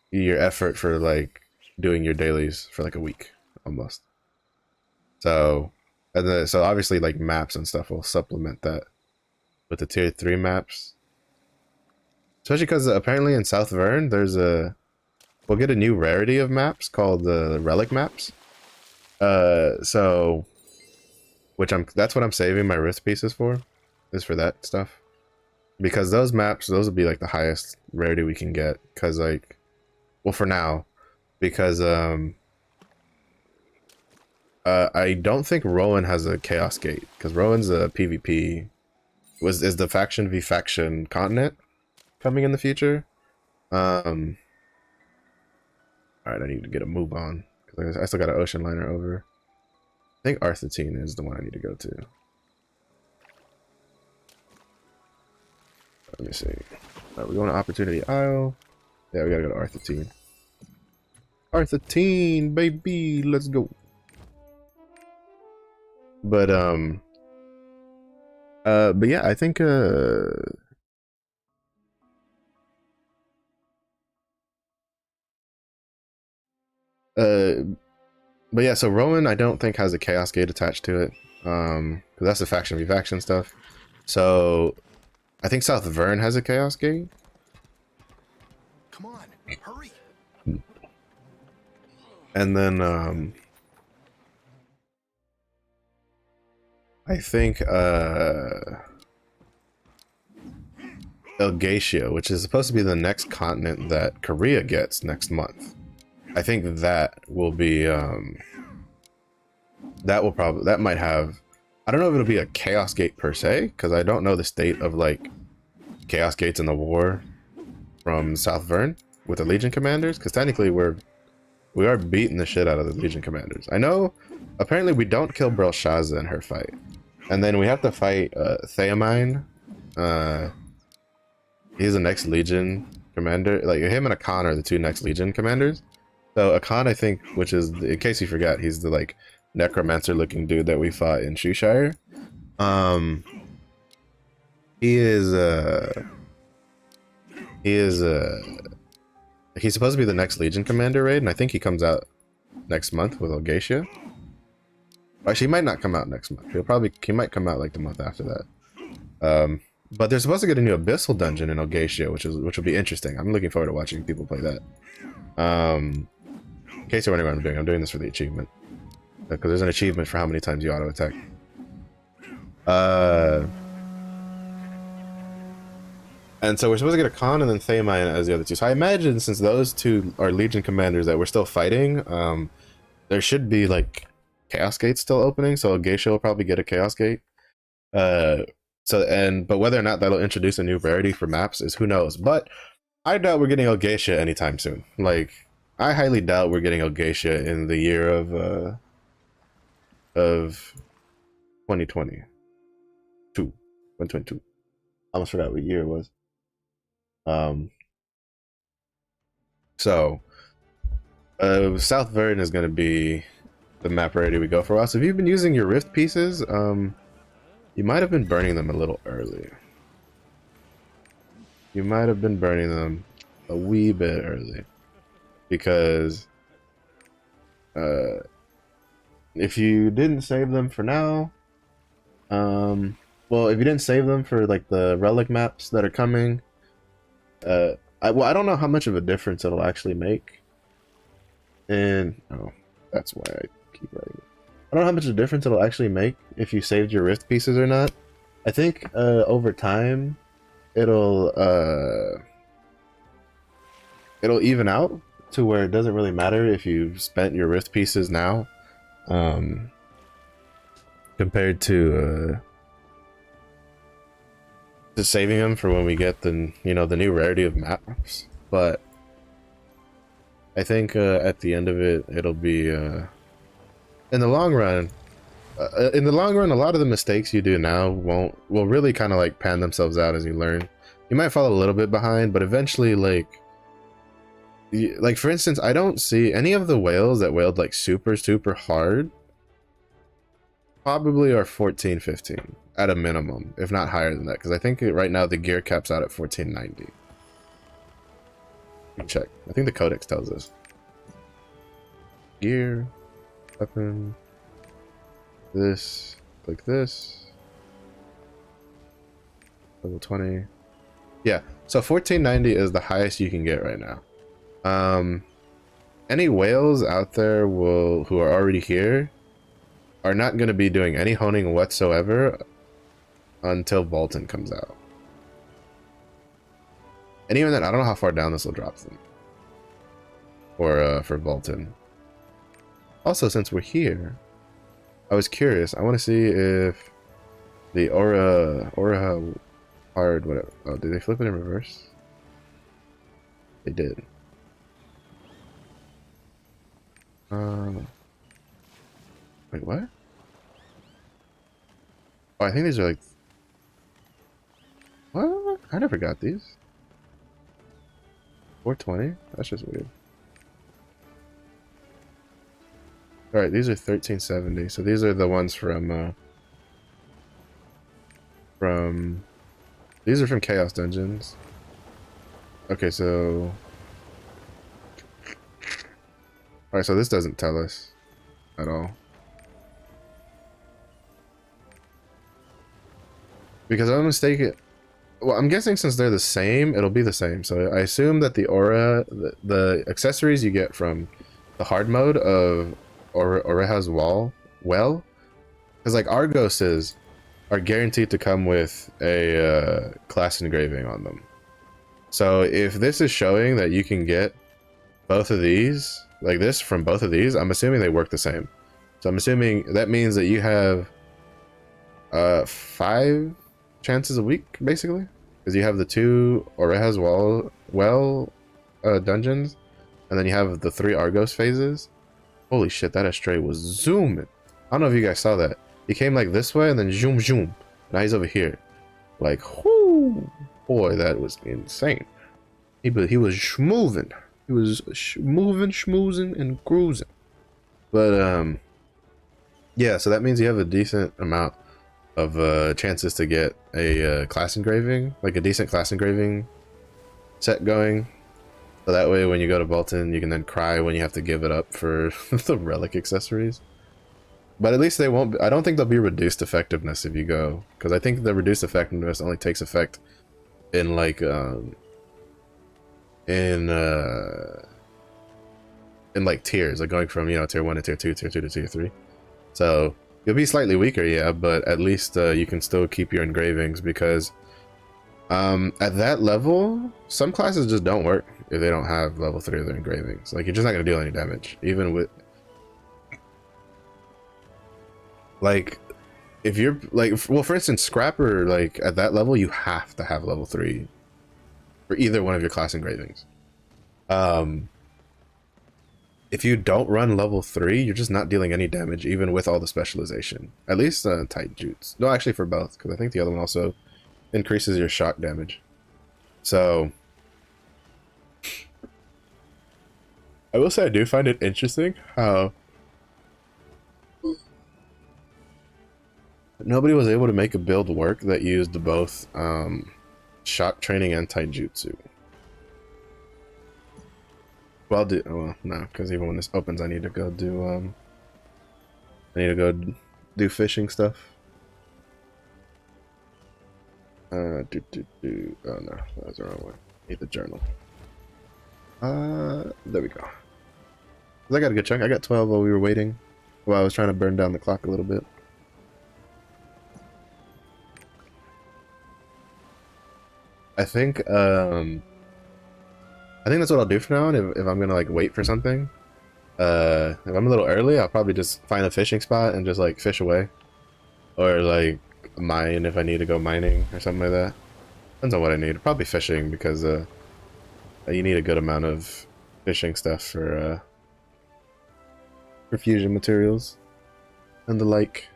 your effort for like doing your dailies for like a week almost. So, and then so obviously like maps and stuff will supplement that with the tier 3 maps. Especially because apparently in South Vern we'll get a new rarity of maps called the relic maps. So that's what I'm saving my risk pieces for, is for that stuff. Because those maps, those will be like the highest rarity we can get, because like, well, for now, because I don't think Rowan has a Chaos Gate because Rowan's a PvP. Is the faction v faction continent coming in the future? All right, I need to get a move on because I still got an ocean liner over. I think Arthurtine is the one I need to go to. Let me see. All right, we're going to Opportunity Isle. Yeah, we gotta go to Arthurtine. Arthurtine, baby, let's go. But yeah, I think but yeah, so Rowan I don't think has a Chaos Gate attached to it. Because that's the faction v faction stuff. So I think South Vern has a Chaos Gate. Come on, hurry. And then I think Elgatia, which is supposed to be the next continent that Korea gets next month. I think that will be that might have, I don't know if it'll be a Chaos Gate per se, because I don't know the state of like Chaos Gates in the war from South Vern with the Legion commanders, because technically we are beating the shit out of the Legion commanders. I know apparently we don't kill Belshazzar in her fight, and then we have to fight Theamine. He's the next Legion commander. Like him and Akan are the two next Legion commanders. So Akan, I think, which is, in case you forgot, he's the like necromancer looking dude that we fought in Shoeshire. He's supposed to be the next Legion commander raid, and I think he comes out next month with Elgatia. Actually, he might not come out next month. He might come out like the month after that. But they're supposed to get a new Abyssal dungeon in Elgatia, which will be interesting. I'm looking forward to watching people play that. In case you're wondering what I'm doing this for the achievement. Because there's an achievement for how many times you auto attack. And so we're supposed to get a Khan and then Theamine as the other two. So I imagine since those two are Legion commanders that we're still fighting, there should be like Chaos Gates still opening. So Elgatia will probably get a Chaos Gate. But whether or not that'll introduce a new rarity for maps is who knows. But I doubt we're getting Elgatia anytime soon. Like, I highly doubt we're getting Elgatia in the year of 2022. 2022. I almost forgot what year it was. South Vern is going to be the map rarity we go for a while. So if you've been using your Rift pieces, you might have been burning them a little early. You might have been burning them a wee bit early. Because if you didn't save them for now, well, if you didn't save them for like the relic maps that are coming, I don't know how much of a difference it'll actually make. And that's why I keep writing. I don't know how much of a difference it'll actually make if you saved your Rift pieces or not. I think over time it'll even out to where it doesn't really matter if you spent your Rift pieces now, compared to saving them for when we get the the new rarity of maps. But I think at the end of it, it'll be in the long run. In the long run, a lot of the mistakes you do now will really kind of like pan themselves out as you learn. You might fall a little bit behind, but eventually, like for instance, I don't see any of the whales that whaled like super hard. Probably are 14, 15 at a minimum, if not higher than that, because I think right now the gear caps out at 1490. Let me check. I think the codex tells us. Gear, weapon, this, like this. Level 20. Yeah, so 1490 is the highest you can get right now. Any whales out there who are already here are not going to be doing any honing whatsoever until Volton comes out. And even then, I don't know how far down this will drop them. Or for Volton. Also, since we're here, I was curious. I want to see if the aura hard whatever. Oh, did they flip it in reverse? They did. Wait, what? Oh, I think these are like. What? I never got these. 420? That's just weird. Alright, these are 1370. So these are the ones from. These are from Chaos Dungeons. Okay, so. Alright, so this doesn't tell us at all. Because I'm mistaken. Well, I'm guessing since they're the same, it'll be the same. So I assume that the aura, the accessories you get from the hard mode of Oreha's well, because like Argoses are guaranteed to come with a class engraving on them. So if this is showing that you can get both of these, like this from both of these, I'm assuming they work the same. So I'm assuming that means that you have 5 chances a week, basically, because you have the 2 Oreha's dungeons, and then you have the 3 Argos phases. Holy shit, that Astray was zooming. I don't know if you guys saw that. He came like this way and then zoom zoom. Now he's over here. Like, whoo, boy, that was insane. He was schmoovin'. He was moving, schmoozing, and cruising. But yeah, so that means you have a decent amount of chances to get a class engraving, like a decent class engraving set going. So that way when you go to Bolton, you can then cry when you have to give it up for the relic accessories. But at least they won't, I don't think there'll be reduced effectiveness if you go, because I think the reduced effectiveness only takes effect in like in like tiers, like going from, you know, tier 1 to tier 2, tier 2 to tier 3. So you'll be slightly weaker, yeah, but at least you can still keep your engravings, because at that level, some classes just don't work if they don't have level 3 of their engravings. Like, you're just not going to deal any damage, even with... Like, if you're, like, well, for instance, Scrapper, like, at that level, you have to have level 3 for either one of your class engravings. If you don't run level 3, you're just not dealing any damage, even with all the specialization. At least tight jutsu. No, actually for both, because I think the other one also increases your shock damage. So I will say I do find it interesting how nobody was able to make a build work that used both shock training and taijutsu. Well, well, no, because even when this opens, I need to go do fishing stuff. Oh no, that was the wrong one. Need the journal. There we go. I got a good chunk. I got 12 while we were waiting. While I was trying to burn down the clock a little bit. I think that's what I'll do for now. And if I'm gonna like wait for something, if I'm a little early, I'll probably just find a fishing spot and just like fish away, or like mine if I need to go mining or something like that. Depends on what I need. Probably fishing, because you need a good amount of fishing stuff for fusion materials and the like.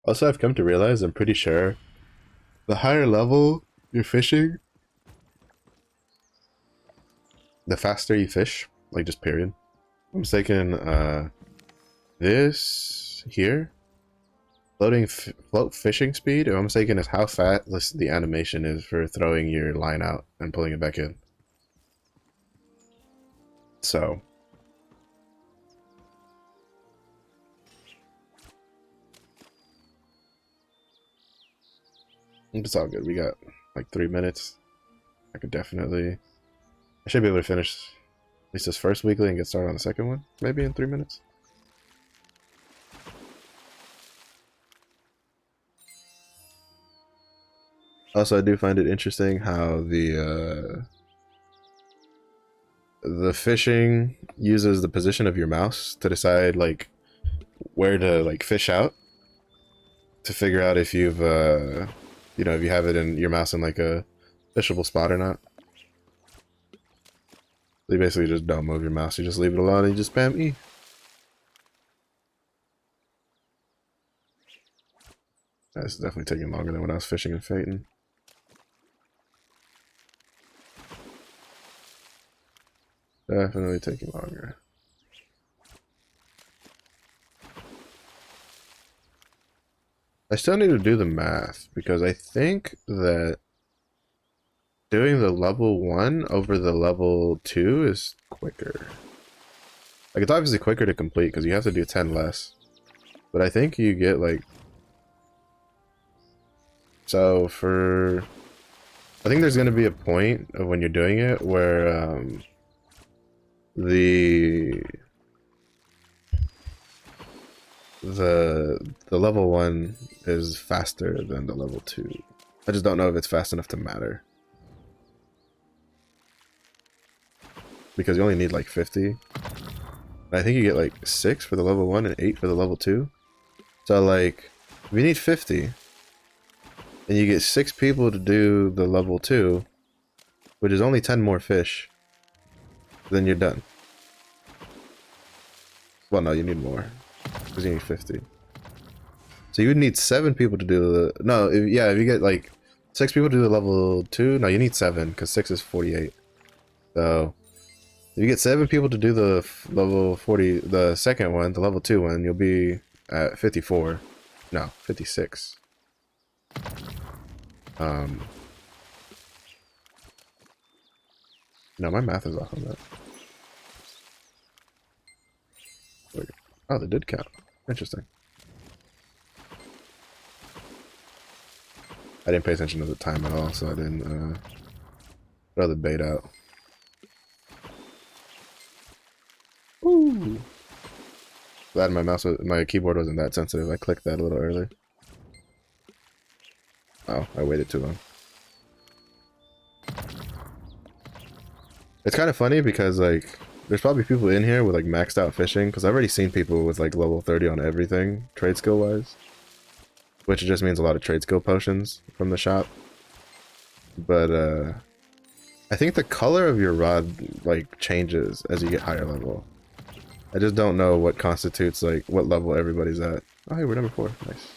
Also, I've come to realize, I'm pretty sure the higher level you're fishing, the faster you fish, like just period. I'm mistaken, this here, float fishing speed, if I'm mistaken, is how fast the animation is for throwing your line out and pulling it back in. So it's all good. We got like 3 minutes. I should be able to finish at least this first weekly and get started on the second one, maybe in 3 minutes. Also, I do find it interesting how the the fishing uses the position of your mouse to decide like where to like fish out, to figure out if you've you know, if you have it in your mouse in like a fishable spot or not. So you basically just don't move your mouse, you just leave it alone and you just spam E. That's definitely taking longer than when I was fishing in Phaeton. Definitely taking longer. I still need to do the math because I think that doing the level 1 over the level 2 is quicker. Like, it's obviously quicker to complete because you have to do 10 less. But I think you get like... So for... I think there's going to be a point of when you're doing it where the level 1 is faster than the level 2. I just don't know if it's fast enough to matter. Because you only need like 50. And I think you get like 6 for the level 1 and 8 for the level 2. So like, if you need 50, and you get 6 people to do the level 2, which is only 10 more fish, then you're done. Well, no, you need more. Because you need 50. So you would need 7 people to do the... No, if you get like 6 people to do the level 2, no, you need 7, because 6 is 48. So... if you get 7 people to do the level 40, the second one, the level 2 one, you'll be at 54. No, 56. No, my math is off on that. Wait. Oh, they did count. Interesting. I didn't pay attention to the time at all, so I didn't throw the bait out. Ooh. Glad my keyboard wasn't that sensitive. I clicked that a little early. Oh, I waited too long. It's kind of funny because like there's probably people in here with like maxed out fishing, because I've already seen people with like level 30 on everything trade skill wise, which just means a lot of trade skill potions from the shop. But I think the color of your rod like changes as you get higher level. I just don't know what constitutes like what level everybody's at. Oh, hey, we're number 4. Nice.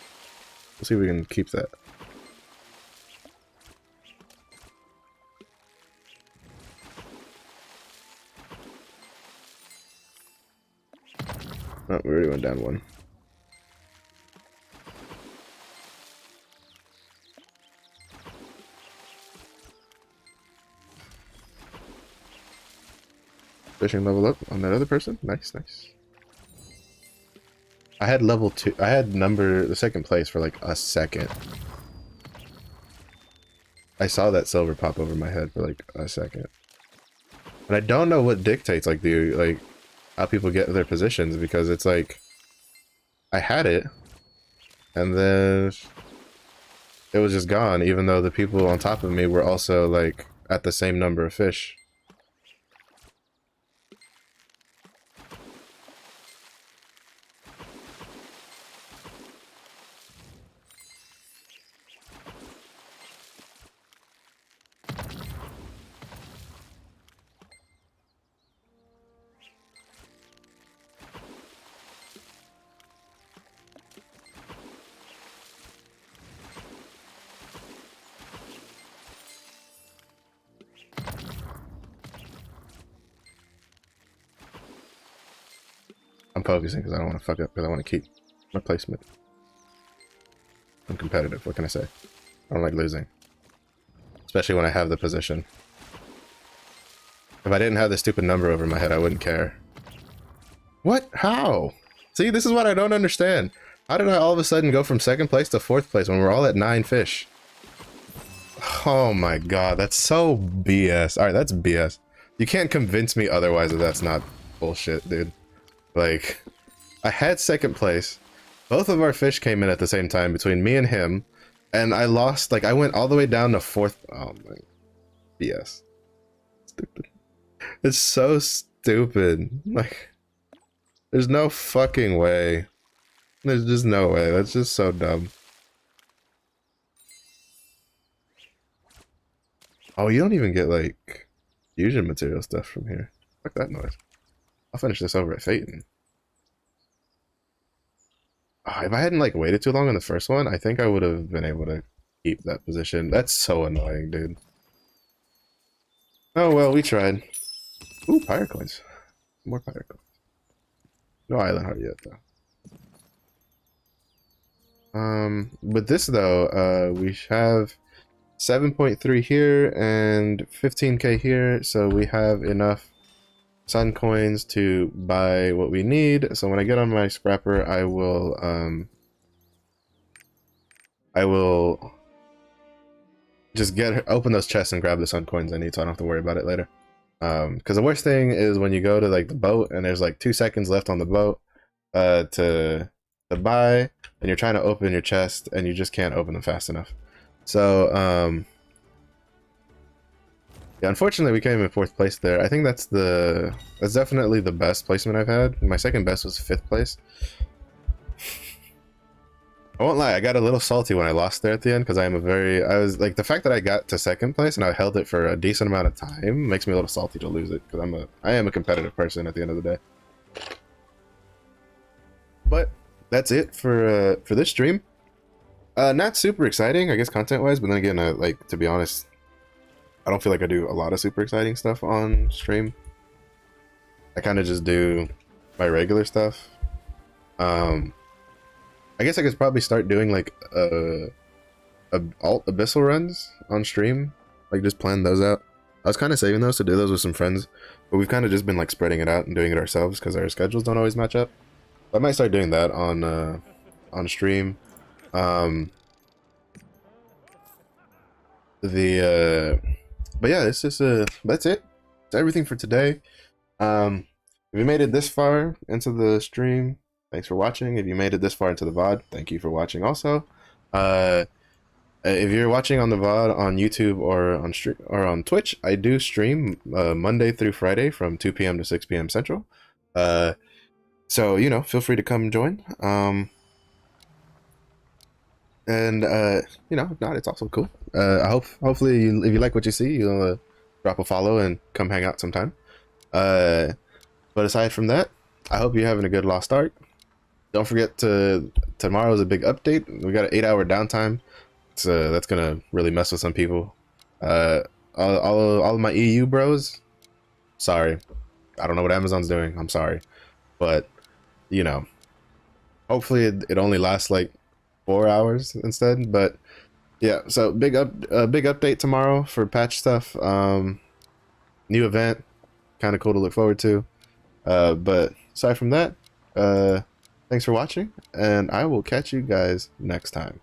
We'll see if we can keep that. Oh, we already went down 1. Fishing level up on that other person. Nice, nice. I had level 2. I had the second place for like a second. I saw that silver pop over my head for like a second. And I don't know what dictates like how people get their positions, because it's like I had it and then it was just gone, even though the people on top of me were also like at the same number of fish. I'm focusing because I don't want to fuck up, because I want to keep my placement. I'm competitive, what can I say? I don't like losing. Especially when I have the position. If I didn't have this stupid number over my head, I wouldn't care. What? How? See, this is what I don't understand. How did I all of a sudden go from 2nd place to 4th place when we're all at 9 fish? Oh my god, that's so BS. Alright, that's BS. You can't convince me otherwise that that's not bullshit, dude. Like, I had 2nd place. Both of our fish came in at the same time between me and him. And I lost, like, I went all the way down to 4th. Oh my. BS. Stupid. It's so stupid. Like, there's no fucking way. There's just no way. That's just so dumb. Oh, you don't even get like fusion material stuff from here. Fuck that noise. I'll finish this over at Phaeton. Oh, if I hadn't like waited too long on the first one, I think I would have been able to keep that position. That's so annoying, dude. Oh well, we tried. Ooh, pirate coins. More pirate coins. No island heart yet though. With this though, we have 7.3 here and 15k here, so we have enough sun coins to buy what we need. So when I get on my scrapper, I will just open those chests and grab the sun coins I need, so I don't have to worry about it later. Because the worst thing is when you go to like the boat and there's like 2 seconds left on the boat to buy, and you're trying to open your chest and you just can't open them fast enough. So yeah, unfortunately we came in 4th place there. I think that's definitely the best placement I've had. My second best was 5th place. I won't lie, I got a little salty when I lost there at the end, because I was like, the fact that I got to 2nd place and I held it for a decent amount of time makes me a little salty to lose it, because I am a competitive person at the end of the day. But that's it for this stream. Not super exciting, I guess, content wise, but then again, like, to be honest, I don't feel like I do a lot of super exciting stuff on stream. I kind of just do my regular stuff. I guess I could probably start doing like alt abyssal runs on stream, like just plan those out. I was kind of saving those to do those with some friends, but we've kind of just been like spreading it out and doing it ourselves because our schedules don't always match up. I might start doing that on stream. But yeah, it's just that's it. That's everything for today. If you made it this far into the stream, thanks for watching. If you made it this far into the VOD, thank you for watching also. If you're watching on the VOD on YouTube or on Twitch, I do stream Monday through Friday from 2 p.m. to 6 p.m. Central. So, you know, feel free to come join. And you know, if not, it's also cool. Hopefully if you like what you see, you'll drop a follow and come hang out sometime. But aside from that, I hope you're having a good Lost Ark. Don't forget tomorrow is a big update. We got an 8-hour downtime, so that's gonna really mess with some people. All of my EU bros, sorry, I don't know what Amazon's doing. I'm sorry, but you know, hopefully it only lasts like 4 hours instead. But yeah, so big update tomorrow for patch stuff. New event, kind of cool to look forward to. But aside from that, thanks for watching, and I will catch you guys next time.